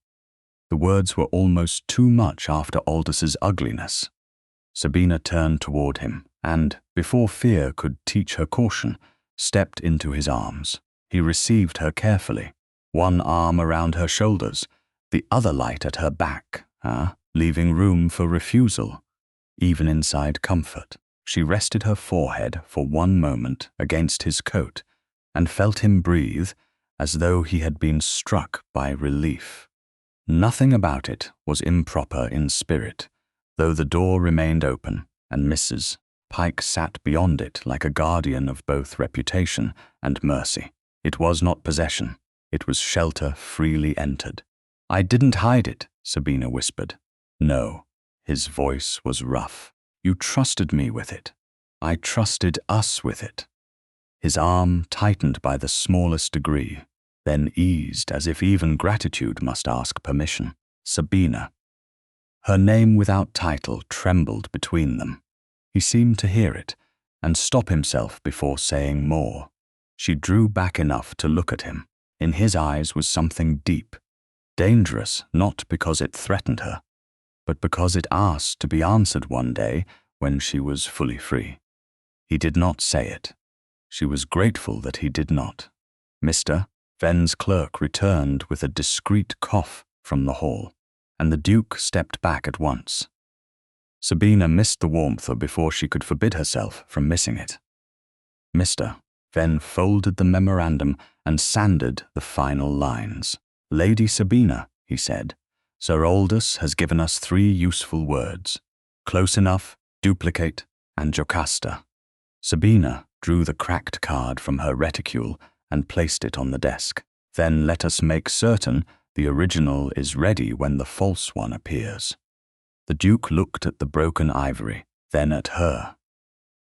The words were almost too much after Aldous's ugliness. Sabina turned toward him and, before fear could teach her caution, stepped into his arms. He received her carefully, one arm around her shoulders, the other light at her back, leaving room for refusal, even inside comfort. She rested her forehead for one moment against his coat and felt him breathe as though he had been struck by relief. Nothing about it was improper in spirit, though the door remained open and Mrs. Pike sat beyond it like a guardian of both reputation and mercy. It was not possession. It was shelter freely entered. "I didn't hide it," Sabina whispered. "No." His voice was rough. "You trusted me with it. I trusted us with it." His arm tightened by the smallest degree, then eased as if even gratitude must ask permission. "Sabina." Her name without title trembled between them. He seemed to hear it and stop himself before saying more. She drew back enough to look at him. In his eyes was something deep, dangerous not because it threatened her, but because it asked to be answered one day when she was fully free. He did not say it. She was grateful that he did not. Mr. Venn's clerk returned with a discreet cough from the hall, and the Duke stepped back at once. Sabina missed the warmth before she could forbid herself from missing it. Mr. Venn folded the memorandum and sanded the final lines. "Lady Sabina," he said, "Sir Aldous has given us 3 useful words: close enough, duplicate, and Jocasta." Sabina drew the cracked card from her reticule and placed it on the desk. "Then let us make certain the original is ready when the false one appears." The Duke looked at the broken ivory, then at her.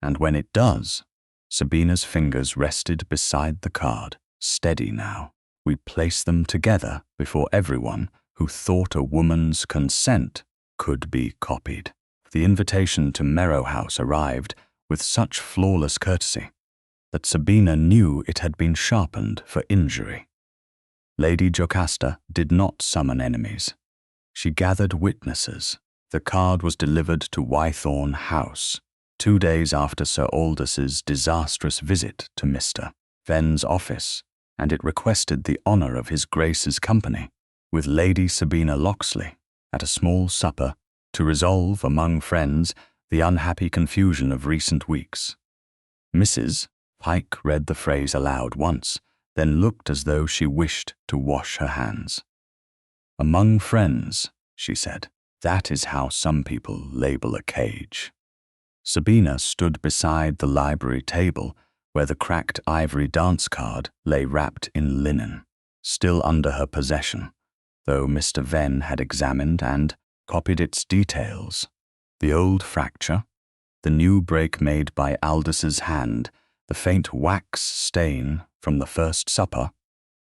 "And when it does," Sabina's fingers rested beside the card, steady now, "we place them together before everyone who thought a woman's consent could be copied." The invitation to Merrow House arrived with such flawless courtesy that Sabina knew it had been sharpened for injury. Lady Jocasta did not summon enemies. She gathered witnesses. The card was delivered to Wythorne House, 2 days after Sir Aldous's disastrous visit to Mr. Venn's office, and it requested the honour of His Grace's company, with Lady Sabina Loxley, at a small supper, to resolve among friends the unhappy confusion of recent weeks. Mrs. Pike read the phrase aloud once, then looked as though she wished to wash her hands. "Among friends," she said. "That is how some people label a cage." Sabina stood beside the library table where the cracked ivory dance card lay wrapped in linen, still under her possession, though Mr. Venn had examined and copied its details. The old fracture, the new break made by Aldous's hand, the faint wax stain from the first supper,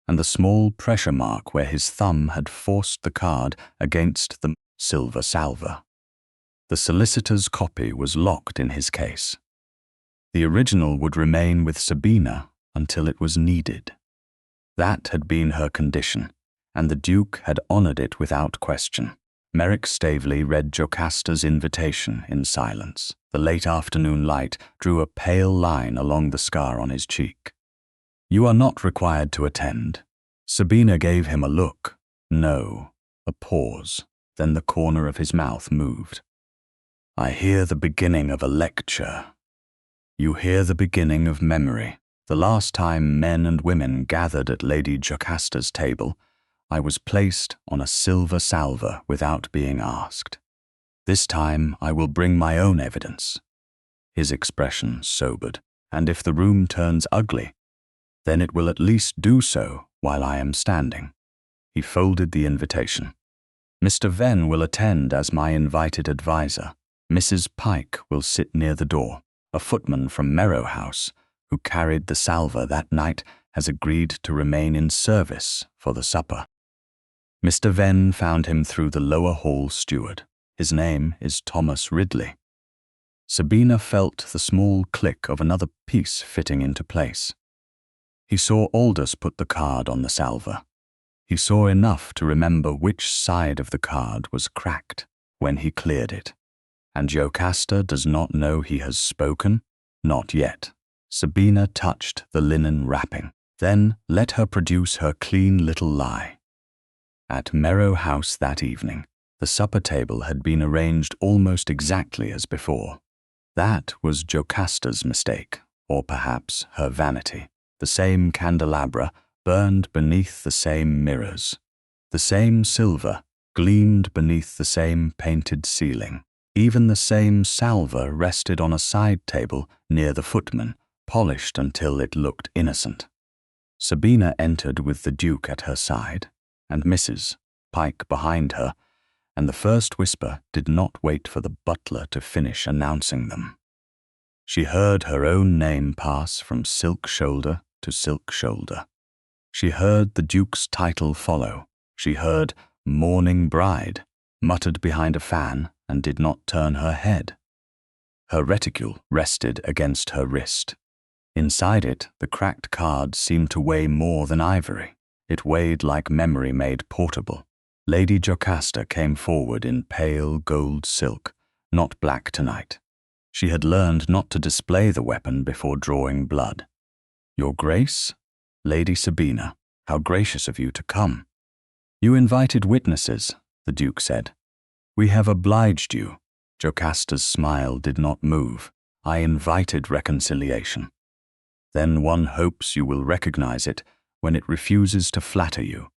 and the small pressure mark where his thumb had forced the card against the silver salver. The solicitor's copy was locked in his case. The original would remain with Sabina until it was needed. That had been her condition, and the Duke had honoured it without question. Merrick Staveley read Jocasta's invitation in silence. The late afternoon light drew a pale line along the scar on his cheek. "You are not required to attend." Sabina gave him a look. No, a pause. Then the corner of his mouth moved. "I hear the beginning of a lecture." "You hear the beginning of memory. The last time men and women gathered at Lady Jocasta's table, I was placed on a silver salver without being asked. This time I will bring my own evidence." His expression sobered. "And if the room turns ugly, then it will at least do so while I am standing." He folded the invitation. "Mr. Venn will attend as my invited adviser. Mrs. Pike will sit near the door. A footman from Merrow House, who carried the salver that night, has agreed to remain in service for the supper. Mr. Venn found him through the lower hall steward. His name is Thomas Ridley." Sabina felt the small click of another piece fitting into place. He saw Aldous put the card on the salver. He saw enough to remember which side of the card was cracked when he cleared it. "And Jocasta does not know he has spoken?" "Not yet." Sabina touched the linen wrapping. "Then let her produce her clean little lie." At Merrow House that evening, the supper table had been arranged almost exactly as before. That was Jocasta's mistake, or perhaps her vanity. The same candelabra burned beneath the same mirrors. The same silver gleamed beneath the same painted ceiling. Even the same salver rested on a side table near the footman, polished until it looked innocent. Sabina entered with the Duke at her side, and Mrs. Pike behind her, and the first whisper did not wait for the butler to finish announcing them. She heard her own name pass from silk shoulder to silk shoulder. She heard the Duke's title follow. She heard "Mourning Bride" muttered behind a fan and did not turn her head. Her reticule rested against her wrist. Inside it, the cracked card seemed to weigh more than ivory. It weighed like memory made portable. Lady Jocasta came forward in pale gold silk, not black tonight. She had learned not to display the weapon before drawing blood. "Your Grace? Lady Sabina, how gracious of you to come." "You invited witnesses," the Duke said. "We have obliged you." Jocasta's smile did not move. "I invited reconciliation." "Then one hopes you will recognize it when it refuses to flatter you."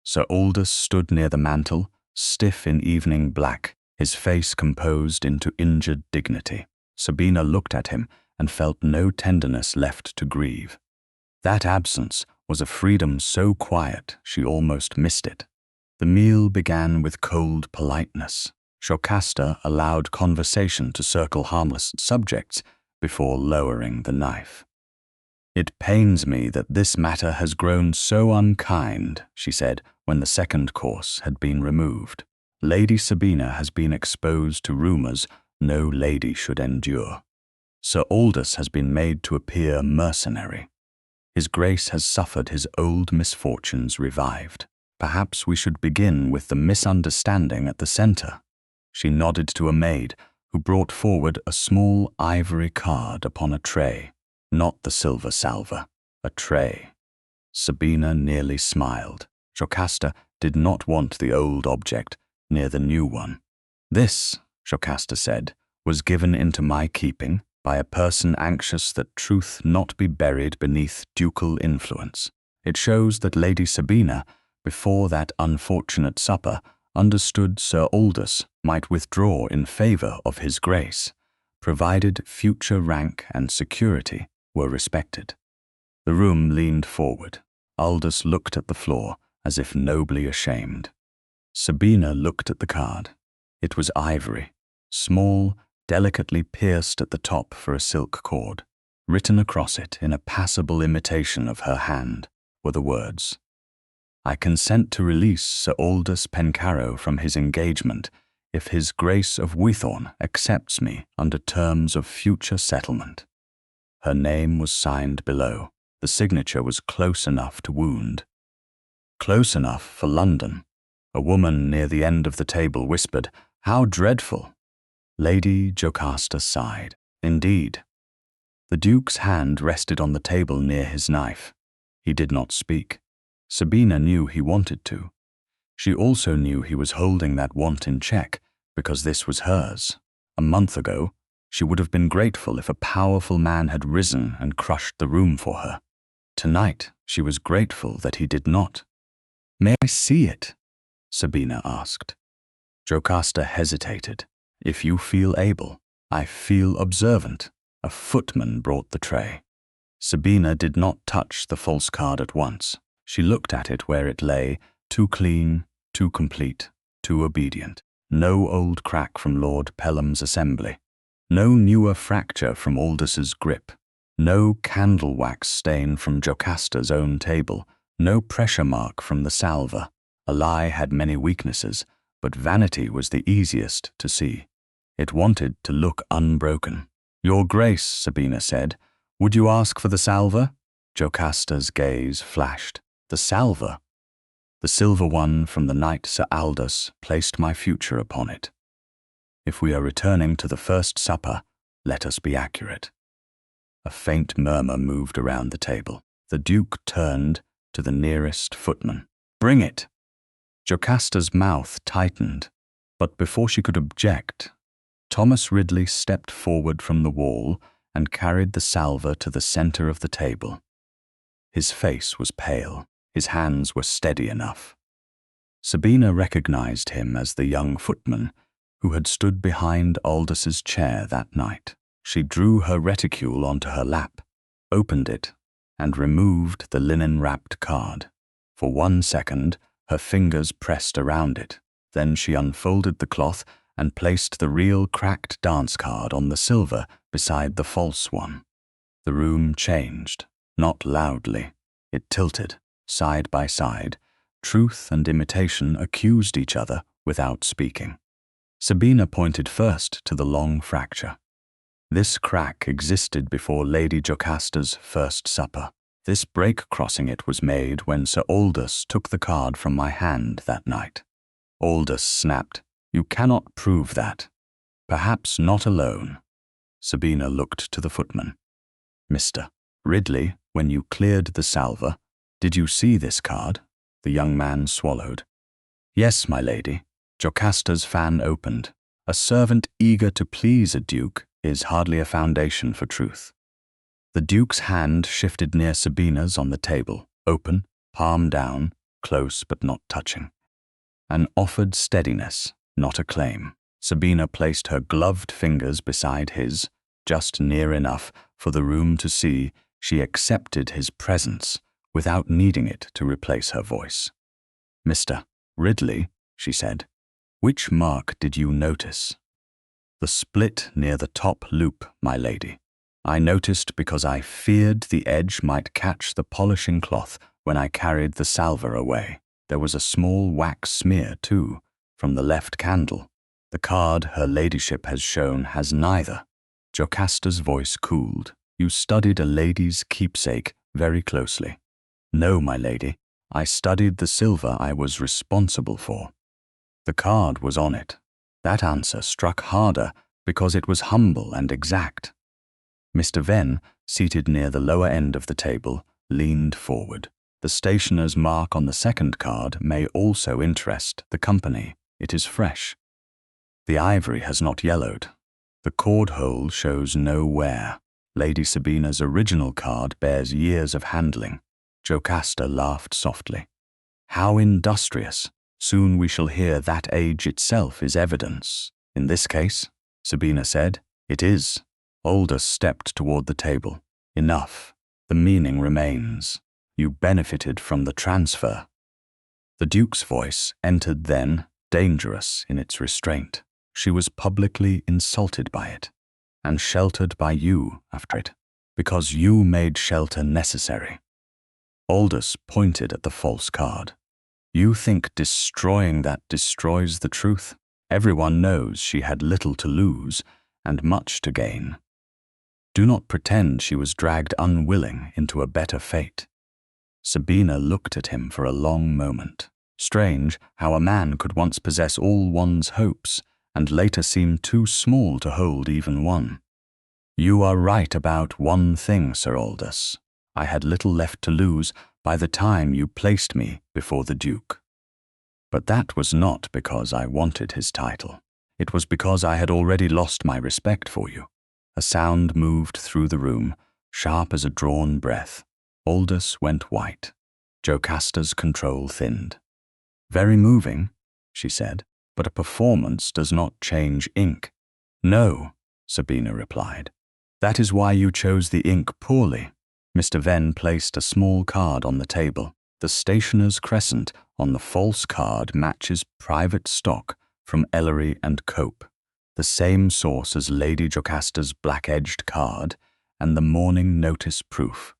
Sir Aldous stood near the mantel, stiff in evening black, his face composed into injured dignity. Sabina looked at him and felt no tenderness left to grieve. That absence was a freedom so quiet she almost missed it. The meal began with cold politeness. Jocasta allowed conversation to circle harmless subjects before lowering the knife. "It pains me that this matter has grown so unkind," she said when the second course had been removed. "Lady Sabina has been exposed to rumours no lady should endure. Sir Aldous has been made to appear mercenary. His Grace has suffered his old misfortunes revived. Perhaps we should begin with the misunderstanding at the centre." She nodded to a maid who brought forward a small ivory card upon a tray. Not the silver salver, a tray. Sabina nearly smiled. Jocasta did not want the old object near the new one. "This," Jocasta said, "was given into my keeping by a person anxious that truth not be buried beneath ducal influence. It shows that Lady Sabina, before that unfortunate supper, understood Sir Aldous might withdraw in favour of his Grace, provided future rank and security were respected." The room leaned forward. Aldous looked at the floor as if nobly ashamed. Sabina looked at the card. It was ivory, small, delicately pierced at the top for a silk cord. Written across it in a passable imitation of her hand were the words, "I consent to release Sir Aldous Pencarrow from his engagement if his Grace of Wythorne accepts me under terms of future settlement." Her name was signed below. The signature was close enough to wound. Close enough for London. A woman near the end of the table whispered, "How dreadful!" Lady Jocasta sighed. Indeed. The Duke's hand rested on the table near his knife. He did not speak. Sabina knew he wanted to. She also knew he was holding that want in check, because this was hers. A month ago, she would have been grateful if a powerful man had risen and crushed the room for her. Tonight, she was grateful that he did not. "May I see it?" Sabina asked. Jocasta hesitated. "If you feel able." "I feel observant." A footman brought the tray. Sabina did not touch the false card at once. She looked at it where it lay, too clean, too complete, too obedient. No old crack from Lord Pelham's assembly. No newer fracture from Aldous' grip. No candle wax stain from Jocasta's own table. No pressure mark from the salver. A lie had many weaknesses, but vanity was the easiest to see. It wanted to look unbroken. "Your Grace," Sabina said, "would you ask for the salver?" Jocasta's gaze flashed. "The salver?" "The silver one from the night Sir Aldous placed my future upon it. If we are returning to the first supper, let us be accurate." A faint murmur moved around the table. The Duke turned to the nearest footman. "Bring it!" Jocasta's mouth tightened, but before she could object, Thomas Ridley stepped forward from the wall and carried the salver to the center of the table. His face was pale. His hands were steady enough. Sabina recognized him as the young footman who had stood behind Aldous' chair that night. She drew her reticule onto her lap, opened it, and removed the linen-wrapped card. For 1 second, her fingers pressed around it. Then she unfolded the cloth and placed the real cracked dance card on the silver beside the false one. The room changed, not loudly. It tilted, side by side. Truth and imitation accused each other without speaking. Sabina pointed first to the long fracture. This crack existed before Lady Jocasta's first supper. This break crossing it was made when Sir Aldous took the card from my hand that night. Aldous snapped, "You cannot prove that." "Perhaps not alone." Sabina looked to the footman. "Mr. Ridley, when you cleared the salver, did you see this card?" The young man swallowed. "Yes, my lady." Jocasta's fan opened. A servant eager to please a duke is hardly a foundation for truth. The Duke's hand shifted near Sabina's on the table, open, palm down, close but not touching. An offered steadiness, not a claim. Sabina placed her gloved fingers beside his, just near enough for the room to see she accepted his presence without needing it to replace her voice. "Mr. Ridley," she said, "which mark did you notice?" "The split near the top loop, my lady. I noticed because I feared the edge might catch the polishing cloth when I carried the salver away. There was a small wax smear, too, from the left candle. The card her ladyship has shown has neither." Jocasta's voice cooled. "You studied a lady's keepsake very closely." "No, my lady. I studied the silver I was responsible for." The card was on it. That answer struck harder because it was humble and exact. Mr. Venn, seated near the lower end of the table, leaned forward. "The stationer's mark on the second card may also interest the company. It is fresh. The ivory has not yellowed. The cord hole shows no wear. Lady Sabina's original card bears years of handling." Jocasta laughed softly. "How industrious! Soon we shall hear that age itself is evidence." "In this case," Sabina said, "it is." Aldous stepped toward the table. "Enough. The meaning remains. You benefited from the transfer." The Duke's voice entered then, dangerous in its restraint. "She was publicly insulted by it, and sheltered by you after it, because you made shelter necessary." Aldous pointed at the false card. "You think destroying that destroys the truth? Everyone knows she had little to lose and much to gain." Do not pretend she was dragged unwilling into a better fate. Sabina looked at him for a long moment. Strange how a man could once possess all one's hopes and later seem too small to hold even one. You are right about one thing, Sir Aldous. I had little left to lose by the time you placed me before the Duke. But that was not because I wanted his title. It was because I had already lost my respect for you. A sound moved through the room, sharp as a drawn breath. Aldous went white. Jocasta's control thinned. Very moving, she said, but a performance does not change ink. No, Sabina replied. That is why you chose the ink poorly. Mr. Venn placed a small card on the table. The stationer's crescent on the false card matches private stock from Ellery and Cope, the same source as Lady Jocasta's black-edged card and the morning notice proof.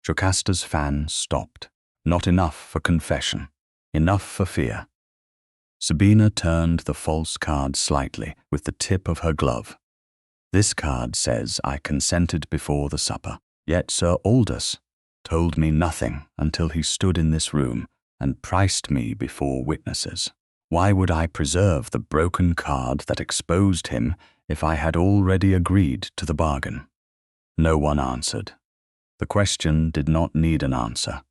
Jocasta's fan stopped. Not enough for confession, enough for fear. Sabina turned the false card slightly with the tip of her glove. This card says I consented before the supper, yet Sir Aldous told me nothing until he stood in this room and priced me before witnesses. Why would I preserve the broken card that exposed him if I had already agreed to the bargain? No one answered. The question did not need an answer.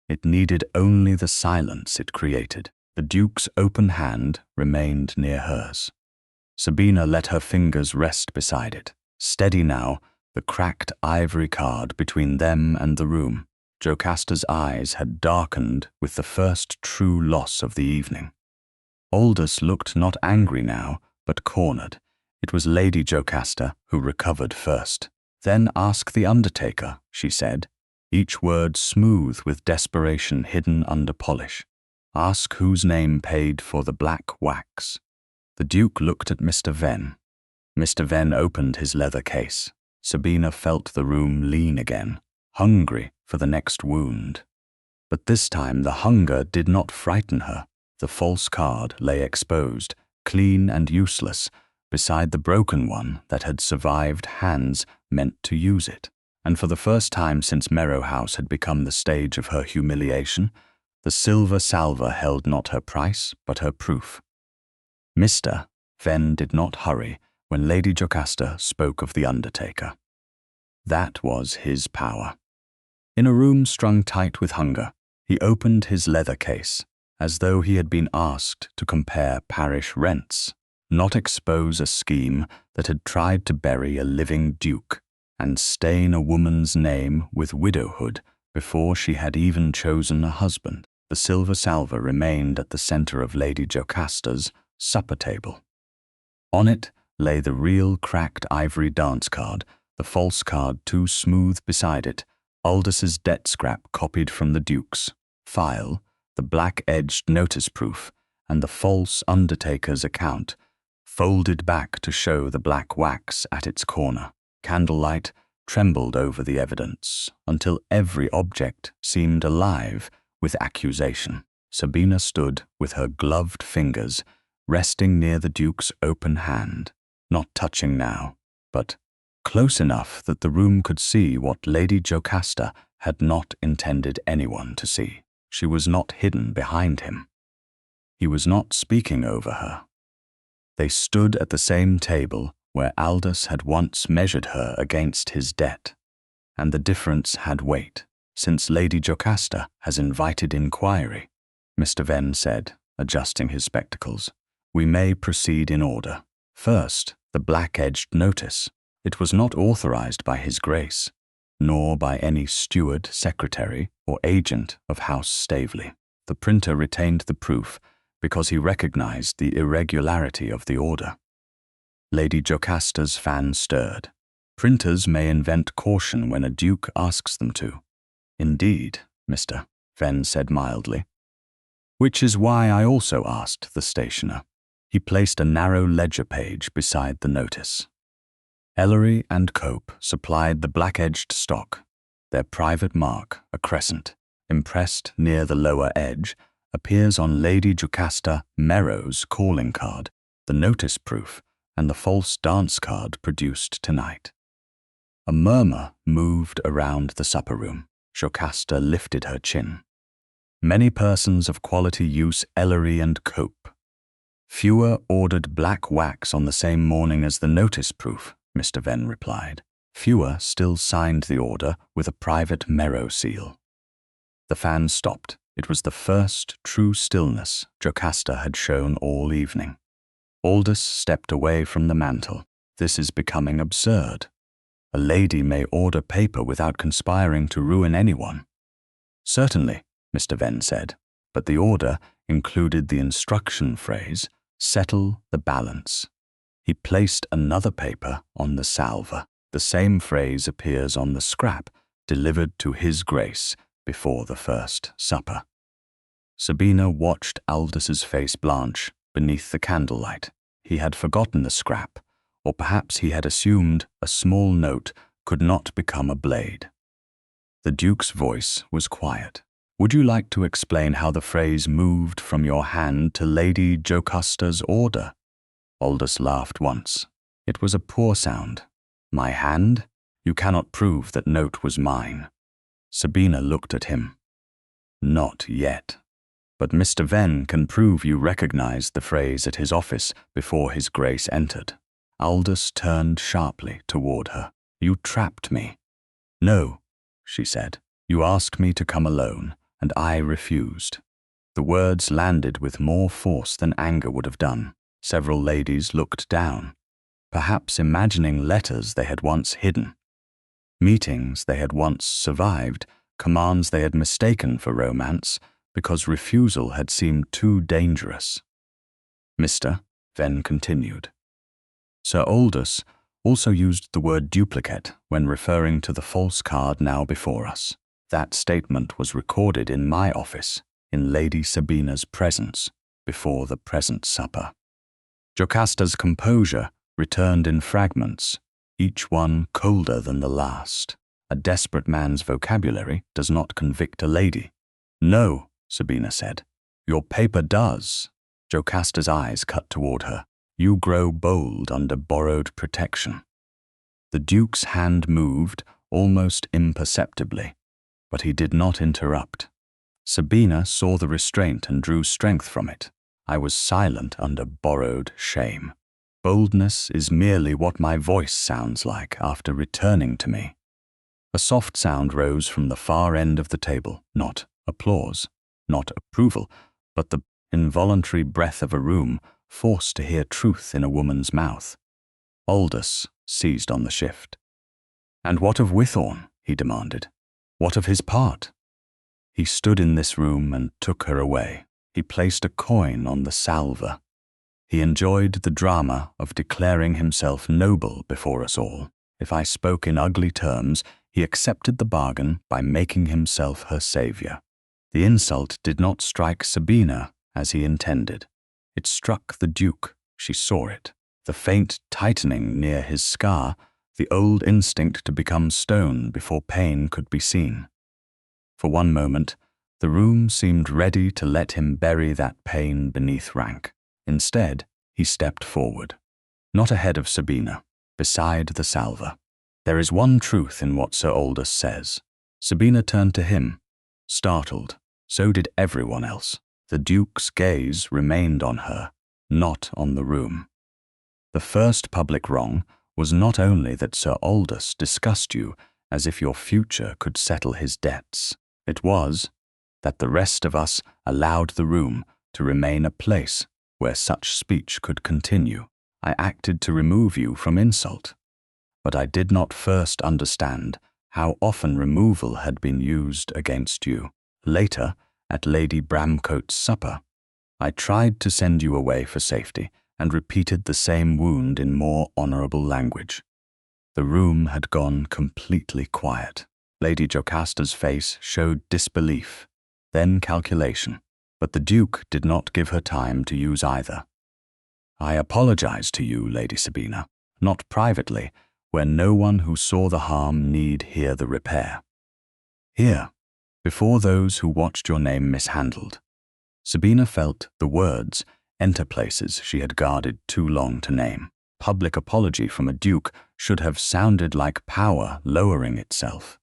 It needed only the silence it created. The Duke's open hand remained near hers. Sabina let her fingers rest beside it. Steady now, the cracked ivory card between them and the room. Jocasta's eyes had darkened with the first true loss of the evening. Aldous looked not angry now, but cornered. It was Lady Jocasta who recovered first. Then ask the undertaker, she said, each word smooth with desperation hidden under polish. Ask whose name paid for the black wax. The Duke looked at Mr. Venn. Mr. Venn opened his leather case. Sabina felt the room lean again, hungry for the next wound. But this time the hunger did not frighten her. The false card lay exposed, clean and useless, beside the broken one that had survived hands meant to use it. And for the first time since Merrow House had become the stage of her humiliation, the silver salver held not her price, but her proof. Mr. Venn did not hurry when Lady Jocasta spoke of the undertaker. That was his power. In a room strung tight with hunger, he opened his leather case, as though he had been asked to compare parish rents, not expose a scheme that had tried to bury a living duke and stain a woman's name with widowhood before she had even chosen a husband. The silver salver remained at the center of Lady Jocasta's supper table. On it lay the real cracked ivory dance card, the false card too smooth beside it, Aldous's debt scrap copied from the Duke's file, the black-edged notice proof, and the false undertaker's account, folded back to show the black wax at its corner. Candlelight trembled over the evidence until every object seemed alive with accusation. Sabina stood with her gloved fingers resting near the Duke's open hand, not touching now, but close enough that the room could see what Lady Jocasta had not intended anyone to see. She was not hidden behind him. He was not speaking over her. They stood at the same table where Aldous had once measured her against his debt, and the difference had weight, since Lady Jocasta has invited inquiry, Mr. Venn said, adjusting his spectacles. We may proceed in order. First, the black-edged notice. It was not authorized by His Grace, nor by any steward, secretary, or agent of House Staveley. The printer retained the proof because he recognized the irregularity of the order. Lady Jocasta's fan stirred. Printers may invent caution when a duke asks them to. Indeed, Mr. Venn said mildly. Which is why I also asked the stationer. He placed a narrow ledger page beside the notice. Ellery and Cope supplied the black-edged stock. Their private mark, a crescent, impressed near the lower edge, appears on Lady Jocasta Merrow's calling card, the notice proof, and the false dance card produced tonight. A murmur moved around the supper room. Jocasta lifted her chin. Many persons of quality use Ellery and Cope. Fewer ordered black wax on the same morning as the notice proof, Mr. Venn replied. Fewer still signed the order with a private Merrow seal. The fan stopped. It was the first true stillness Jocasta had shown all evening. Aldous stepped away from the mantel. This is becoming absurd. A lady may order paper without conspiring to ruin anyone. Certainly, Mr. Venn said, but the order included the instruction phrase, settle the balance. He placed another paper on the salver. The same phrase appears on the scrap delivered to His Grace before the first supper. Sabina watched Aldous' face blanch beneath the candlelight. He had forgotten the scrap, or perhaps he had assumed a small note could not become a blade. The Duke's voice was quiet. Would you like to explain how the phrase moved from your hand to Lady Jocasta's order? Aldous laughed once. It was a poor sound. My hand? You cannot prove that note was mine. Sabina looked at him. Not yet. But Mr. Venn can prove you recognized the phrase at his office before His Grace entered. Aldous turned sharply toward her. You trapped me. No, she said. You asked me to come alone, and I refused. The words landed with more force than anger would have done. Several ladies looked down, perhaps imagining letters they had once hidden, meetings they had once survived, commands they had mistaken for romance because refusal had seemed too dangerous. Mr. Venn continued. Sir Aldous also used the word duplicate when referring to the false card now before us. That statement was recorded in my office, in Lady Sabina's presence, before the present supper. Jocasta's composure returned in fragments, each one colder than the last. A desperate man's vocabulary does not convict a lady. No, Sabina said. Your paper does. Jocasta's eyes cut toward her. You grow bold under borrowed protection. The Duke's hand moved almost imperceptibly, but he did not interrupt. Sabina saw the restraint and drew strength from it. I was silent under borrowed shame. Boldness is merely what my voice sounds like after returning to me. A soft sound rose from the far end of the table, not applause, not approval, but the involuntary breath of a room forced to hear truth in a woman's mouth. Aldous seized on the shift. And what of Wythorne? He demanded. What of his part? He stood in this room and took her away. He placed a coin on the salver. He enjoyed the drama of declaring himself noble before us all. If I spoke in ugly terms, he accepted the bargain by making himself her savior. The insult did not strike Sabina as he intended. It struck the Duke. She saw it. The faint tightening near his scar, the old instinct to become stone before pain could be seen. For one moment, the room seemed ready to let him bury that pain beneath rank. Instead, he stepped forward. Not ahead of Sabina, beside the salver. There is one truth in what Sir Aldous says. Sabina turned to him, startled. So did everyone else. The Duke's gaze remained on her, not on the room. The first public wrong was not only that Sir Aldous discussed you as if your future could settle his debts. It was that the rest of us allowed the room to remain a place where such speech could continue. I acted to remove you from insult, but I did not first understand how often removal had been used against you. Later, at Lady Bramcote's supper, I tried to send you away for safety and repeated the same wound in more honourable language. The room had gone completely quiet. Lady Jocasta's face showed disbelief, then calculation, but the Duke did not give her time to use either. I apologize to you, Lady Sabina, not privately, where no one who saw the harm need hear the repair. Here, before those who watched your name mishandled. Sabina felt the words enter places she had guarded too long to name. Public apology from a duke should have sounded like power lowering itself.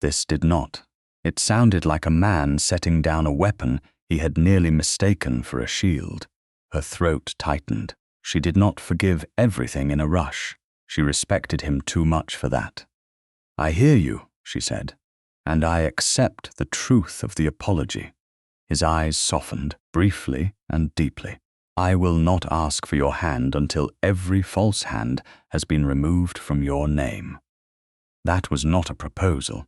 This did not. It sounded like a man setting down a weapon he had nearly mistaken for a shield. Her throat tightened. She did not forgive everything in a rush. She respected him too much for that. "I hear you," she said, "and I accept the truth of the apology." His eyes softened, briefly and deeply. "I will not ask for your hand until every false hand has been removed from your name." That was not a proposal.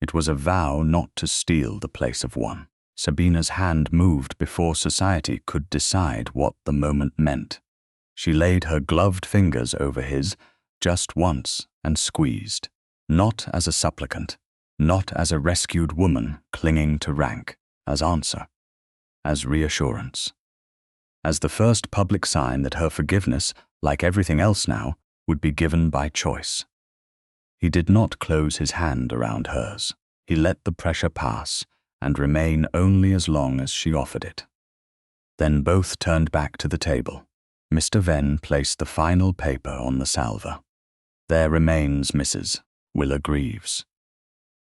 It was a vow not to steal the place of one. Sabina's hand moved before society could decide what the moment meant. She laid her gloved fingers over his just once and squeezed, not as a supplicant, not as a rescued woman clinging to rank, as answer, as reassurance, as the first public sign that her forgiveness, like everything else now, would be given by choice. He did not close his hand around hers. He let the pressure pass and remain only as long as she offered it. Then both turned back to the table. Mr. Venn placed the final paper on the salver. "There remains Mrs. Willa Greaves."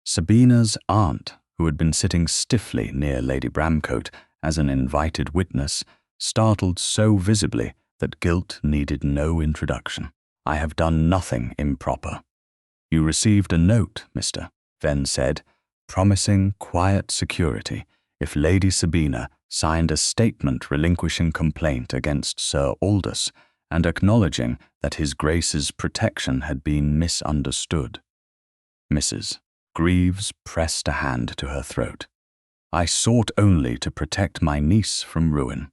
Sabina's aunt, who had been sitting stiffly near Lady Bramcote as an invited witness, startled so visibly that guilt needed no introduction. "I have done nothing improper." "You received a note, Mr. Venn said, promising quiet security if Lady Sabina signed a statement relinquishing complaint against Sir Aldous and acknowledging that His Grace's protection had been misunderstood." Mrs. Greaves pressed a hand to her throat. "I sought only to protect my niece from ruin."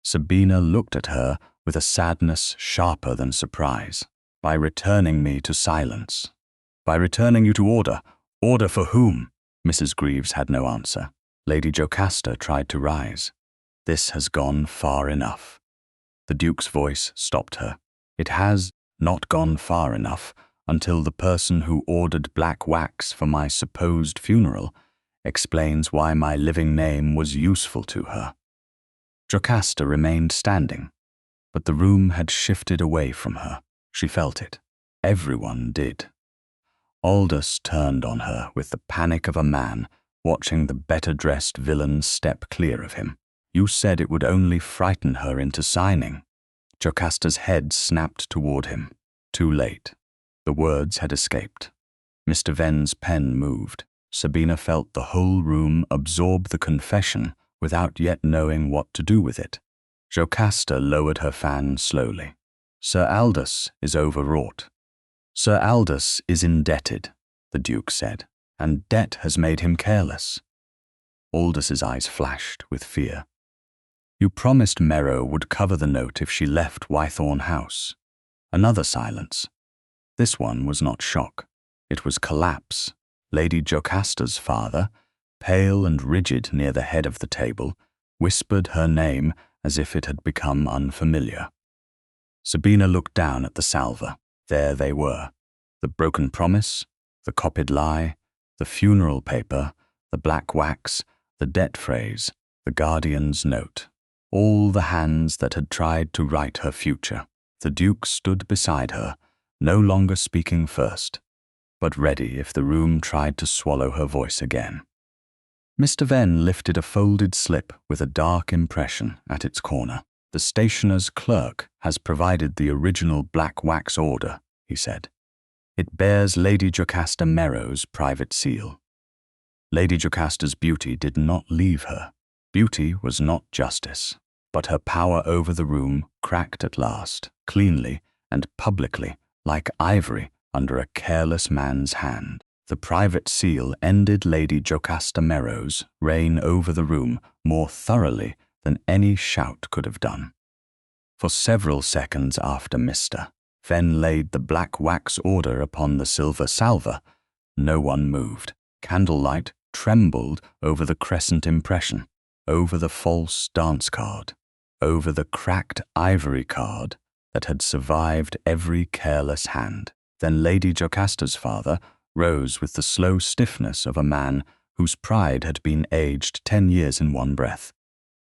Sabina looked at her with a sadness sharper than surprise. "By returning me to silence." "By returning you to order. Order for whom?" Mrs. Greaves had no answer. Lady Jocasta tried to rise. "This has gone far enough." The Duke's voice stopped her. "It has not gone far enough until the person who ordered black wax for my supposed funeral explains why my living name was useful to her." Jocasta remained standing, but the room had shifted away from her. She felt it. Everyone did. Aldous turned on her with the panic of a man watching the better-dressed villain step clear of him. "You said it would only frighten her into signing." Jocasta's head snapped toward him. Too late. The words had escaped. Mr. Venn's pen moved. Sabina felt the whole room absorb the confession without yet knowing what to do with it. Jocasta lowered her fan slowly. "Sir Aldous is overwrought." "Sir Aldous is indebted," the Duke said, "and debt has made him careless." Aldous's eyes flashed with fear. "You promised Merrow would cover the note if she left Wythorne House." Another silence. This one was not shock. It was collapse. Lady Jocasta's father, pale and rigid near the head of the table, whispered her name as if it had become unfamiliar. Sabina looked down at the salver. There they were. The broken promise, the copied lie, the funeral paper, the black wax, the debt phrase, the guardian's note. All the hands that had tried to write her future. The Duke stood beside her, no longer speaking first, but ready if the room tried to swallow her voice again. Mr. Venn lifted a folded slip with a dark impression at its corner. "The stationer's clerk has provided the original black wax order," he said. "It bears Lady Jocasta Merrow's private seal." Lady Jocasta's beauty did not leave her. Beauty was not justice, but her power over the room cracked at last, cleanly and publicly, like ivory under a careless man's hand. The private seal ended Lady Jocasta Merrow's reign over the room more thoroughly than any shout could have done. For several seconds after Mr. Venn laid the black wax order upon the silver salver, no one moved. Candlelight trembled over the crescent impression, over the false dance card, over the cracked ivory card that had survived every careless hand. Then Lady Jocasta's father rose with the slow stiffness of a man whose pride had been aged 10 years in one breath.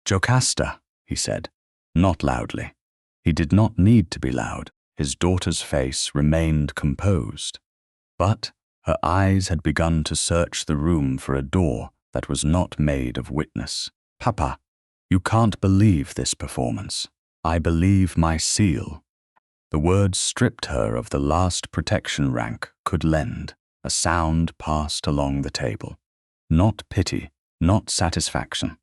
"Jocasta," he said, not loudly. He did not need to be loud. His daughter's face remained composed, but her eyes had begun to search the room for a door that was not made of witness. "Papa, you can't believe this performance. I believe my seal." The words stripped her of the last protection rank could lend. A sound passed along the table. Not pity, not satisfaction,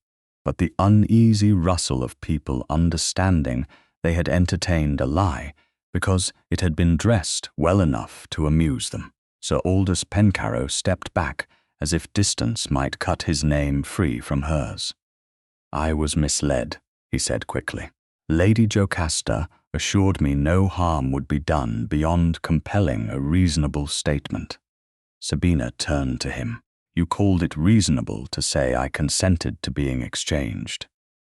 but the uneasy rustle of people understanding they had entertained a lie because it had been dressed well enough to amuse them. Sir Aldous Pencarrow stepped back as if distance might cut his name free from hers. "I was misled," he said quickly. "Lady Jocasta assured me no harm would be done beyond compelling a reasonable statement." Sabina turned to him. "You called it reasonable to say I consented to being exchanged.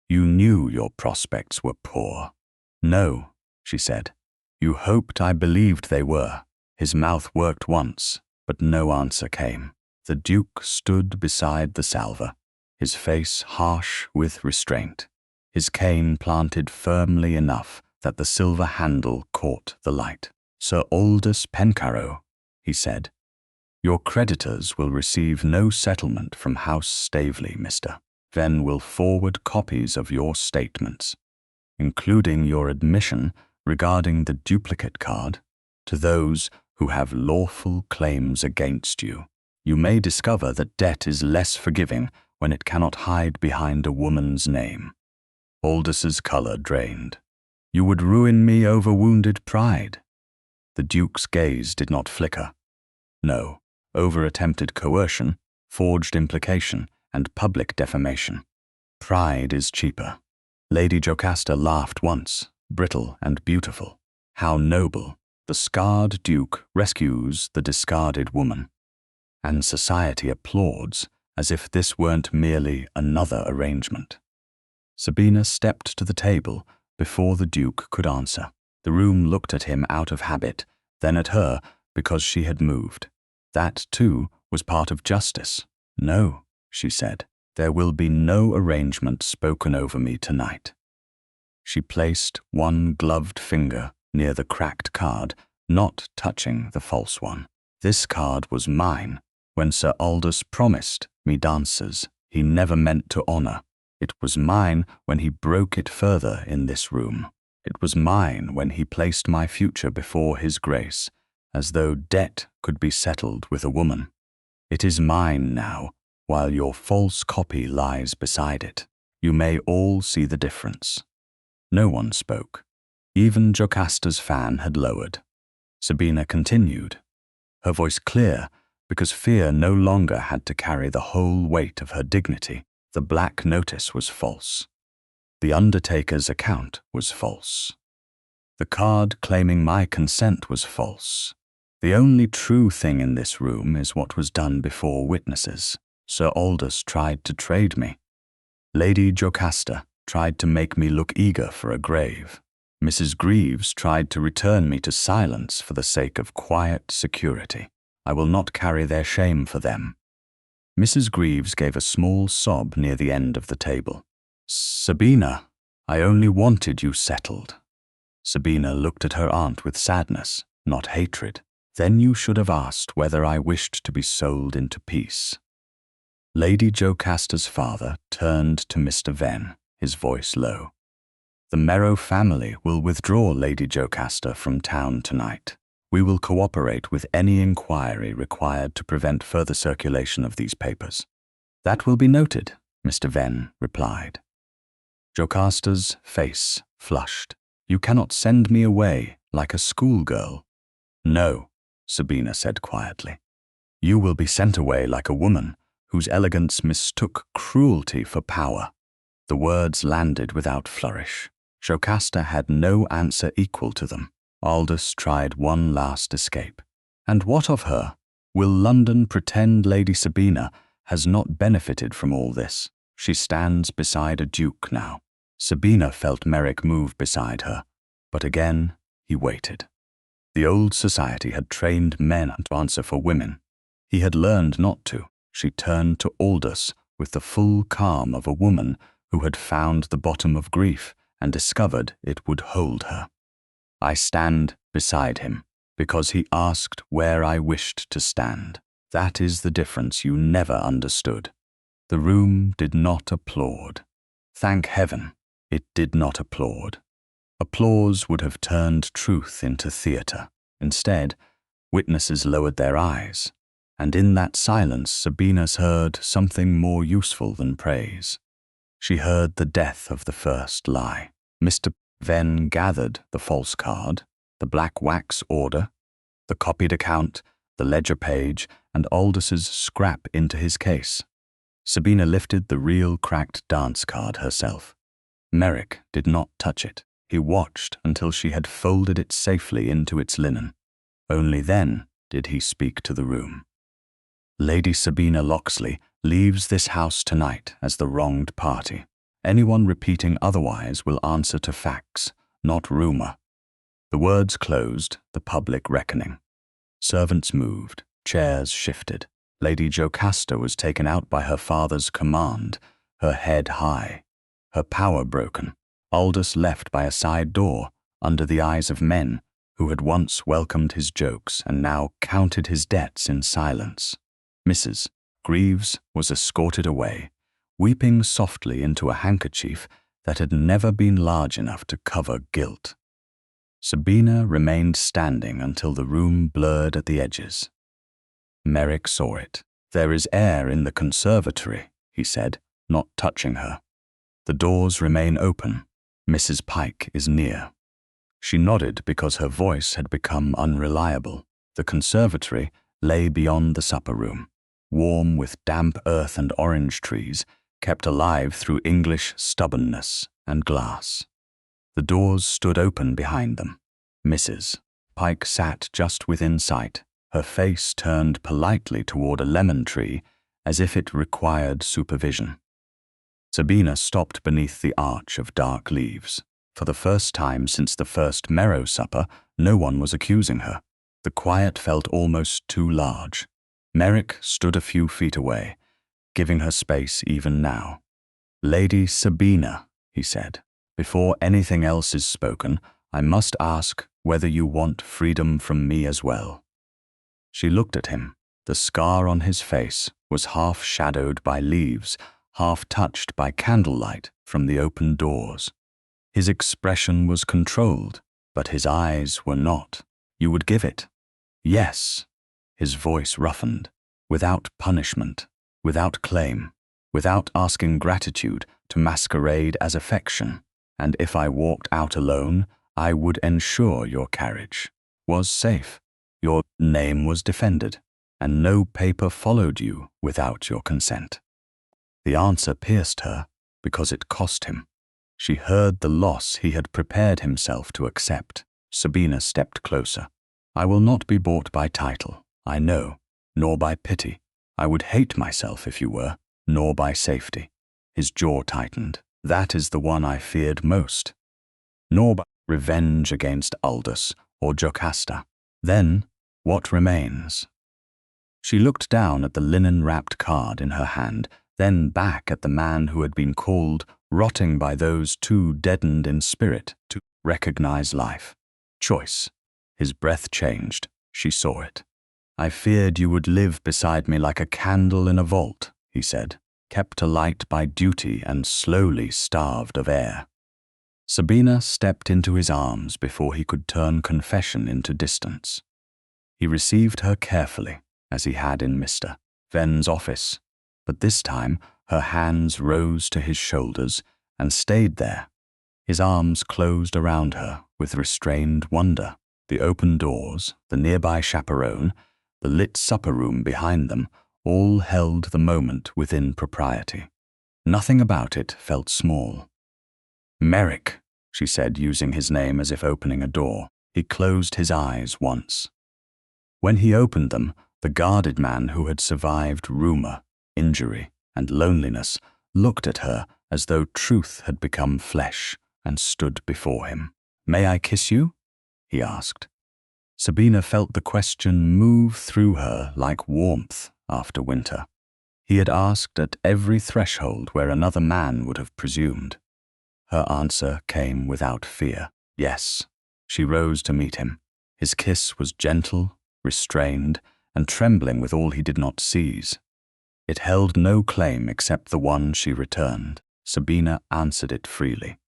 You knew your prospects were poor." "No," she said. "You hoped I believed they were." His mouth worked once, but no answer came. The Duke stood beside the salver, his face harsh with restraint, his cane planted firmly enough that the silver handle caught the light. "Sir Aldous Pencarrow," he said, "your creditors will receive no settlement from House Staveley, Mr. Venn will forward copies of your statements, including your admission regarding the duplicate card, to those who have lawful claims against you. You may discover that debt is less forgiving when it cannot hide behind a woman's name." Aldous's colour drained. "You would ruin me over wounded pride." The Duke's gaze did not flicker. "No, over attempted coercion, forged implication, and public defamation. Pride is cheaper." Lady Jocasta laughed once, brittle and beautiful. How noble! The scarred Duke rescues the discarded woman. And society applauds as if this weren't merely another arrangement. Sabina stepped to the table before the Duke could answer. The room looked at him out of habit, then at her because she had moved. That, too, was part of justice. "No," she said, "there will be no arrangement spoken over me tonight." She placed one gloved finger near the cracked card, not touching the false one. "This card was mine. When Sir Aldous promised me dances he never meant to honour. It was mine when he broke it further in this room. It was mine when he placed my future before his grace, as though debt could be settled with a woman. It is mine now, while your false copy lies beside it. You may all see the difference." No one spoke. Even Jocasta's fan had lowered. Sabina continued, her voice clear because fear no longer had to carry the whole weight of her dignity. "The black notice was false. The undertaker's account was false. The card claiming my consent was false. The only true thing in this room is what was done before witnesses. Sir Aldous tried to trade me. Lady Jocasta tried to make me look eager for a grave. Mrs. Greaves tried to return me to silence for the sake of quiet security. I will not carry their shame for them." Mrs. Greaves gave a small sob near the end of the table. "Sabina, I only wanted you settled." Sabina looked at her aunt with sadness, not hatred. "Then you should have asked whether I wished to be sold into peace." Lady Jocasta's father turned to Mr. Venn, his voice low. "The Merrow family will withdraw Lady Jocasta from town tonight. We will cooperate with any inquiry required to prevent further circulation of these papers." "That will be noted," Mr. Venn replied. Jocasta's face flushed. "You cannot send me away like a schoolgirl." "No," Sabina said quietly. "You will be sent away like a woman whose elegance mistook cruelty for power." The words landed without flourish. Jocasta had no answer equal to them. Aldous tried one last escape. "And what of her? Will London pretend Lady Sabina has not benefited from all this? She stands beside a duke now." Sabina felt Merrick move beside her, but again he waited. The old society had trained men to answer for women. He had learned not to. She turned to Aldous with the full calm of a woman who had found the bottom of grief and discovered it would hold her. "I stand beside him, because he asked where I wished to stand. That is the difference you never understood. The room did not applaud. Thank heaven, it did not applaud. Applause would have turned truth into theatre. Instead, witnesses lowered their eyes, and in that silence Sabina heard something more useful than praise. She heard the death of the first lie. Mr. Venn gathered the false card, the black wax order, the copied account, the ledger page, and Aldous's scrap into his case. Sabina lifted the real cracked dance card herself. Merrick did not touch it. He watched until she had folded it safely into its linen. Only then did he speak to the room. Lady Sabina Loxley leaves this house tonight as the wronged party. Anyone repeating otherwise will answer to facts, not rumor. The words closed, the public reckoning. Servants moved, chairs shifted. Lady Jocasta was taken out by her father's command, her head high, her power broken. Aldous left by a side door, under the eyes of men who had once welcomed his jokes and now counted his debts in silence. Mrs. Greaves was escorted away, weeping softly into a handkerchief that had never been large enough to cover guilt. Sabina remained standing until the room blurred at the edges. Merrick saw it. "There is air in the conservatory," he said, not touching her. "The doors remain open. Mrs. Pike is near." She nodded because her voice had become unreliable. The conservatory lay beyond the supper room, warm with damp earth and orange trees, kept alive through English stubbornness and glass. The doors stood open behind them. Mrs. Pike sat just within sight, her face turned politely toward a lemon tree as if it required supervision. Sabina stopped beneath the arch of dark leaves. For the first time since the first marrow supper, no one was accusing her. The quiet felt almost too large. Merrick stood a few feet away, giving her space even now. "Lady Sabina," he said, "before anything else is spoken, I must ask whether you want freedom from me as well." She looked at him. The scar on his face was half shadowed by leaves, half touched by candlelight from the open doors. His expression was controlled, but his eyes were not. "You would give it?" "Yes." His voice roughened, without punishment, without claim, without asking gratitude to masquerade as affection. "And if I walked out alone, I would ensure your carriage was safe, your name was defended, and no paper followed you without your consent." The answer pierced her because it cost him. She heard the loss he had prepared himself to accept. Sabina stepped closer. "I will not be bought by title, I know, nor by pity. I would hate myself if you were, nor by safety." His jaw tightened. "That is the one I feared most. Nor by revenge against Aldous or Jocasta. Then, what remains?" She looked down at the linen-wrapped card in her hand, then back at the man who had been called, rotting by those too deadened in spirit to recognize life. Choice. His breath changed. She saw it. "I feared you would live beside me like a candle in a vault," he said, "kept alight by duty and slowly starved of air." Sabina stepped into his arms before he could turn confession into distance. He received her carefully, as he had in Mr. Venn's office, but this time her hands rose to his shoulders and stayed there. His arms closed around her with restrained wonder. The open doors, the nearby chaperone, the lit supper room behind them, all held the moment within propriety. Nothing about it felt small. "Merrick," she said, using his name as if opening a door. He closed his eyes once. When he opened them, the guarded man who had survived rumor, injury, and loneliness looked at her as though truth had become flesh and stood before him. "May I kiss you?" he asked. Sabina felt the question move through her like warmth after winter. He had asked at every threshold where another man would have presumed. Her answer came without fear. Yes. She rose to meet him. His kiss was gentle, restrained, and trembling with all he did not seize. It held no claim except the one she returned. Sabina answered it freely.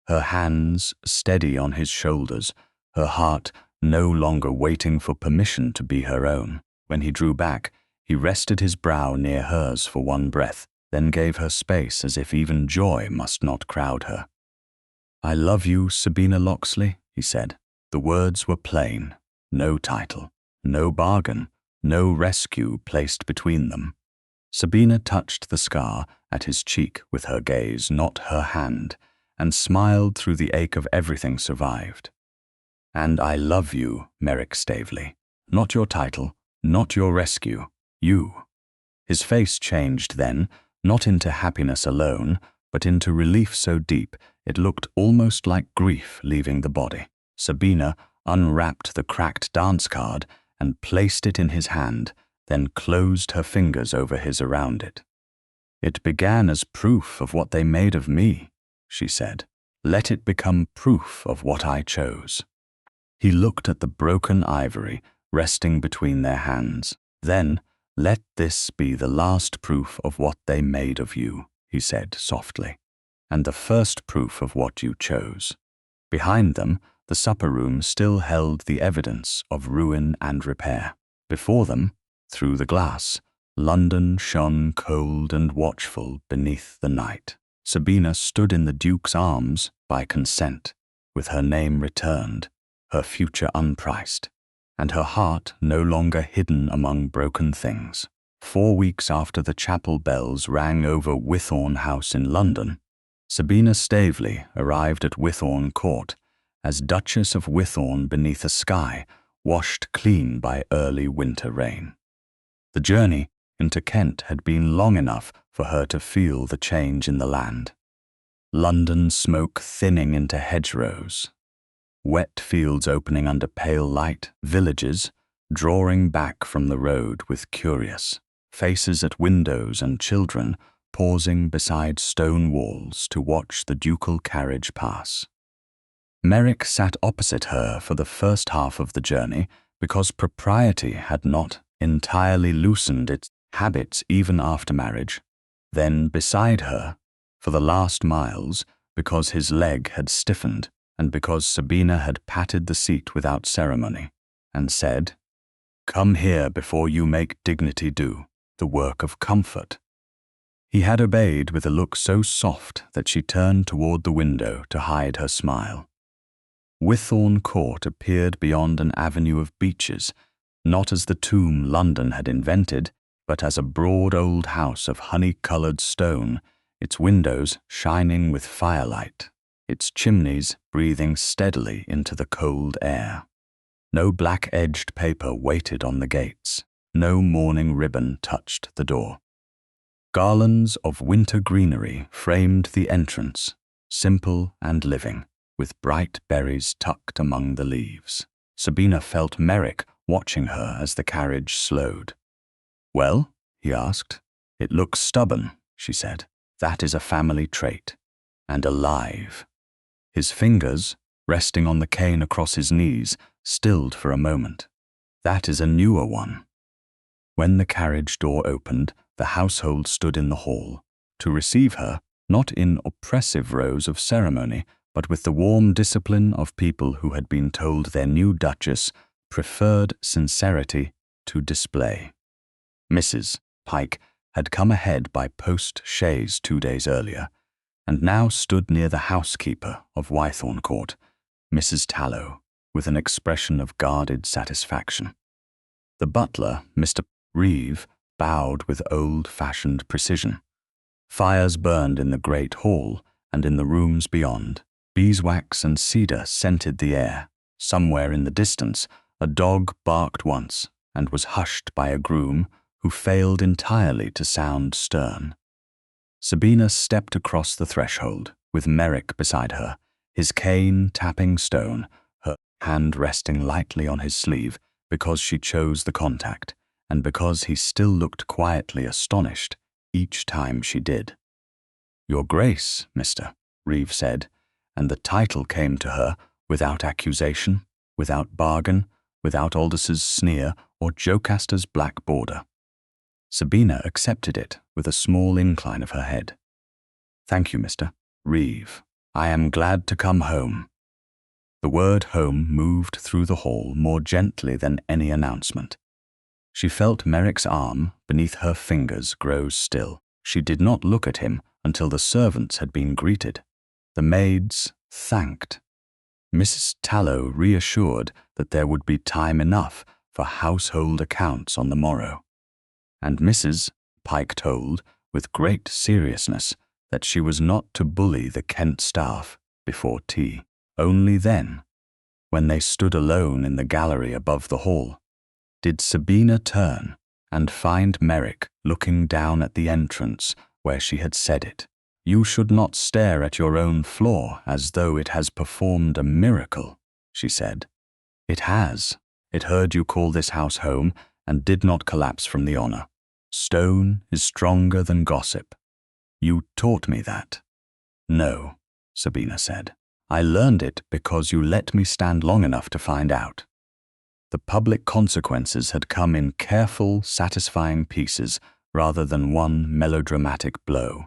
Her hands steady on his shoulders, her heart no longer waiting for permission to be her own. When he drew back, he rested his brow near hers for one breath, then gave her space as if even joy must not crowd her. "I love you, Sabina Loxley," he said. The words were plain. No title, no bargain, no rescue placed between them. Sabina touched the scar at his cheek with her gaze, not her hand, and smiled through the ache of everything survived. "And I love you, Merrick Staveley. Not your title, not your rescue, you." His face changed then, not into happiness alone, but into relief so deep it looked almost like grief leaving the body. Sabina unwrapped the cracked dance card and placed it in his hand, then closed her fingers over his around it. "It began as proof of what they made of me," she said. "Let it become proof of what I chose." He looked at the broken ivory resting between their hands. "Then, let this be the last proof of what they made of you," he said softly, "and the first proof of what you chose." Behind them, the supper room still held the evidence of ruin and repair. Before them, through the glass, London shone cold and watchful beneath the night. Sabina stood in the Duke's arms by consent, with her name returned, her future unpriced, and her heart no longer hidden among broken things. 4 weeks after the chapel bells rang over Wythorne House in London, Sabina Staveley arrived at Wythorne Court as Duchess of Wythorne beneath a sky washed clean by early winter rain. The journey into Kent had been long enough for her to feel the change in the land. London smoke thinning into hedgerows, wet fields opening under pale light, villages drawing back from the road with curious faces at windows and children pausing beside stone walls to watch the ducal carriage pass. Merrick sat opposite her for the first half of the journey because propriety had not entirely loosened its habits even after marriage, then beside her for the last miles because his leg had stiffened and because Sabina had patted the seat without ceremony and said, "Come here before you make dignity do the work of comfort." He had obeyed with a look so soft that she turned toward the window to hide her smile. Wythorne Court appeared beyond an avenue of beeches, not as the tomb London had invented, but as a broad old house of honey-colored stone, its windows shining with firelight, its chimneys breathing steadily into the cold air. No black-edged paper waited on the gates, no mourning ribbon touched the door. Garlands of winter greenery framed the entrance, simple and living, with bright berries tucked among the leaves. Sabina felt Merrick watching her as the carriage slowed. "Well?" he asked. "It looks stubborn," she said. "That is a family trait. And alive." His fingers, resting on the cane across his knees, stilled for a moment. "That is a newer one." When the carriage door opened, the household stood in the hall, to receive her, not in oppressive rows of ceremony, but with the warm discipline of people who had been told their new duchess preferred sincerity to display. Mrs. Pike had come ahead by post-chaise 2 days earlier, and now stood near the housekeeper of Wythorne Court, Mrs. Tallow, with an expression of guarded satisfaction. The butler, Mr. Reeve, bowed with old-fashioned precision. Fires burned in the great hall and in the rooms beyond. Beeswax and cedar scented the air. Somewhere in the distance, a dog barked once and was hushed by a groom who failed entirely to sound stern. Sabina stepped across the threshold, with Merrick beside her, his cane tapping stone, her hand resting lightly on his sleeve because she chose the contact, and because he still looked quietly astonished each time she did. "Your Grace, Mr." Reeve said, and the title came to her without accusation, without bargain, without Aldous's sneer or Jocasta's black border. Sabina accepted it with a small incline of her head. "Thank you, Mr. Reeve. I am glad to come home." The word home moved through the hall more gently than any announcement. She felt Merrick's arm beneath her fingers grow still. She did not look at him until the servants had been greeted. The maids thanked. Mrs. Tallow reassured that there would be time enough for household accounts on the morrow. And Mrs. Pike told, with great seriousness, that she was not to bully the Kent staff before tea. Only then, when they stood alone in the gallery above the hall, did Sabina turn and find Merrick looking down at the entrance where she had said it. "You should not stare at your own floor as though it has performed a miracle," she said. "It has. It heard you call this house home and did not collapse from the honor. Stone is stronger than gossip. You taught me that." "No," Sabina said. "I learned it because you let me stand long enough to find out." The public consequences had come in careful, satisfying pieces rather than one melodramatic blow.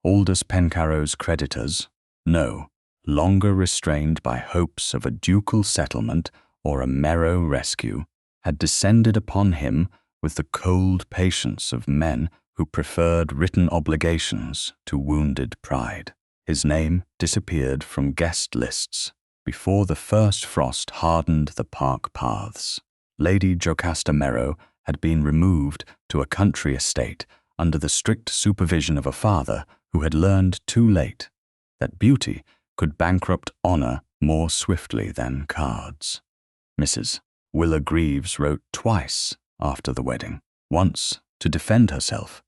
Aldous Pencarrow's creditors, no longer restrained by hopes of a ducal settlement or a Merrow rescue, had descended upon him with the cold patience of men who preferred written obligations to wounded pride. His name disappeared from guest lists before the first frost hardened the park paths. Lady Jocasta Merrow had been removed to a country estate under the strict supervision of a father who had learned too late that beauty could bankrupt honor more swiftly than cards. Mrs. Willa Greaves wrote twice after the wedding, once to defend herself,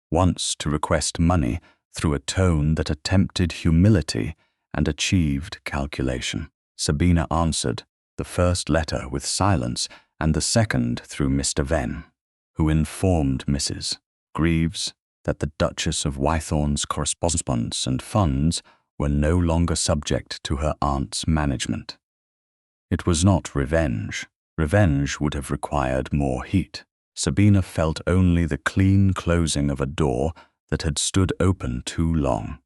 once to request money through a tone that attempted humility and achieved calculation. Sabina answered the first letter with silence and the second through Mr. Venn, who informed Mrs. Greaves that the Duchess of Wythorne's correspondence and funds were no longer subject to her aunt's management. It was not revenge. Revenge would have required more heat. Sabina felt only the clean closing of a door that had stood open too long.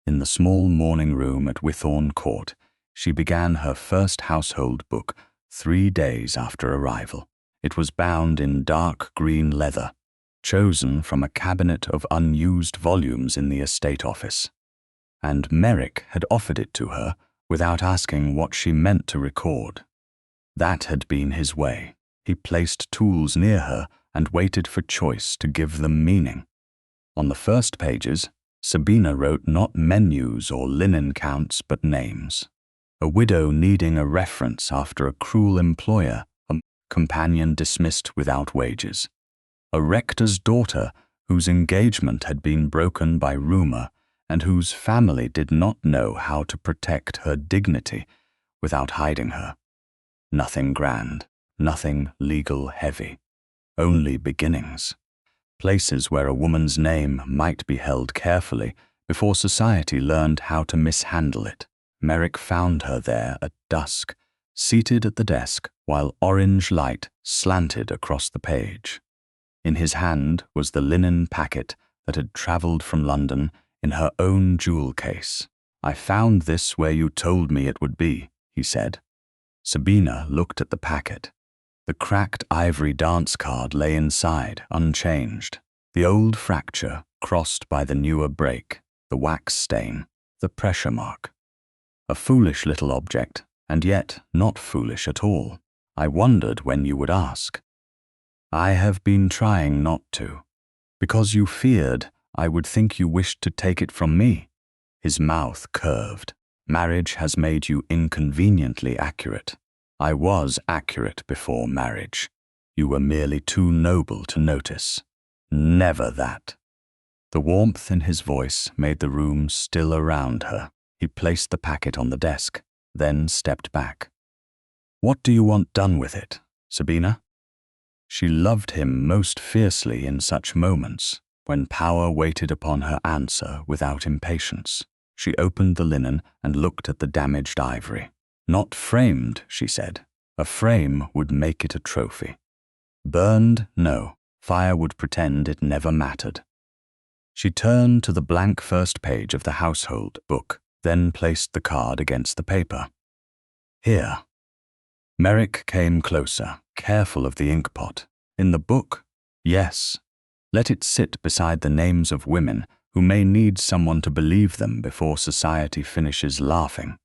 In the small morning room at Wythorne Court, she began her first household book 3 days after arrival. It was bound in dark green leather, chosen from a cabinet of unused volumes in the estate office, and Merrick had offered it to her without asking what she meant to record. That had been his way. He placed tools near her and waited for choice to give them meaning. On the first pages, Sabina wrote not menus or linen counts but names. A widow needing a reference after a cruel employer, a companion dismissed without wages, a rector's daughter whose engagement had been broken by rumor and whose family did not know how to protect her dignity without hiding her. Nothing grand, nothing legal heavy, only beginnings. Places where a woman's name might be held carefully before society learned how to mishandle it. Merrick found her there at dusk, seated at the desk while orange light slanted across the page. In his hand was the linen packet that had travelled from London in her own jewel case. "I found this where you told me it would be," he said. Sabina looked at the packet. The cracked ivory dance card lay inside, unchanged. The old fracture crossed by the newer break, the wax stain, the pressure mark. A foolish little object, and yet not foolish at all. "I wondered when you would ask." "I have been trying not to, because you feared I would think you wished to take it from me." His mouth curved. "Marriage has made you inconveniently accurate. I was accurate before marriage. You were merely too noble to notice. Never that." The warmth in his voice made the room still around her. He placed the packet on the desk, then stepped back. "What do you want done with it, Sabina?" She loved him most fiercely in such moments, when power waited upon her answer without impatience. She opened the linen and looked at the damaged ivory. "Not framed," she said. A frame would make it a trophy. Burned? No. Fire would pretend it never mattered. She turned to the blank first page of the household book, then placed the card against the paper. Here. Merrick came closer, careful of the inkpot. In the book? Yes. Let it sit beside the names of women who may need someone to believe them before society finishes laughing.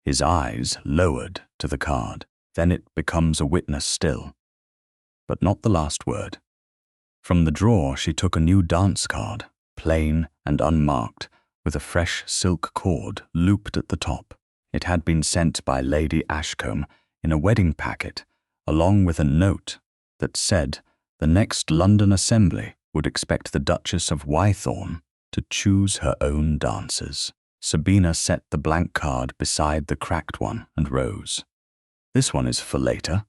His eyes lowered to the card. Then it becomes a witness still. But not the last word. From the drawer she took a new dance card, plain and unmarked, with a fresh silk cord looped at the top. It had been sent by Lady Ashcombe in a wedding packet, along with a note that said the next London assembly would expect the Duchess of Wythorne to choose her own dancers. Sabina set the blank card beside the cracked one and rose. This one is for later.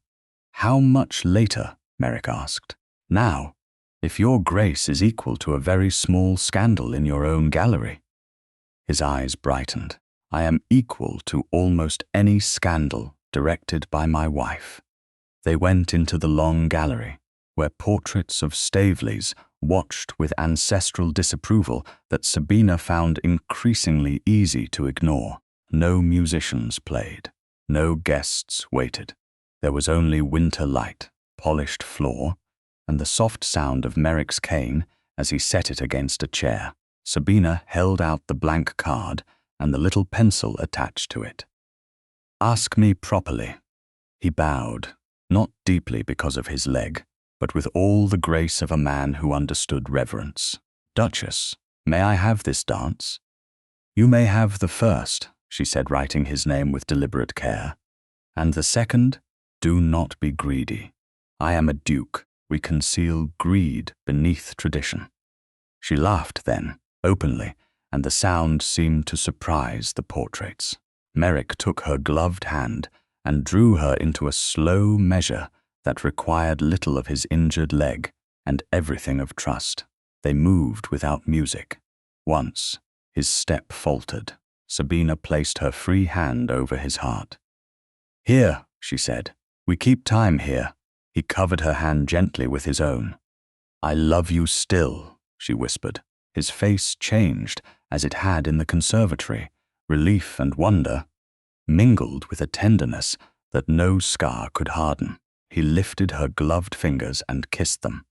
How much later? Merrick asked. Now, if your grace is equal to a very small scandal in your own gallery. His eyes brightened. I am equal to almost any scandal directed by my wife. They went into the long gallery, where portraits of Staveleys watched with ancestral disapproval that Sabina found increasingly easy to ignore. No musicians played. No guests waited. There was only winter light, polished floor, and the soft sound of Merrick's cane as he set it against a chair. Sabina held out the blank card and the little pencil attached to it. Ask me properly. He bowed, not deeply because of his leg, but with all the grace of a man who understood reverence. Duchess, may I have this dance? You may have the first, she said, writing his name with deliberate care. And the second, do not be greedy. I am a duke. We conceal greed beneath tradition. She laughed then, openly, and the sound seemed to surprise the portraits. Merrick took her gloved hand and drew her into a slow measure that required little of his injured leg and everything of trust. They moved without music. Once, his step faltered. Sabina placed her free hand over his heart. Here, she said. We keep time here. He covered her hand gently with his own. I love you still, she whispered. His face changed as it had in the conservatory. Relief and wonder mingled with a tenderness that no scar could harden. He lifted her gloved fingers and kissed them,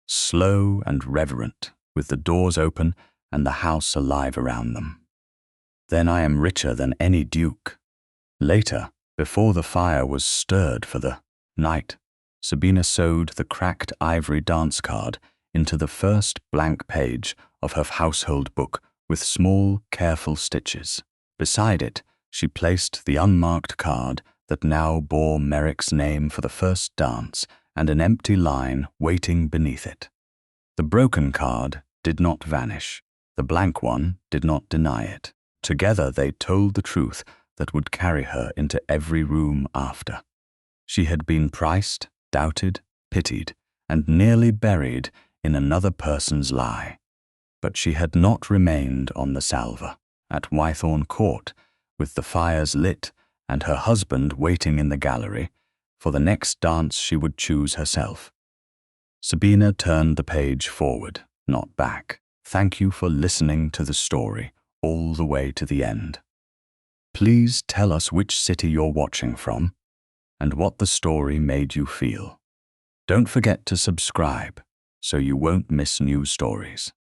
slow and reverent, with the doors open and the house alive around them. Then I am richer than any duke. Later, before the fire was stirred for the night, Sabina sewed the cracked ivory dance card into the first blank page of her household book with small, careful stitches. Beside it, she placed the unmarked card that now bore Merrick's name for the first dance and an empty line waiting beneath it. The broken card did not vanish. The blank one did not deny it. Together they told the truth that would carry her into every room after. She had been priced, doubted, pitied, and nearly buried in another person's lie. But she had not remained on the salver. At Wythorne Court, with the fires lit and her husband waiting in the gallery, for the next dance she would choose herself. Sabina turned the page forward, not back. Thank you for listening to the story all the way to the end. Please tell us which city you're watching from and what the story made you feel. Don't forget to subscribe so you won't miss new stories.